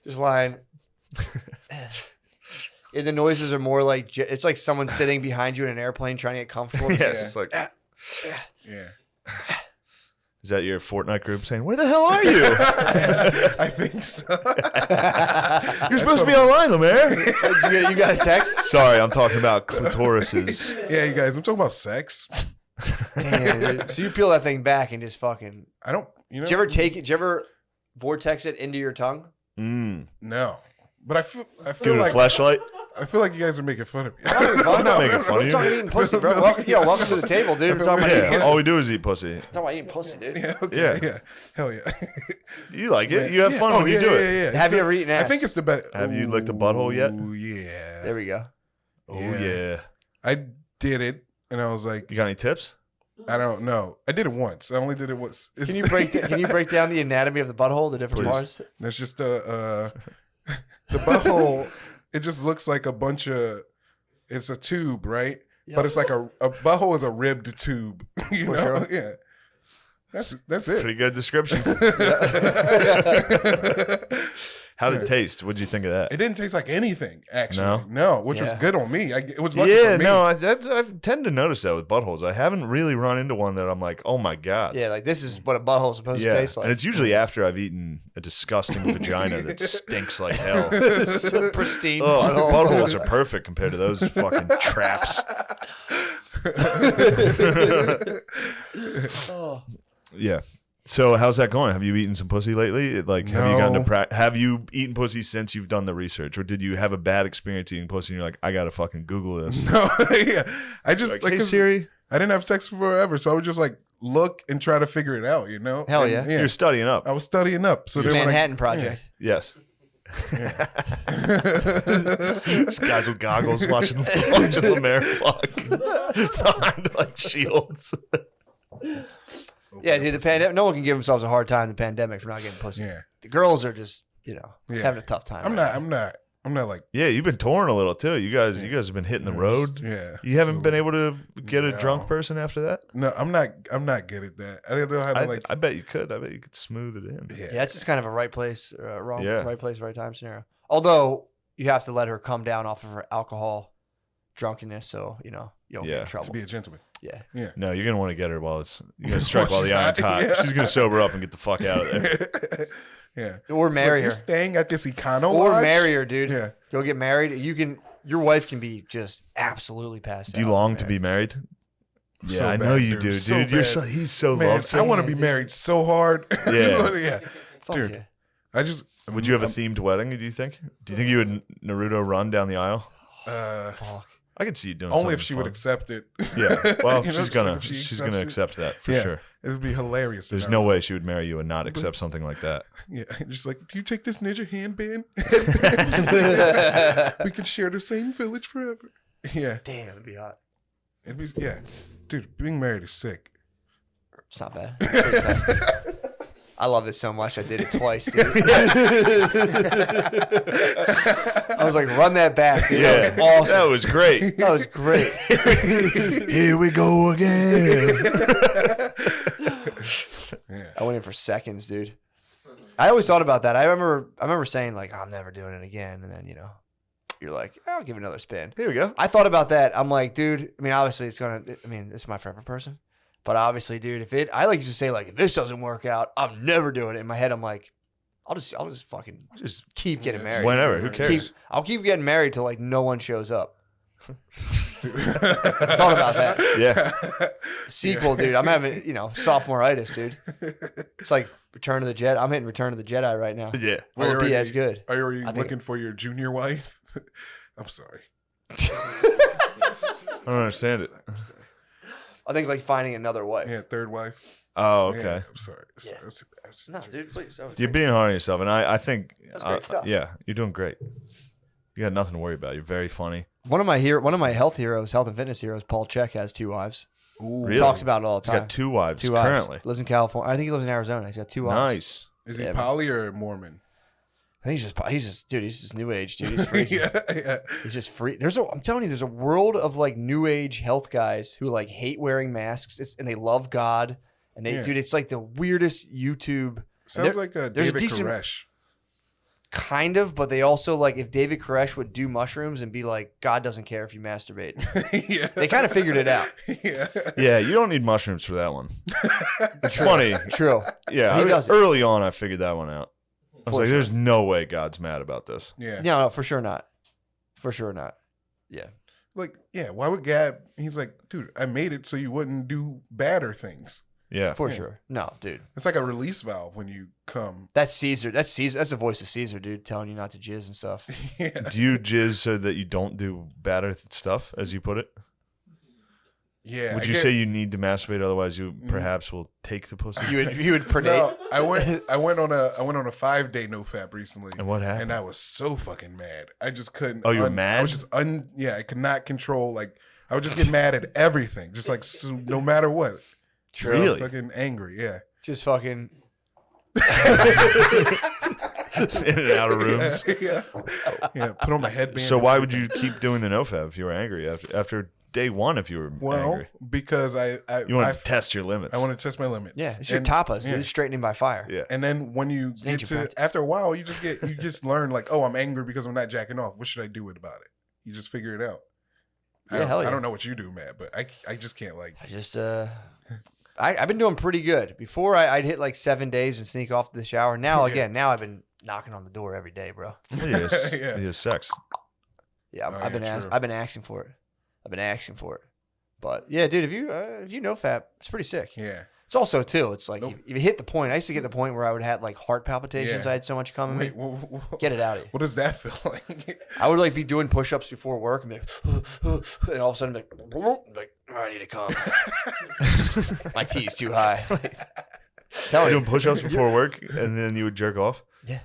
Speaker 1: Just lying. And the noises are more like, it's like someone sitting behind you in an airplane trying to get comfortable.
Speaker 2: Yeah, it's just like,
Speaker 3: Yeah.
Speaker 2: is that your Fortnite group saying, where the hell are you?
Speaker 3: I think so.
Speaker 2: You're supposed to be online, Lemaire.
Speaker 1: You got a text?
Speaker 2: Sorry, I'm talking about clitorises.
Speaker 3: Yeah, you guys, I'm talking about sex.
Speaker 1: Damn, dude. So you peel that thing back and just fucking.
Speaker 3: I don't, you know.
Speaker 1: Did you ever take it? Did you ever vortex it into your tongue?
Speaker 3: No. But I feel
Speaker 2: Give it a
Speaker 3: like
Speaker 2: flashlight.
Speaker 3: I feel like you guys are making fun of me.
Speaker 2: I'm not making fun of
Speaker 1: We're
Speaker 2: you.
Speaker 1: talking eating pussy, bro. Welcome to the table, dude. We're talking about eating
Speaker 2: Yeah,
Speaker 1: pussy.
Speaker 2: all we do is eat pussy.
Speaker 1: Talking about eating pussy, dude.
Speaker 3: Yeah, okay,
Speaker 2: Yeah.
Speaker 3: yeah. Hell yeah.
Speaker 2: You like it. You have fun when you
Speaker 3: yeah,
Speaker 2: do it.
Speaker 3: Yeah, yeah.
Speaker 1: Have you ever eaten ass?
Speaker 3: I think it's the best.
Speaker 2: Have you licked a butthole yet?
Speaker 3: Oh, yeah.
Speaker 1: There we go.
Speaker 2: Oh,
Speaker 3: Yeah.
Speaker 2: yeah.
Speaker 3: I did it, and I was like,
Speaker 2: You got any tips?
Speaker 3: I don't know. I did it once. I only did it once.
Speaker 1: Can you break down the anatomy of the butthole, the different
Speaker 2: Please.
Speaker 1: parts?
Speaker 3: There's just the butthole. It just looks like a bunch of. It's a tube, right?
Speaker 1: Yep.
Speaker 3: But it's like a butthole is a ribbed tube. You
Speaker 1: For
Speaker 3: know?
Speaker 1: sure.
Speaker 3: Yeah. That's it.
Speaker 2: Pretty good description. How did it taste? What did you think of that?
Speaker 3: It didn't taste like anything, actually.
Speaker 2: No?
Speaker 3: No, which was
Speaker 1: Yeah.
Speaker 3: good on me. It was lucky
Speaker 2: Yeah,
Speaker 3: for me.
Speaker 2: no, I tend to notice that with buttholes. I haven't really run into one that I'm like, oh my God.
Speaker 1: Yeah, like this is what a butthole's supposed to taste like.
Speaker 2: And it's usually after I've eaten a disgusting vagina that stinks like hell.
Speaker 1: It's a pristine
Speaker 2: Oh,
Speaker 1: butthole.
Speaker 2: buttholes are perfect compared to those fucking traps.
Speaker 1: Oh.
Speaker 2: Yeah. So how's that going? Have you eaten some pussy lately? Like, have you gotten
Speaker 3: No.
Speaker 2: to have you eaten pussy since you've done the research, or did you have a bad experience eating pussy and you're like, I gotta fucking Google this?
Speaker 3: No, yeah. I just
Speaker 2: Like, hey
Speaker 3: 'cause
Speaker 2: Siri,
Speaker 3: I didn't have sex forever, so I would just like look and try to figure it out. You know?
Speaker 1: Hell
Speaker 3: And,
Speaker 1: yeah.
Speaker 2: you're studying up.
Speaker 3: I was studying up, so
Speaker 1: The
Speaker 3: then when
Speaker 1: Manhattan Project.
Speaker 2: Yes.
Speaker 3: Yeah.
Speaker 2: These guys with goggles watching Lemaire fuck behind like shields.
Speaker 1: Yeah, dude, the pandemic. No one can give themselves a hard time in the pandemic for not getting pussy.
Speaker 3: Yeah.
Speaker 1: The girls are just,
Speaker 3: Yeah.
Speaker 1: having a tough time.
Speaker 3: I'm not like
Speaker 2: Yeah, you've been touring a little too. You guys have been hitting the road.
Speaker 3: Yeah.
Speaker 2: You haven't been able to get a
Speaker 3: No.
Speaker 2: drunk person after that?
Speaker 3: No, I'm not good at that. I don't know how to like
Speaker 2: I bet you could. I bet you could smooth it in.
Speaker 1: Yeah, it's just kind of a right place, wrong,
Speaker 2: Yeah.
Speaker 1: right place, right time scenario. Although you have to let her come down off of her alcohol drunkenness, so you don't get
Speaker 2: Yeah.
Speaker 1: in
Speaker 3: to
Speaker 1: trouble.
Speaker 3: be a gentleman.
Speaker 1: Yeah,
Speaker 2: No, you're gonna want to get her while you're gonna strike while
Speaker 3: she's
Speaker 2: the iron's
Speaker 3: not,
Speaker 2: hot.
Speaker 3: yeah.
Speaker 2: She's gonna sober up and get the fuck out of there.
Speaker 3: Yeah.
Speaker 1: or
Speaker 3: So,
Speaker 1: marry
Speaker 3: like, you're
Speaker 1: her,
Speaker 3: staying at this Econo
Speaker 1: or
Speaker 3: Lodge?
Speaker 1: marry her, dude.
Speaker 3: Yeah.
Speaker 1: Go get married. Your wife can be just absolutely passed
Speaker 2: Do you
Speaker 1: out.
Speaker 2: long to be married? Yeah,
Speaker 3: So
Speaker 2: I
Speaker 3: bad,
Speaker 2: know you
Speaker 3: dude.
Speaker 2: do,
Speaker 3: So
Speaker 2: dude.
Speaker 3: bad.
Speaker 2: He's so
Speaker 3: Man,
Speaker 2: lovesick.
Speaker 3: I want to
Speaker 1: Yeah,
Speaker 3: be
Speaker 1: dude.
Speaker 3: married so hard.
Speaker 2: Yeah.
Speaker 3: Yeah.
Speaker 1: Fuck
Speaker 3: Dude.
Speaker 1: yeah.
Speaker 3: I just
Speaker 2: Would you have a themed wedding? Do you think? Do you think you would Naruto run down the aisle?
Speaker 1: Fuck.
Speaker 2: I could see you doing
Speaker 3: only if
Speaker 2: something
Speaker 3: she would
Speaker 2: fun.
Speaker 3: accept it.
Speaker 2: Yeah, well,
Speaker 3: You know,
Speaker 2: she's
Speaker 3: just
Speaker 2: gonna
Speaker 3: like if she
Speaker 2: she's gonna
Speaker 3: accepts it.
Speaker 2: accept that for
Speaker 3: Yeah.
Speaker 2: sure.
Speaker 3: It would be hilarious.
Speaker 2: There's no way she would marry you and not accept something like that.
Speaker 3: Yeah, just like, do you take this ninja handband? We can share the same village forever. Yeah,
Speaker 1: Damn, it'd be hot.
Speaker 3: it'd be dude. Being married is sick.
Speaker 1: It's not bad. It's pretty tough. I love it so much. I did it twice, dude. I was like, run that back, dude.
Speaker 2: Yeah,
Speaker 1: That was awesome.
Speaker 2: that was great.
Speaker 1: That was great.
Speaker 2: Here we go again.
Speaker 3: Yeah,
Speaker 1: I went in for seconds, dude. I always thought about that. I remember saying like, I'm never doing it again, and then you're like, I'll give it another spin.
Speaker 2: Here we go.
Speaker 1: I thought about that. I'm like, dude. I mean, obviously, it's my favorite person, but obviously, dude, I like to say like, if this doesn't work out, I'm never doing it. In my head, I'm like, I'll just fucking
Speaker 2: Just
Speaker 1: keep getting married.
Speaker 2: whenever. Who cares?
Speaker 1: I'll keep getting married till like no one shows up. I thought about that.
Speaker 2: Yeah.
Speaker 1: Sequel, dude. I'm having, sophomore-itis, dude. It's like Return of the Jedi. I'm hitting Return of the Jedi right now.
Speaker 2: Yeah.
Speaker 1: Will it be as good?
Speaker 3: Are you already
Speaker 1: I think-
Speaker 3: looking for your junior wife? I'm sorry.
Speaker 2: I don't understand it.
Speaker 1: I think like finding another way.
Speaker 3: Yeah, third wife.
Speaker 2: Oh, okay.
Speaker 3: Yeah, I'm sorry.
Speaker 1: Yeah.
Speaker 3: That's-
Speaker 1: No, dude, please. That was
Speaker 2: You're
Speaker 1: great.
Speaker 2: being hard on yourself, and I think,
Speaker 1: That's great stuff.
Speaker 2: yeah, you're doing great. You got nothing to worry about. You're very funny.
Speaker 1: One of my health and fitness heroes, Paul Check, has 2 wives.
Speaker 3: Ooh.
Speaker 2: Really?
Speaker 1: Talks about it all the
Speaker 2: He's
Speaker 1: time.
Speaker 2: got 2 wives
Speaker 1: 2 wives.
Speaker 2: currently.
Speaker 1: Lives in California. I think he lives in Arizona. He's got 2 wives.
Speaker 2: Nice.
Speaker 3: Is he
Speaker 1: Yeah,
Speaker 3: poly or Mormon?
Speaker 1: I think he's just new age, dude. He's freaky.
Speaker 3: yeah.
Speaker 1: He's just free. I'm telling you, there's a world of like new age health guys who like hate wearing masks and they love God. And they,
Speaker 3: Yeah.
Speaker 1: dude, it's like the weirdest YouTube.
Speaker 3: Sounds like a
Speaker 1: there's a
Speaker 3: David
Speaker 1: decent-
Speaker 3: Koresh.
Speaker 1: Kind of, but they also like if David Koresh would do mushrooms and be like, God doesn't care if you masturbate.
Speaker 3: yeah.
Speaker 1: They kind of figured it out.
Speaker 3: yeah.
Speaker 2: Yeah, you don't need mushrooms for that one. It's funny.
Speaker 1: True.
Speaker 2: Yeah,
Speaker 1: He doesn't.
Speaker 2: early on, I figured that one out. I was
Speaker 1: For
Speaker 2: like,
Speaker 1: sure.
Speaker 2: there's no way God's mad about this.
Speaker 3: Yeah.
Speaker 1: No, for sure not. For sure not. Yeah.
Speaker 3: Like, yeah, why would Gab? He's like, dude, I made it so you wouldn't do badder things.
Speaker 2: Yeah.
Speaker 1: For
Speaker 3: Yeah.
Speaker 1: sure. No, dude.
Speaker 3: It's like a release valve when you come.
Speaker 1: That's Caesar. That's Caesar. That's the voice of Caesar, dude, telling you not to jizz and stuff.
Speaker 3: yeah.
Speaker 2: Do you jizz so that you don't do badder stuff, as you put it?
Speaker 3: Yeah.
Speaker 2: Would
Speaker 3: I
Speaker 2: you
Speaker 3: get-
Speaker 2: say you need to masturbate, otherwise you perhaps will take the pussy?
Speaker 1: You would predate.
Speaker 3: No, I went on a 5-day no fap recently.
Speaker 2: And what happened?
Speaker 3: And I was so fucking mad. I just couldn't.
Speaker 2: Oh, you were
Speaker 3: I
Speaker 2: mad?
Speaker 3: was just yeah, I could not control. Like, I would just get mad at everything, just like no matter what. Just
Speaker 2: Really?
Speaker 3: fucking angry. Yeah.
Speaker 1: Just fucking.
Speaker 2: In and out of rooms.
Speaker 3: Yeah. Yeah. Put on my headband.
Speaker 2: So
Speaker 3: and
Speaker 2: why would
Speaker 3: everything.
Speaker 2: you keep doing the nofab if you were angry after day one? If you were
Speaker 3: Well,
Speaker 2: angry,
Speaker 3: because
Speaker 2: you want to test your limits.
Speaker 3: I want to test my limits.
Speaker 1: Yeah, it's your
Speaker 3: And-
Speaker 1: tapas,
Speaker 3: yeah.
Speaker 1: dude. Straightening by fire.
Speaker 2: Yeah.
Speaker 3: And then when you
Speaker 1: It's
Speaker 3: get
Speaker 1: nature
Speaker 3: to
Speaker 1: practice.
Speaker 3: after a while, you just learn like, oh, I'm angry because I'm not jacking off. What should I do about it? You just figure it out.
Speaker 1: Yeah, hell yeah.
Speaker 3: I don't know what you do, Matt, but I just can't like.
Speaker 1: I just I've been doing pretty good. Before I'd hit like 7 days and sneak off to the shower. Now
Speaker 3: Yeah.
Speaker 1: again, now I've been knocking on the door every day, bro.
Speaker 2: Yes,
Speaker 3: Yeah.
Speaker 2: yes, sex.
Speaker 1: Yeah,
Speaker 3: Oh,
Speaker 1: I've been
Speaker 3: yeah, true.
Speaker 1: I've been asking for it. I've been asking for it. But yeah, dude, if you know fap, it's pretty sick.
Speaker 3: Yeah.
Speaker 1: It's also too. It's like
Speaker 3: Nope.
Speaker 1: if you hit the point. I used to get the point where I would have like heart palpitations.
Speaker 3: Yeah.
Speaker 1: I had so much coming.
Speaker 3: Wait, what,
Speaker 1: Get it out of you.
Speaker 3: What does that feel like?
Speaker 1: I would like be doing push-ups before work and be like, and all of a sudden like, oh, I need to come. My T's too high. Tell
Speaker 2: You
Speaker 1: you.
Speaker 2: doing push-ups before work, and then you would jerk off.
Speaker 1: Yeah.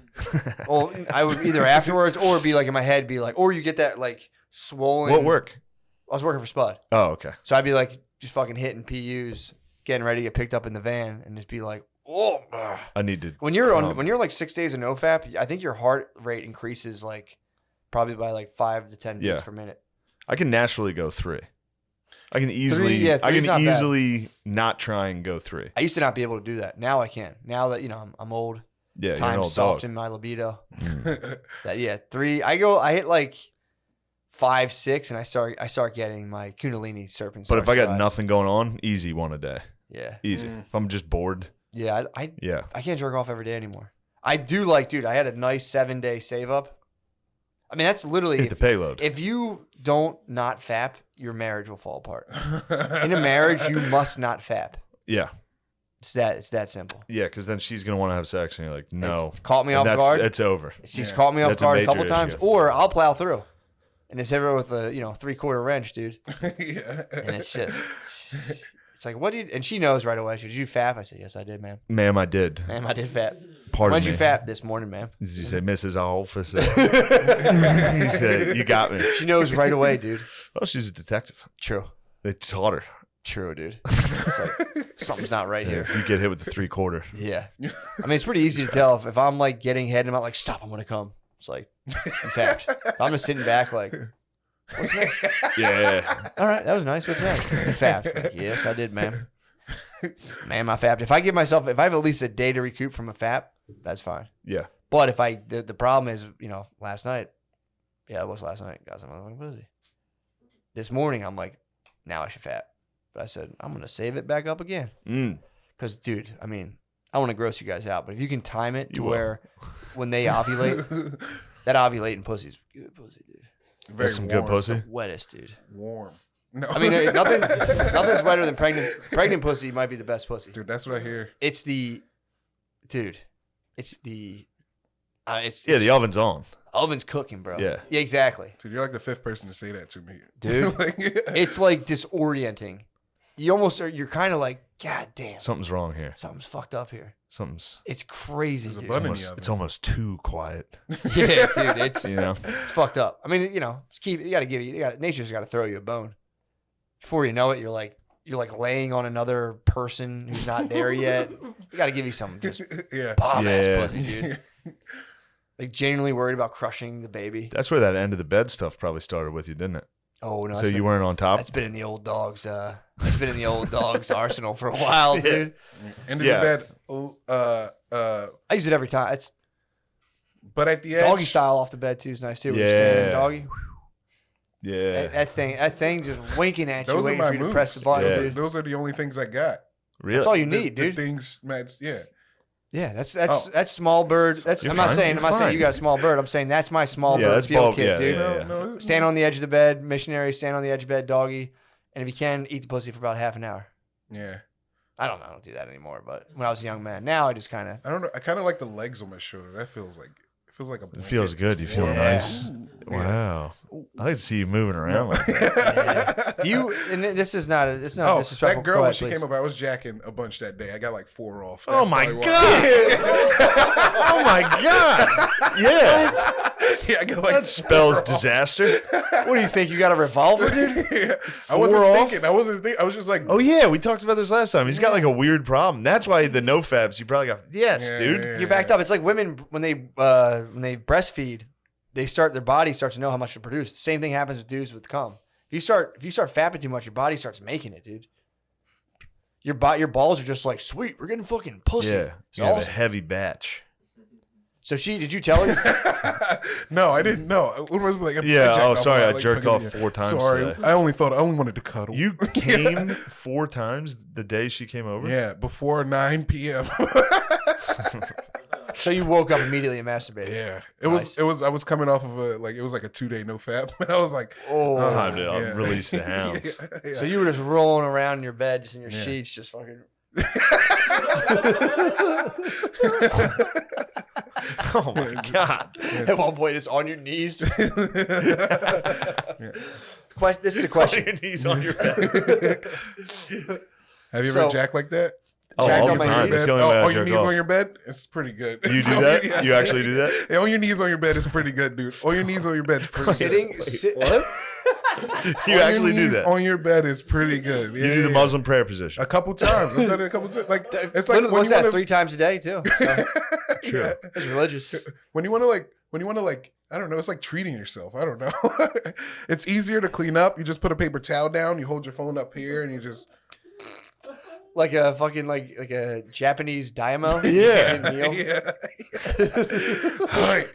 Speaker 1: Well, I would either afterwards or be like in my head, be like, or you get that like swollen.
Speaker 2: What work?
Speaker 1: I was working for Spud,
Speaker 2: Oh, okay.
Speaker 1: so I'd be like just fucking hitting PUs, getting ready to get picked up in the van, and just be like, oh. Ugh.
Speaker 2: I need to.
Speaker 1: When you're like 6 days of nofap, I think your heart rate increases like probably by like 5 to 10 beats
Speaker 2: Yeah.
Speaker 1: per minute.
Speaker 2: I can naturally go 3. I can easily.
Speaker 1: yeah,
Speaker 2: I
Speaker 1: three's
Speaker 2: can
Speaker 1: not bad.
Speaker 2: easily not try and go 3.
Speaker 1: I used to not be able to do that. Now I can. Now that I'm old,
Speaker 2: Yeah, you're an
Speaker 1: time's
Speaker 2: old dog.
Speaker 1: softened my libido. That 3. I hit like 5, 6, and I start getting my Kundalini serpent.
Speaker 2: But if I got
Speaker 1: rise.
Speaker 2: nothing going on, easy one a day.
Speaker 1: Yeah,
Speaker 2: Easy.
Speaker 3: Mm.
Speaker 2: If I'm just bored,
Speaker 1: yeah,
Speaker 2: yeah.
Speaker 1: I can't jerk off every day anymore. I do like, dude. I had a nice 7-day save up. I mean, that's literally
Speaker 2: Hit the payload.
Speaker 1: if you don't not fap, your marriage will fall apart. In a marriage, you must not fap.
Speaker 2: Yeah.
Speaker 1: It's that simple.
Speaker 2: Yeah, because then she's going to want to have sex, and you're like, no.
Speaker 1: It's caught me
Speaker 2: And
Speaker 1: off guard.
Speaker 2: It's over.
Speaker 1: She's
Speaker 3: Yeah.
Speaker 1: caught me off
Speaker 2: That's a
Speaker 1: guard a
Speaker 2: major
Speaker 1: couple times,
Speaker 2: issue.
Speaker 1: or I'll plow through and just hit her with a 3/4 wrench, dude.
Speaker 3: yeah.
Speaker 1: And it's just, it's like, what did? And she knows right away. She goes, "Did you fap?" I said, "Yes, I did, ma'am.
Speaker 2: Ma'am, I did.
Speaker 1: Ma'am, I did fap.
Speaker 2: Pardon
Speaker 1: When'd
Speaker 2: me.
Speaker 1: you fap this morning, ma'am?"
Speaker 2: Did you say, Mrs. Officer? You said, you got me.
Speaker 1: She knows right away, dude.
Speaker 2: Well, she's a detective.
Speaker 1: True,
Speaker 2: They taught her.
Speaker 1: true, dude. It's like, something's not right here.
Speaker 2: You get hit with the 3/4.
Speaker 1: Yeah, I mean, it's pretty easy to tell if I'm like getting head and I'm not like, "Stop, I'm gonna come." It's like, in fact, if I'm just sitting back like, "What's next?"
Speaker 2: Yeah.
Speaker 1: All right, that was nice. What's next? You fapped. Like, yes, I did, ma'am. Ma'am, I fapped. If I have at least a day to recoup from a fap, that's fine.
Speaker 2: Yeah.
Speaker 1: But if the problem is, last night, yeah, it was last night, got some motherfucking pussy. This morning, I'm like, now I should fap. But I said, I'm going to save it back up again.
Speaker 2: Mm.
Speaker 1: Because, dude, I mean, I want to gross you guys out, but if you can time it to
Speaker 2: You will.
Speaker 1: where when they ovulate, that ovulating pussy is good pussy, dude.
Speaker 3: Very
Speaker 2: That's some good
Speaker 3: warm.
Speaker 2: pussy.
Speaker 1: Wettest, dude.
Speaker 3: Warm. No.
Speaker 1: I mean, nothing's wetter than pregnant. Pregnant pussy might be the best pussy.
Speaker 3: Dude, that's what I hear.
Speaker 1: It's the
Speaker 2: Yeah, the oven's on.
Speaker 1: oven's cooking, bro.
Speaker 2: Yeah.
Speaker 1: Exactly.
Speaker 3: Dude, you're like the 5th person to say that to me.
Speaker 1: Dude.
Speaker 3: Like,
Speaker 1: It's like disorienting. you almost are. You're kind of like, God damn,
Speaker 2: Something's wrong here.
Speaker 1: something's fucked up here.
Speaker 2: Something's.
Speaker 1: It's crazy,
Speaker 3: There's a
Speaker 1: dude.
Speaker 3: bun in the
Speaker 2: Almost,
Speaker 3: oven.
Speaker 2: it's almost too quiet.
Speaker 1: Yeah, dude, it's
Speaker 2: You know.
Speaker 1: it's fucked up. I mean, you got to give nature's got to throw you a bone. Before you know it, you're like laying on another person who's not there yet. You got to give you some just
Speaker 3: Yeah.
Speaker 1: bomb ass
Speaker 2: Yeah.
Speaker 1: pussy, dude. Like genuinely worried about crushing the baby.
Speaker 2: That's where that end of the bed stuff probably started with you, didn't it?
Speaker 1: Oh no!
Speaker 2: So you weren't on top.
Speaker 1: That's been in the old dogs. That's been in the old dogs arsenal for a while, dude.
Speaker 3: End of
Speaker 2: Yeah.
Speaker 3: the bed.
Speaker 1: I use it every time. It's
Speaker 3: But at the edge,
Speaker 1: doggy style off the bed too is nice too. When you're standing
Speaker 2: Yeah.
Speaker 1: doggy.
Speaker 2: Yeah.
Speaker 1: That thing just winking at you,
Speaker 3: those are
Speaker 1: waiting
Speaker 3: my
Speaker 1: for you to
Speaker 3: moves.
Speaker 1: press the button,
Speaker 2: Yeah.
Speaker 1: dude.
Speaker 3: Those are the only things I got.
Speaker 2: Really?
Speaker 1: That's all you
Speaker 3: The-
Speaker 1: need,
Speaker 3: the
Speaker 1: dude.
Speaker 3: things, Matt's, yeah.
Speaker 1: Yeah, that's
Speaker 3: Oh.
Speaker 1: small bird. That's
Speaker 2: You're
Speaker 1: I'm not
Speaker 2: fine.
Speaker 1: saying
Speaker 2: You're fine.
Speaker 1: you got a small bird. I'm saying that's my small
Speaker 2: Yeah,
Speaker 1: bird
Speaker 2: that's
Speaker 1: field
Speaker 2: ball-
Speaker 1: kit,
Speaker 2: yeah,
Speaker 1: dude.
Speaker 2: yeah.
Speaker 3: No,
Speaker 1: Stand on the edge of the bed, missionary. Stand on the edge of the bed, doggy, and if you can, eat the pussy for about half an hour.
Speaker 3: Yeah.
Speaker 1: I don't do that anymore. But when I was a young man, now I just kind of
Speaker 3: I don't know. I kind of like the legs on my shoulder. That feels like a
Speaker 2: It
Speaker 3: blanket.
Speaker 2: feels good. You feel
Speaker 1: Yeah.
Speaker 2: nice.
Speaker 3: Ooh.
Speaker 2: Wow.
Speaker 3: Ooh.
Speaker 2: I like to see you moving around like that.
Speaker 1: do you. And this is not. It's not
Speaker 3: Oh,
Speaker 1: disrespectful.
Speaker 3: that girl
Speaker 1: Go
Speaker 3: when
Speaker 1: ahead,
Speaker 3: she
Speaker 1: please.
Speaker 3: came up, I was jacking a bunch that day. I got like 4 off.
Speaker 2: Oh
Speaker 3: That's
Speaker 2: my
Speaker 3: probably why.
Speaker 2: God. Oh my God. Yeah.
Speaker 3: Yeah, I got like
Speaker 2: That spells disaster.
Speaker 1: What do you think? You got a revolver, dude?
Speaker 3: Yeah. I
Speaker 2: 4
Speaker 3: wasn't
Speaker 2: off?
Speaker 3: thinking. I wasn't thinking. I was just like,
Speaker 2: Oh yeah, we talked about this last time. He's got like a weird problem. That's why the no fabs. You probably got yes,
Speaker 3: Yeah,
Speaker 2: dude.
Speaker 3: yeah.
Speaker 1: You're backed up. It's like women when they breastfeed, their body starts to know how much to produce. The same thing happens with dudes with cum. If you start fapping too much, your body starts making it, dude. Your balls are just like, sweet, we're getting fucking pussy.
Speaker 2: Yeah,
Speaker 1: It's
Speaker 2: you have a
Speaker 1: awesome.
Speaker 2: heavy batch.
Speaker 1: So did you tell her?
Speaker 3: No, I didn't know. What was it like?
Speaker 2: Yeah.
Speaker 3: jacked
Speaker 2: Oh,
Speaker 3: off
Speaker 2: sorry.
Speaker 3: a lot,
Speaker 2: I
Speaker 3: like,
Speaker 2: jerked
Speaker 3: fucking-
Speaker 2: off 4 times
Speaker 3: Sorry,
Speaker 2: today.
Speaker 3: I only wanted to cuddle.
Speaker 2: You came 4 times the day she came over.
Speaker 3: Yeah, before 9 p.m.
Speaker 1: So you woke up immediately and masturbated.
Speaker 3: Yeah,
Speaker 1: Nice.
Speaker 3: it was. I was coming off of it was like a 2-day no fap, and I was like,
Speaker 1: Oh.
Speaker 2: Time to
Speaker 3: yeah.
Speaker 2: release the hounds.
Speaker 3: Yeah.
Speaker 1: So you were just rolling around in your bed, just in your
Speaker 3: Yeah.
Speaker 1: sheets, just fucking.
Speaker 2: Oh my God.
Speaker 1: At one point, it's on your knees.
Speaker 3: Yeah.
Speaker 1: This is a
Speaker 2: On
Speaker 1: question.
Speaker 2: your knees on your back.
Speaker 3: Have you
Speaker 1: So-
Speaker 3: ever jacked like that?
Speaker 2: Oh,
Speaker 1: Jacked
Speaker 2: all
Speaker 1: on
Speaker 2: the
Speaker 1: my
Speaker 2: time.
Speaker 1: knees?
Speaker 2: That's the only way I
Speaker 3: on your
Speaker 2: jerk
Speaker 3: knees
Speaker 2: off.
Speaker 3: on your bed? It's pretty good.
Speaker 2: You do that? You actually do that?
Speaker 3: Yeah, on your knees on your bed is pretty good, dude. On your knees on your bed is pretty
Speaker 1: Sitting.
Speaker 3: good.
Speaker 2: You actually do that.
Speaker 3: On your bed is pretty good.
Speaker 2: You do the Muslim prayer position.
Speaker 3: A couple times. I've done it a couple times. Like it's like when
Speaker 1: What's
Speaker 3: you
Speaker 1: that?
Speaker 3: wanna,
Speaker 1: 3 times a day too. So,
Speaker 2: True.
Speaker 3: Yeah.
Speaker 1: it's religious.
Speaker 3: When you want to like I don't know, it's like treating yourself. I don't know. It's easier to clean up. You just put a paper towel down, you hold your phone up here, and you just
Speaker 1: Like a fucking like a Japanese daimyo.
Speaker 2: Yeah.
Speaker 1: Fucking kneel.
Speaker 3: yeah. Right.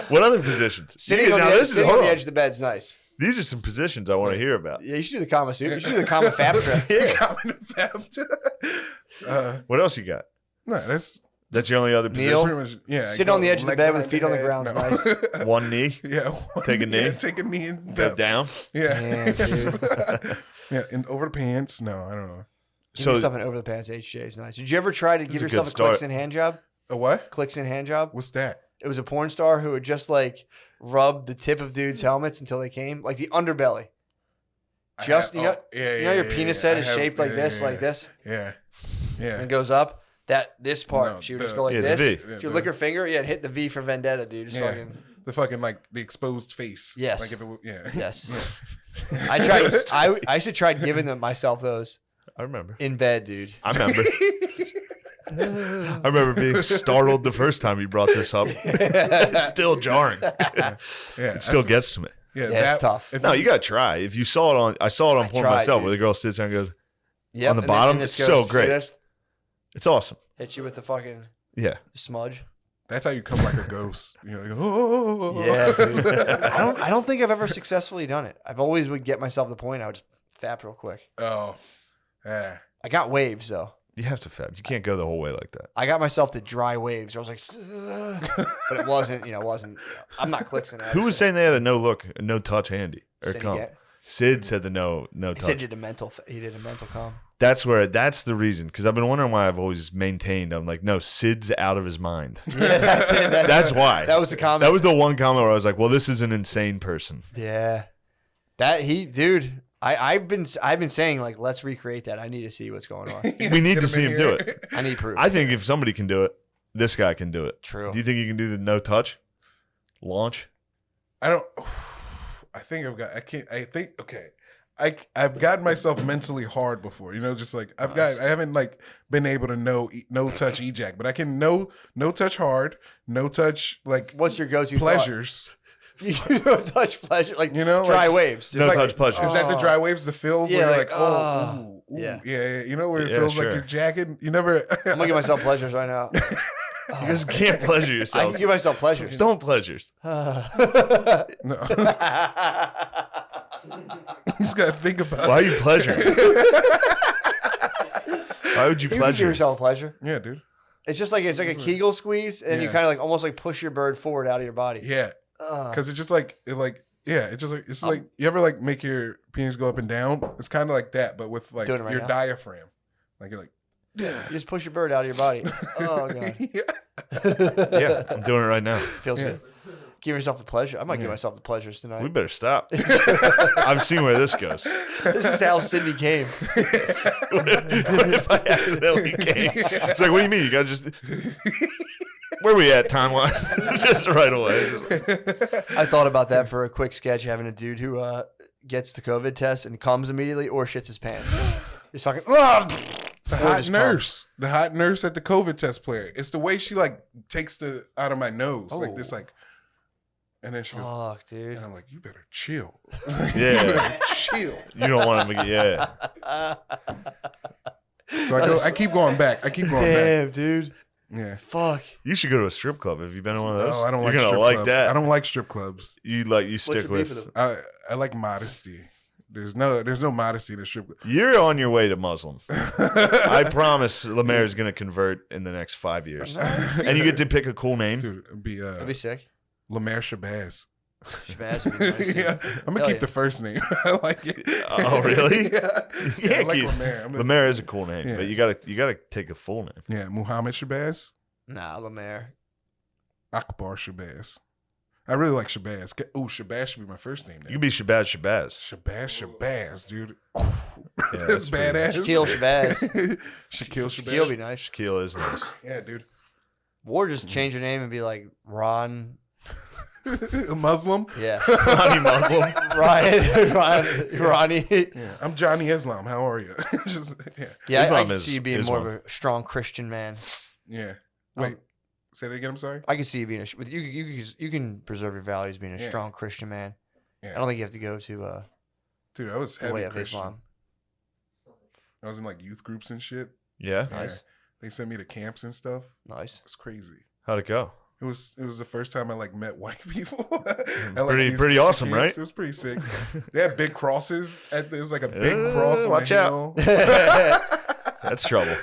Speaker 2: What other positions?
Speaker 1: Sitting on,
Speaker 2: Now,
Speaker 1: the,
Speaker 2: this is-
Speaker 1: sitting on
Speaker 2: hold
Speaker 1: the
Speaker 2: on.
Speaker 1: edge of the bed's nice.
Speaker 2: These are some positions I want to hear about.
Speaker 1: Yeah, you should do the Kama Sutra. You should do the Kama Fab Trip.
Speaker 2: What else you got?
Speaker 3: No, that's
Speaker 2: That's your only other
Speaker 1: Kneel.
Speaker 2: position?
Speaker 3: pretty much yeah.
Speaker 1: Sit
Speaker 3: go
Speaker 1: on the edge of the
Speaker 3: leg
Speaker 1: bed with
Speaker 3: behind
Speaker 1: feet on the
Speaker 3: head.
Speaker 1: ground is nice.
Speaker 2: One knee,
Speaker 3: Yeah.
Speaker 2: Take a knee?
Speaker 3: Yeah, take a knee and
Speaker 2: go down.
Speaker 3: Yeah.
Speaker 1: Damn, dude.
Speaker 3: Yeah, and over the pants. No, I don't know.
Speaker 1: Give
Speaker 2: So
Speaker 1: yourself an over the pants HJ is nice. Did you ever try to give
Speaker 2: a
Speaker 1: yourself
Speaker 2: good
Speaker 1: a clicks
Speaker 2: start.
Speaker 1: in hand job?
Speaker 3: A what?
Speaker 1: Clicks in hand job.
Speaker 3: What's that?
Speaker 1: It was a porn star who would just like rub the tip of dudes' helmets until they came, like the underbelly. Just you know your penis head is shaped like this, like this,
Speaker 3: Yeah. Yeah.
Speaker 1: and goes up. This part,
Speaker 3: No,
Speaker 1: she would
Speaker 3: the-
Speaker 1: just go like
Speaker 2: Yeah, the
Speaker 1: this.
Speaker 2: V.
Speaker 1: She would lick her finger, yeah, and hit the V for Vendetta, dude. Just
Speaker 3: Yeah.
Speaker 1: fucking
Speaker 3: The fucking like the exposed face.
Speaker 1: Yes.
Speaker 3: Like if it was, yeah.
Speaker 1: yes. I tried. I used to try giving myself those
Speaker 2: I remember.
Speaker 1: in bed, dude.
Speaker 2: I remember. I remember being startled the first time you brought this up. It's still jarring.
Speaker 3: Yeah.
Speaker 2: It still gets to me.
Speaker 3: Yeah,
Speaker 1: Yeah, it's tough.
Speaker 3: if
Speaker 2: No,
Speaker 3: you-
Speaker 2: you gotta try. If you saw it on, I saw it on
Speaker 1: I
Speaker 2: porn
Speaker 1: tried,
Speaker 2: myself,
Speaker 1: dude.
Speaker 2: where the girl sits there and goes,
Speaker 1: Yep,
Speaker 2: On the
Speaker 1: and then-
Speaker 2: bottom,
Speaker 1: and this
Speaker 2: it's so
Speaker 1: goes,
Speaker 2: great.
Speaker 1: see this?
Speaker 2: "It's awesome."
Speaker 1: Hit you with the fucking
Speaker 2: Yeah.
Speaker 1: smudge.
Speaker 3: That's how you come like a ghost. You know, like, oh.
Speaker 1: Yeah, dude. I don't think I've ever successfully done it. I've always would get myself to the point I would just fap real quick.
Speaker 3: Oh. Yeah.
Speaker 1: I got waves though.
Speaker 2: You have to fab. You can't go the whole way like that.
Speaker 1: I got myself to dry waves. I was like, but it wasn't. I'm not clicking that.
Speaker 2: Who was saying they had a no look, a no touch handy or
Speaker 1: Said
Speaker 2: come?
Speaker 1: he get-
Speaker 2: Sid said the no
Speaker 1: He
Speaker 2: touch.
Speaker 1: said he did a mental calm.
Speaker 2: That's the reason. Because I've been wondering why I've always maintained. I'm like, no, Sid's out of his mind.
Speaker 1: Yeah, that's it.
Speaker 2: That's why.
Speaker 1: That was the comment.
Speaker 2: That was the one comment where I was like, well, this is an insane person.
Speaker 1: Yeah. Dude. I've been saying like let's recreate that. I need to see what's going on.
Speaker 2: We need
Speaker 3: Get
Speaker 2: to see
Speaker 3: in
Speaker 2: him do
Speaker 3: here.
Speaker 2: it.
Speaker 1: I need proof.
Speaker 2: I think if somebody can do it, this guy can do it.
Speaker 1: True.
Speaker 2: Do you think you can do the no touch launch?
Speaker 3: I don't. I think I've got. I can't. I think. Okay. I've gotten myself mentally hard before. You know, just like I haven't like been able to no touch ejac, but I can no touch hard, no touch like
Speaker 1: What's your go-to
Speaker 3: pleasures.
Speaker 1: You don't touch pleasure, like
Speaker 3: You know,
Speaker 1: dry
Speaker 3: like-
Speaker 1: waves. Dude.
Speaker 2: No
Speaker 3: like-
Speaker 2: touch pleasure.
Speaker 3: Is that the dry waves, the feels
Speaker 1: Yeah,
Speaker 3: where you're
Speaker 1: like,
Speaker 3: like, ooh,
Speaker 1: yeah.
Speaker 3: yeah, you know, where it
Speaker 2: Yeah,
Speaker 3: feels
Speaker 2: sure.
Speaker 3: like you're jacking. You never.
Speaker 1: I'm gonna give myself pleasures right now.
Speaker 2: You just can't pleasure
Speaker 1: I
Speaker 2: yourself.
Speaker 1: can give myself pleasures.
Speaker 2: Don't pleasures.
Speaker 3: No. You just gotta think about.
Speaker 2: Why are
Speaker 3: it.
Speaker 2: you pleasuring? Why would you
Speaker 1: You can give
Speaker 2: pleasure?
Speaker 1: yourself pleasure.
Speaker 3: Yeah, dude.
Speaker 1: It's just like a Kegel squeeze, and you
Speaker 3: Yeah.
Speaker 1: kind of like almost like push your bird forward out of your body.
Speaker 3: Yeah,
Speaker 1: Ugh.
Speaker 3: because it's just like it's like you ever like make your penis go up and down. It's kind of like that, but with like
Speaker 1: Doing it right
Speaker 3: your
Speaker 1: now.
Speaker 3: diaphragm. Like you're like.
Speaker 1: You just push your bird out of your body. Oh god,
Speaker 2: Yeah, I'm doing it right now.
Speaker 1: feels
Speaker 3: Yeah.
Speaker 1: good. Give yourself the pleasure. I might give
Speaker 3: Yeah.
Speaker 1: myself the pleasures tonight.
Speaker 2: We better stop. I've seen where this goes.
Speaker 1: This is how Sydney came.
Speaker 2: What if I accidentally came? It's like, what do you mean? You gotta just. Where we at time wise? Just right away. Just like-
Speaker 1: I thought about that for a quick sketch, having a dude who gets the COVID test and comes immediately or shits his pants. He's fucking.
Speaker 3: The hot nurse at the COVID test player. It's the way she like takes the out of my nose like this, like, and then she goes,
Speaker 1: Fuck, dude.
Speaker 3: and I'm like, you better chill.
Speaker 2: Yeah.
Speaker 3: You better chill.
Speaker 2: You don't want him to get. Yeah.
Speaker 3: So I keep going back.
Speaker 1: Damn, dude.
Speaker 3: Yeah.
Speaker 1: Fuck.
Speaker 2: You should go to a strip club. Have you been to one of those?
Speaker 3: No, I don't
Speaker 2: You're
Speaker 3: like
Speaker 2: gonna
Speaker 3: strip
Speaker 2: like
Speaker 3: clubs.
Speaker 2: that.
Speaker 3: I don't like strip clubs.
Speaker 2: You stick
Speaker 1: your beef
Speaker 2: with.
Speaker 1: with them?
Speaker 3: I like modesty. There's no modesty in a strip club.
Speaker 2: You're on your way to Muslim. I promise Lemaire is going to convert in the next 5 years. And you get to pick a cool name.
Speaker 3: Dude, it'd be
Speaker 1: That'd be sick.
Speaker 3: Lemaire Shabazz.
Speaker 1: Shabazz would be nice.
Speaker 3: Yeah, I'm gonna
Speaker 1: Hell
Speaker 3: keep
Speaker 1: yeah.
Speaker 3: the first name. I like it.
Speaker 2: Oh, really?
Speaker 3: yeah.
Speaker 2: Yeah,
Speaker 3: I like
Speaker 2: keep-
Speaker 3: Lemaire.
Speaker 2: Lemaire is a cool name,
Speaker 3: Yeah.
Speaker 2: but you gotta take a full name.
Speaker 3: Yeah, Muhammad Shabazz,
Speaker 1: Nah, Lemaire.
Speaker 3: Akbar Shabazz. I really like Shabazz. Oh, Shabazz should be my first name.
Speaker 2: You
Speaker 3: Then.
Speaker 2: can be Shabazz Shabazz.
Speaker 3: Shabazz, dude.
Speaker 2: Yeah,
Speaker 3: That's
Speaker 2: that's pretty
Speaker 3: badass.
Speaker 1: Shaquille Shabazz.
Speaker 3: Shaquille Shabazz.
Speaker 1: Shaquille would be nice.
Speaker 2: Shaquille is nice.
Speaker 3: Yeah, dude.
Speaker 1: Or just change your name and be like Ron.
Speaker 3: A Muslim.
Speaker 1: Yeah.
Speaker 2: Ronnie Muslim.
Speaker 1: Ronnie.
Speaker 3: Yeah, I'm Johnny Islam. How are you? Just yeah,
Speaker 1: Yeah, I
Speaker 2: Islam
Speaker 1: can
Speaker 2: is-
Speaker 1: see you being
Speaker 2: is
Speaker 1: more
Speaker 2: one.
Speaker 1: of a strong Christian man.
Speaker 3: yeah. Wait, say that again. I'm sorry.
Speaker 1: I can see you being with you can preserve your values being a
Speaker 3: Yeah.
Speaker 1: strong Christian man.
Speaker 3: Yeah.
Speaker 1: I don't think you have to go to
Speaker 3: Dude, I was
Speaker 1: the
Speaker 3: heavy
Speaker 1: way of
Speaker 3: Christian.
Speaker 1: Islam.
Speaker 3: I was in like youth groups and shit.
Speaker 2: Yeah.
Speaker 1: Nice.
Speaker 3: Yeah. They sent me to camps and stuff.
Speaker 1: Nice.
Speaker 3: It's crazy.
Speaker 2: How'd it go?
Speaker 3: It was the first time I like met white people.
Speaker 2: Pretty awesome,
Speaker 3: camps.
Speaker 2: right?
Speaker 3: It was pretty sick. They had big crosses. It was like a big cross on
Speaker 2: watch
Speaker 3: the
Speaker 2: out.
Speaker 3: hill.
Speaker 2: That's trouble.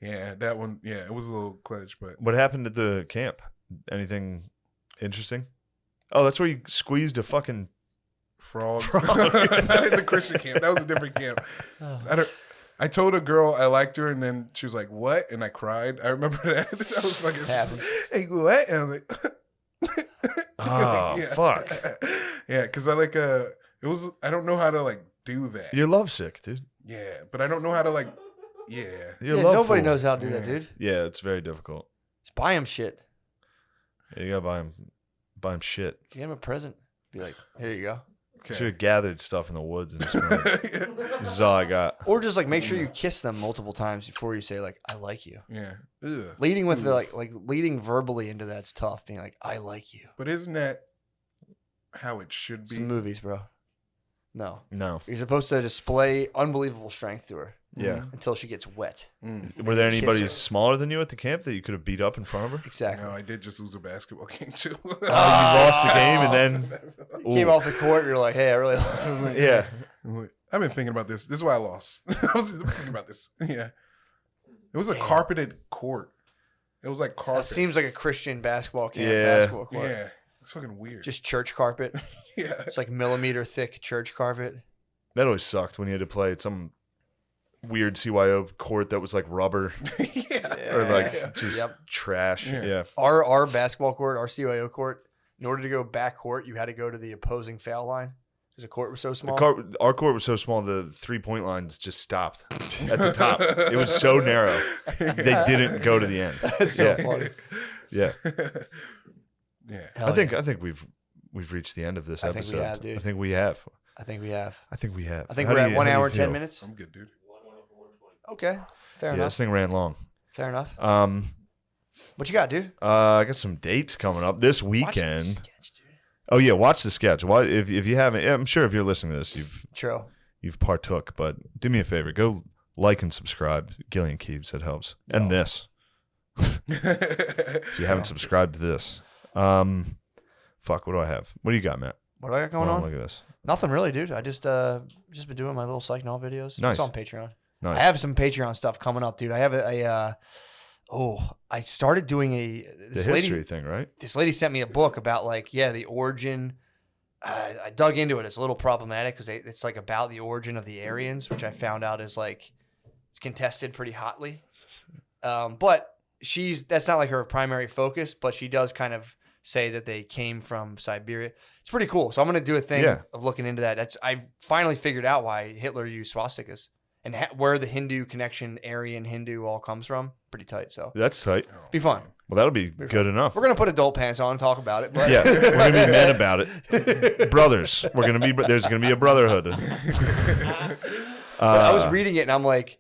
Speaker 3: Yeah, that one. Yeah, it was a little clutch, but
Speaker 2: What happened at the camp? Anything interesting? Oh, that's where you squeezed a fucking.
Speaker 3: frog. Not at the Christian camp. That was a different camp. I told a girl I liked her, and then she was like, "What?" And I cried. I remember that. I was fucking.
Speaker 1: Happens.
Speaker 3: Hey, what? And I was like,
Speaker 2: Oh,
Speaker 3: yeah.
Speaker 2: fuck.
Speaker 3: Yeah, because I like it was. I don't know how to like do that.
Speaker 2: You're lovesick, dude.
Speaker 3: Yeah, but I don't know how to like. Yeah.
Speaker 2: You're
Speaker 1: Yeah,
Speaker 2: loveful.
Speaker 1: nobody knows how to do that,
Speaker 3: Yeah.
Speaker 1: dude.
Speaker 2: Yeah, it's very difficult.
Speaker 1: Just buy him shit.
Speaker 2: Yeah, you gotta buy him shit.
Speaker 1: Give him a present. Be like, here you go.
Speaker 2: Should
Speaker 3: Okay.
Speaker 2: have gathered stuff in the woods and just been like, this is all I got.
Speaker 1: Or just like make sure you kiss them multiple times before you say like, I like you.
Speaker 3: Yeah. Ugh.
Speaker 1: Leading with the like leading verbally into that's tough. Being like, I like you.
Speaker 3: But isn't that how it should be?
Speaker 1: Some movies, bro. No.
Speaker 2: No.
Speaker 1: You're supposed to display unbelievable strength to her
Speaker 2: Yeah.
Speaker 1: until she gets wet.
Speaker 3: Mm.
Speaker 2: Were there
Speaker 1: Kiss
Speaker 2: anybody
Speaker 1: her.
Speaker 2: smaller than you at the camp that you could have beat up in front of her?
Speaker 1: Exactly.
Speaker 3: No, I did just lose a basketball game too.
Speaker 2: Oh, you lost the game and then.
Speaker 1: You came
Speaker 2: Ooh.
Speaker 1: off the court. You're like, hey, I really.
Speaker 3: I was like,
Speaker 2: Yeah.
Speaker 3: I've been thinking about this. This is why I lost. I was thinking about this. Yeah. It was a
Speaker 1: Damn.
Speaker 3: carpeted court. It was like
Speaker 1: That
Speaker 3: carpet.
Speaker 1: seems like a Christian basketball camp.
Speaker 2: Yeah.
Speaker 1: Basketball court.
Speaker 3: Yeah. It's fucking weird.
Speaker 1: Just church carpet.
Speaker 3: yeah.
Speaker 1: It's like millimeter thick church carpet.
Speaker 2: That always sucked when you had to play at some weird CYO court that was like rubber
Speaker 3: yeah.
Speaker 2: or like
Speaker 3: Yeah.
Speaker 2: just
Speaker 1: Yep.
Speaker 2: trash.
Speaker 3: Yeah.
Speaker 2: Yeah.
Speaker 1: Our basketball court, our CYO court, in order to go back court, you had to go to the opposing foul line. Because the court was so small.
Speaker 2: Our court was so small, the 3-point lines just stopped at the top. It was so narrow. They didn't go to the end.
Speaker 1: That's so funny.
Speaker 2: Yeah.
Speaker 3: Yeah.
Speaker 1: Hell
Speaker 2: I think we've reached the end of this
Speaker 1: I think
Speaker 2: episode.
Speaker 1: we have, dude.
Speaker 2: I think we have.
Speaker 1: I think we have.
Speaker 2: I think
Speaker 1: we're at 1 hour and 10
Speaker 2: feel?
Speaker 1: minutes.
Speaker 3: I'm good, dude.
Speaker 1: Okay. Fair
Speaker 2: Yeah,
Speaker 1: enough.
Speaker 2: this thing ran long.
Speaker 1: Fair enough.
Speaker 2: Um,
Speaker 1: What you got, dude?
Speaker 2: I got some dates coming up this
Speaker 1: Watch the
Speaker 2: weekend.
Speaker 1: sketch, dude.
Speaker 2: Oh yeah, watch the sketch. If you haven't, I'm sure if you're listening to this,
Speaker 1: True.
Speaker 2: you've partook. But do me a favor, go like and subscribe. Gilly and Keeves, that helps. And this, if you haven't subscribed to this, fuck. What do I have? What do you got, Matt?
Speaker 1: What do I got going
Speaker 2: Hold
Speaker 1: on?
Speaker 2: Look at this.
Speaker 1: Nothing really, dude. I just been doing my little Psych Null videos.
Speaker 2: Nice.
Speaker 1: It's on Patreon.
Speaker 2: Nice.
Speaker 1: I have some Patreon stuff coming up, dude. I have I started doing
Speaker 2: the
Speaker 1: this
Speaker 2: history
Speaker 1: lady.
Speaker 2: thing, right?
Speaker 1: This lady sent me a book about the origin. I dug into it. It's a little problematic because it's like about the origin of the Aryans, which I found out is like it's contested pretty hotly. But that's not like her primary focus, but she does kind of say that they came from Siberia. It's pretty cool. So I'm gonna do a thing of looking into that. I finally figured out why Hitler used swastikas and where the Hindu connection, Aryan Hindu, all comes from. Pretty tight. So
Speaker 2: That's tight.
Speaker 1: be fun.
Speaker 2: Well, that'll be good enough.
Speaker 1: We're gonna put adult pants on and talk about it. But
Speaker 2: Yeah, we're gonna be men about it. Brothers. There's gonna be a brotherhood.
Speaker 1: But I was reading it and I'm like,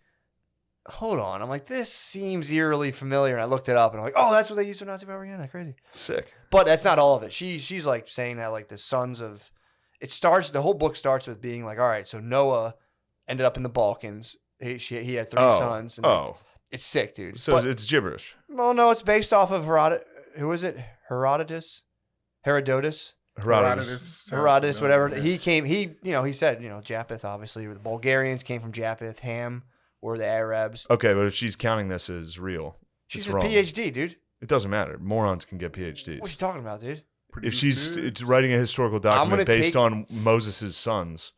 Speaker 1: hold on. I'm like, this seems eerily familiar. And I looked it up and I'm like, oh, that's what they used for Nazi propaganda. Crazy.
Speaker 2: Sick.
Speaker 1: But that's not all of it. She's like saying that like the sons of the whole book starts with being like, all right, so Noah ended up in the Balkans. He had 3 sons. And it's sick, dude.
Speaker 2: So it's gibberish.
Speaker 1: Well, no, it's based off of who is it? Herodotus,
Speaker 2: Herodotus.
Speaker 1: whatever. He said, Japheth, obviously. The Bulgarians came from Japheth. Ham were the Arabs.
Speaker 2: Okay, but if she's counting this as real,
Speaker 1: She's
Speaker 2: it's
Speaker 1: a
Speaker 2: wrong.
Speaker 1: PhD, dude.
Speaker 2: It doesn't matter. Morons can get PhDs.
Speaker 1: What you talking about, dude?
Speaker 2: If she's writing a historical document based on Moses' sons.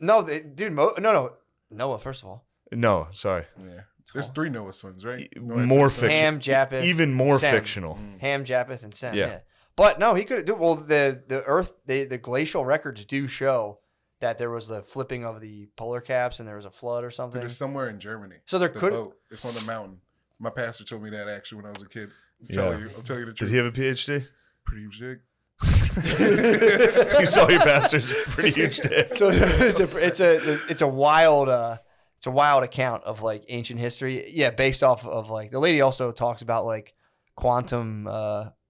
Speaker 1: No, dude, Noah, first of all.
Speaker 2: No, sorry.
Speaker 3: Yeah. There's 3 Noah sons, right?
Speaker 2: More fictional.
Speaker 1: Ham, Japheth,
Speaker 2: Even more
Speaker 1: Sem.
Speaker 2: fictional.
Speaker 1: Ham, Japheth, and Sem.
Speaker 2: Yeah.
Speaker 1: Yeah. But no, he could do well. The Earth, the glacial records do show that there was the flipping of the polar caps and there was a flood or something.
Speaker 3: It's somewhere in Germany.
Speaker 1: So there
Speaker 3: The
Speaker 1: could.
Speaker 3: boat. It's on the mountain. My pastor told me that actually when I was a kid. I'm telling you the
Speaker 2: Did
Speaker 3: truth.
Speaker 2: he have a PhD?
Speaker 3: Pretty jig.
Speaker 2: You saw your pastor's pretty huge dick.
Speaker 1: So it's a wild account of like ancient history. Yeah, based off of like the lady also talks about like quantum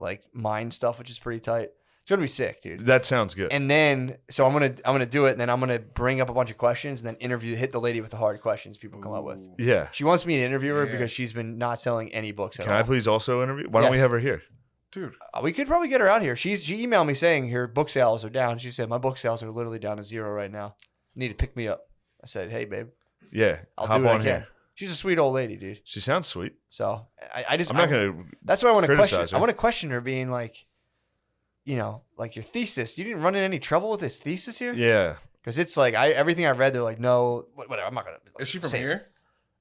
Speaker 1: like mind stuff, which is pretty tight. It's gonna be sick, dude.
Speaker 2: That sounds good.
Speaker 1: And then so I'm gonna do it, and then I'm gonna bring up a bunch of questions, and then hit the lady with the hard questions people come up with.
Speaker 2: Yeah.
Speaker 1: She wants me to interview her
Speaker 3: Yeah.
Speaker 1: because she's been not selling any books at
Speaker 2: Can
Speaker 1: all.
Speaker 2: I please also interview? Why don't we
Speaker 1: Yes.
Speaker 2: have her here?
Speaker 3: Dude.
Speaker 1: We could probably get her out here. She emailed me saying her book sales are down. She said my book sales are literally down to 0 right now. You need to pick me up. I said, hey babe,
Speaker 2: Yeah.
Speaker 1: I'll
Speaker 2: hop
Speaker 1: do what
Speaker 2: on
Speaker 1: I can.
Speaker 2: here.
Speaker 1: She's a sweet old lady, dude.
Speaker 2: She sounds sweet.
Speaker 1: So I just
Speaker 2: I'm not going to.
Speaker 1: That's why I want to question.
Speaker 2: criticize her.
Speaker 1: I want to question her, being like, like your thesis. You didn't run into any trouble with this thesis here?
Speaker 2: Yeah.
Speaker 1: Because it's like everything I read, they're like, no, whatever. I'm not gonna.
Speaker 3: Is she from
Speaker 1: say it.
Speaker 3: here?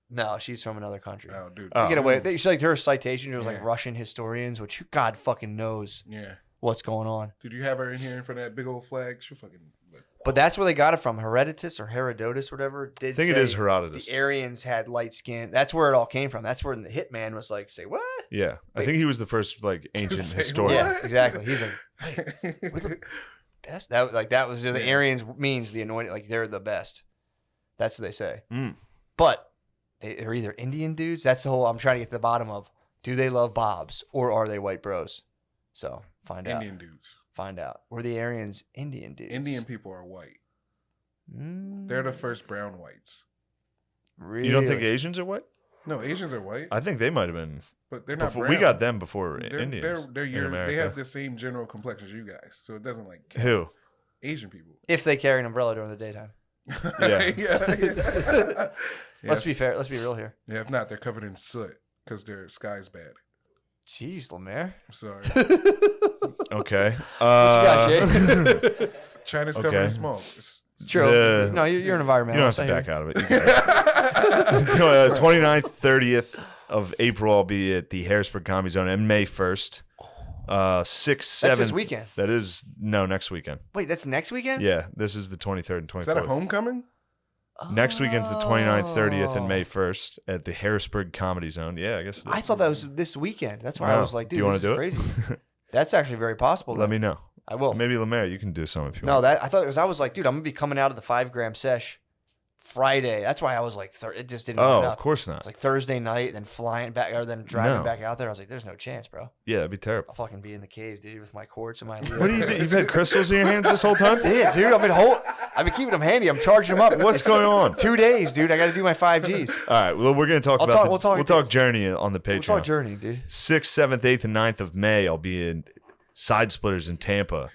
Speaker 1: No, she's from another country.
Speaker 3: Oh, dude.
Speaker 2: Oh.
Speaker 1: You get away. She like her citation was like
Speaker 3: Yeah.
Speaker 1: Russian historians, which God fucking knows
Speaker 3: Yeah.
Speaker 1: what's going on.
Speaker 3: Dude, you have her in here in front of that big old flag? She'll fucking.
Speaker 1: But that's where they got it from. Herodotus or Herodotus, whatever.
Speaker 2: I think it is Herodotus.
Speaker 1: The Aryans had light skin. That's where it all came from. That's where the hitman was like, say what?
Speaker 2: Yeah. I
Speaker 1: Wait.
Speaker 2: think he was the first like ancient
Speaker 3: Say
Speaker 2: historian.
Speaker 3: what?
Speaker 1: Yeah, exactly. He's like, we're the best. That was the
Speaker 3: Yeah.
Speaker 1: Aryans means the anointed. Like they're the best. That's what they say.
Speaker 2: Mm.
Speaker 1: But they're either Indian dudes. That's the whole. I'm trying to get to the bottom of. Do they love Bobs or are they white bros? So find out.
Speaker 3: Indian dudes.
Speaker 1: Find out. Were the Aryans Indian dudes?
Speaker 3: Indian people are white.
Speaker 1: Mm,
Speaker 3: They're the first brown whites.
Speaker 1: really?
Speaker 2: You don't think Asians are white?
Speaker 3: No, Asians are white,
Speaker 2: I think they might have been.
Speaker 3: but they're not
Speaker 2: Before,
Speaker 3: brown.
Speaker 2: we got them before
Speaker 3: They're,
Speaker 2: Indians.
Speaker 3: they're
Speaker 2: in
Speaker 3: they
Speaker 2: America.
Speaker 3: have the same general complexion as you guys, so it doesn't like count.
Speaker 2: Who?
Speaker 3: Asian people.
Speaker 1: If they carry an umbrella during the daytime.
Speaker 2: Yeah.
Speaker 3: yeah.
Speaker 1: Let's be fair. Let's be real here.
Speaker 3: Yeah, if not, they're covered in soot because their sky's bad.
Speaker 1: Jeez, Lemaire.
Speaker 3: I'm sorry.
Speaker 2: Okay.
Speaker 1: What you got, Jay?
Speaker 3: China's covered
Speaker 2: Okay.
Speaker 3: in smoke. It's
Speaker 1: True.
Speaker 2: The-
Speaker 1: No, you're an
Speaker 2: You
Speaker 1: environmentalist.
Speaker 2: don't have to
Speaker 1: I
Speaker 2: back
Speaker 1: hear
Speaker 2: out of it. You can- 29th, 30th of April, I'll be at the Harrisburg Comedy Zone, and May 1st. 6,
Speaker 1: That's
Speaker 2: 7.
Speaker 1: this weekend.
Speaker 2: That is next weekend.
Speaker 1: Wait, that's next weekend?
Speaker 2: Yeah, this is the 23rd and 24th.
Speaker 3: Is that a homecoming?
Speaker 2: Next weekend's the 29th, 30th, and
Speaker 1: Oh.
Speaker 2: May 1st at the Harrisburg Comedy Zone. Yeah, I guess.
Speaker 1: I thought that was this weekend. That's why I
Speaker 2: No.
Speaker 1: was like,
Speaker 2: Do
Speaker 1: dude,
Speaker 2: you want
Speaker 1: this
Speaker 2: to
Speaker 1: is
Speaker 2: do
Speaker 1: crazy.
Speaker 2: it?
Speaker 1: That's actually very possible.
Speaker 2: Let
Speaker 1: though.
Speaker 2: me know.
Speaker 1: I will.
Speaker 2: Maybe Lemaire, you can do some if you
Speaker 1: No,
Speaker 2: want.
Speaker 1: that I thought it was. I was like, dude, I'm gonna be coming out of the 5-gram sesh Friday. That's why I was like, it just didn't.
Speaker 2: Oh,
Speaker 1: line
Speaker 2: of
Speaker 1: up.
Speaker 2: course
Speaker 1: It
Speaker 2: not.
Speaker 1: was like Thursday night, and then flying back, or then driving
Speaker 2: No.
Speaker 1: back out there. I was like, there's no chance, bro.
Speaker 2: Yeah, that'd be terrible.
Speaker 1: I'll fucking be in the cave, dude, with my quartz and my.
Speaker 2: What do you do? You've had crystals in your hands this whole time?
Speaker 1: Yeah, dude. I've been keeping them handy. I'm charging them up.
Speaker 2: What's going on?
Speaker 1: 2 days, dude. I got to do my 5Gs.
Speaker 2: All right. Well, we're gonna talk
Speaker 1: We'll
Speaker 2: about.
Speaker 1: talk-
Speaker 2: We'll
Speaker 1: we'll talk-
Speaker 2: talk Journey on the Patreon.
Speaker 1: We'll talk journey, dude.
Speaker 2: 6th, 7th, 8th, and 9th of May, I'll be in Side Splitters in Tampa.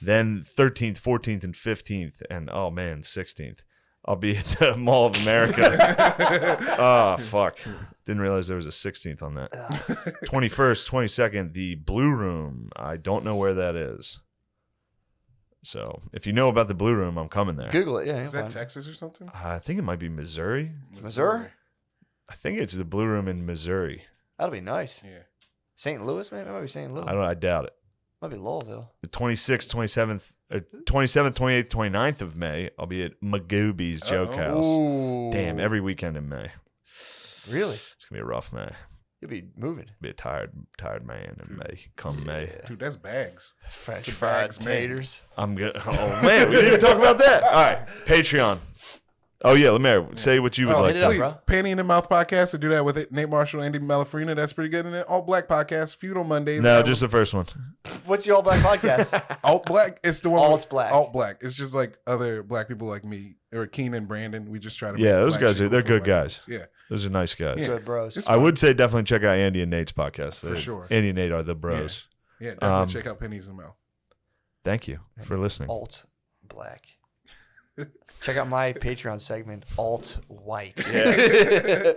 Speaker 2: Then 13th, 14th, and 15th, and oh man, 16th, I'll be at the Mall of America. Oh fuck! Didn't realize there was a 16th on that. 21st, 22nd, the Blue Room. I don't know where that is. So if you know about the Blue Room, I'm coming there.
Speaker 1: Google it. Yeah.
Speaker 3: Is
Speaker 1: you'll
Speaker 3: that
Speaker 1: find it.
Speaker 3: Texas or something?
Speaker 2: I think it might be Missouri.
Speaker 1: Missouri?
Speaker 2: I think it's the Blue Room in Missouri.
Speaker 1: That'll be nice.
Speaker 3: Yeah.
Speaker 1: St. Louis, maybe. It might be St. Louis.
Speaker 2: I doubt it.
Speaker 1: Might be Louisville.
Speaker 2: The 26th, 27th, 28th, 29th of May, I'll be at Magoobys Joke
Speaker 3: Uh-oh.
Speaker 2: House.
Speaker 1: Ooh.
Speaker 2: Damn, every weekend in May.
Speaker 1: Really?
Speaker 2: It's gonna be a rough May.
Speaker 1: You'll be moving.
Speaker 2: Be a tired man in May. Come May.
Speaker 3: Dude, that's bags.
Speaker 1: French
Speaker 3: It's a
Speaker 1: fried
Speaker 3: bags, man.
Speaker 1: taters.
Speaker 2: I'm good. Oh man, we didn't even talk about that. All right, Patreon. Oh yeah, Lemaire, say what you would
Speaker 3: Oh,
Speaker 2: like
Speaker 1: hit it up,
Speaker 2: to.
Speaker 3: please.
Speaker 1: bro.
Speaker 3: Panty in the Mouth podcast. I do that with it. Nate Marshall, Andy Malafrina. That's pretty good. And then Alt Black podcast. Feud on Mondays.
Speaker 2: No, just the first one.
Speaker 1: What's the All Black podcast?
Speaker 3: Alt Black. It's the one.
Speaker 1: Alt
Speaker 3: with-
Speaker 1: Black.
Speaker 3: Alt Black. It's just like other black people like me or Keenan, Brandon. We just try to.
Speaker 2: Yeah,
Speaker 3: make
Speaker 2: those
Speaker 3: black
Speaker 2: guys
Speaker 3: shit
Speaker 2: they're
Speaker 3: for
Speaker 2: good
Speaker 3: black
Speaker 2: guys.
Speaker 3: people. Yeah,
Speaker 2: Those are nice guys.
Speaker 3: Yeah.
Speaker 1: Good bros.
Speaker 3: It's
Speaker 2: I
Speaker 3: fun.
Speaker 2: would say definitely check out Andy and Nate's podcast.
Speaker 3: For sure.
Speaker 2: Andy and Nate are the bros.
Speaker 3: Yeah, definitely
Speaker 2: Um,
Speaker 3: check out Pennies in the Mouth.
Speaker 2: Thank you for listening.
Speaker 1: Alt Black. Check out my Patreon segment, Alt White.
Speaker 2: Yeah.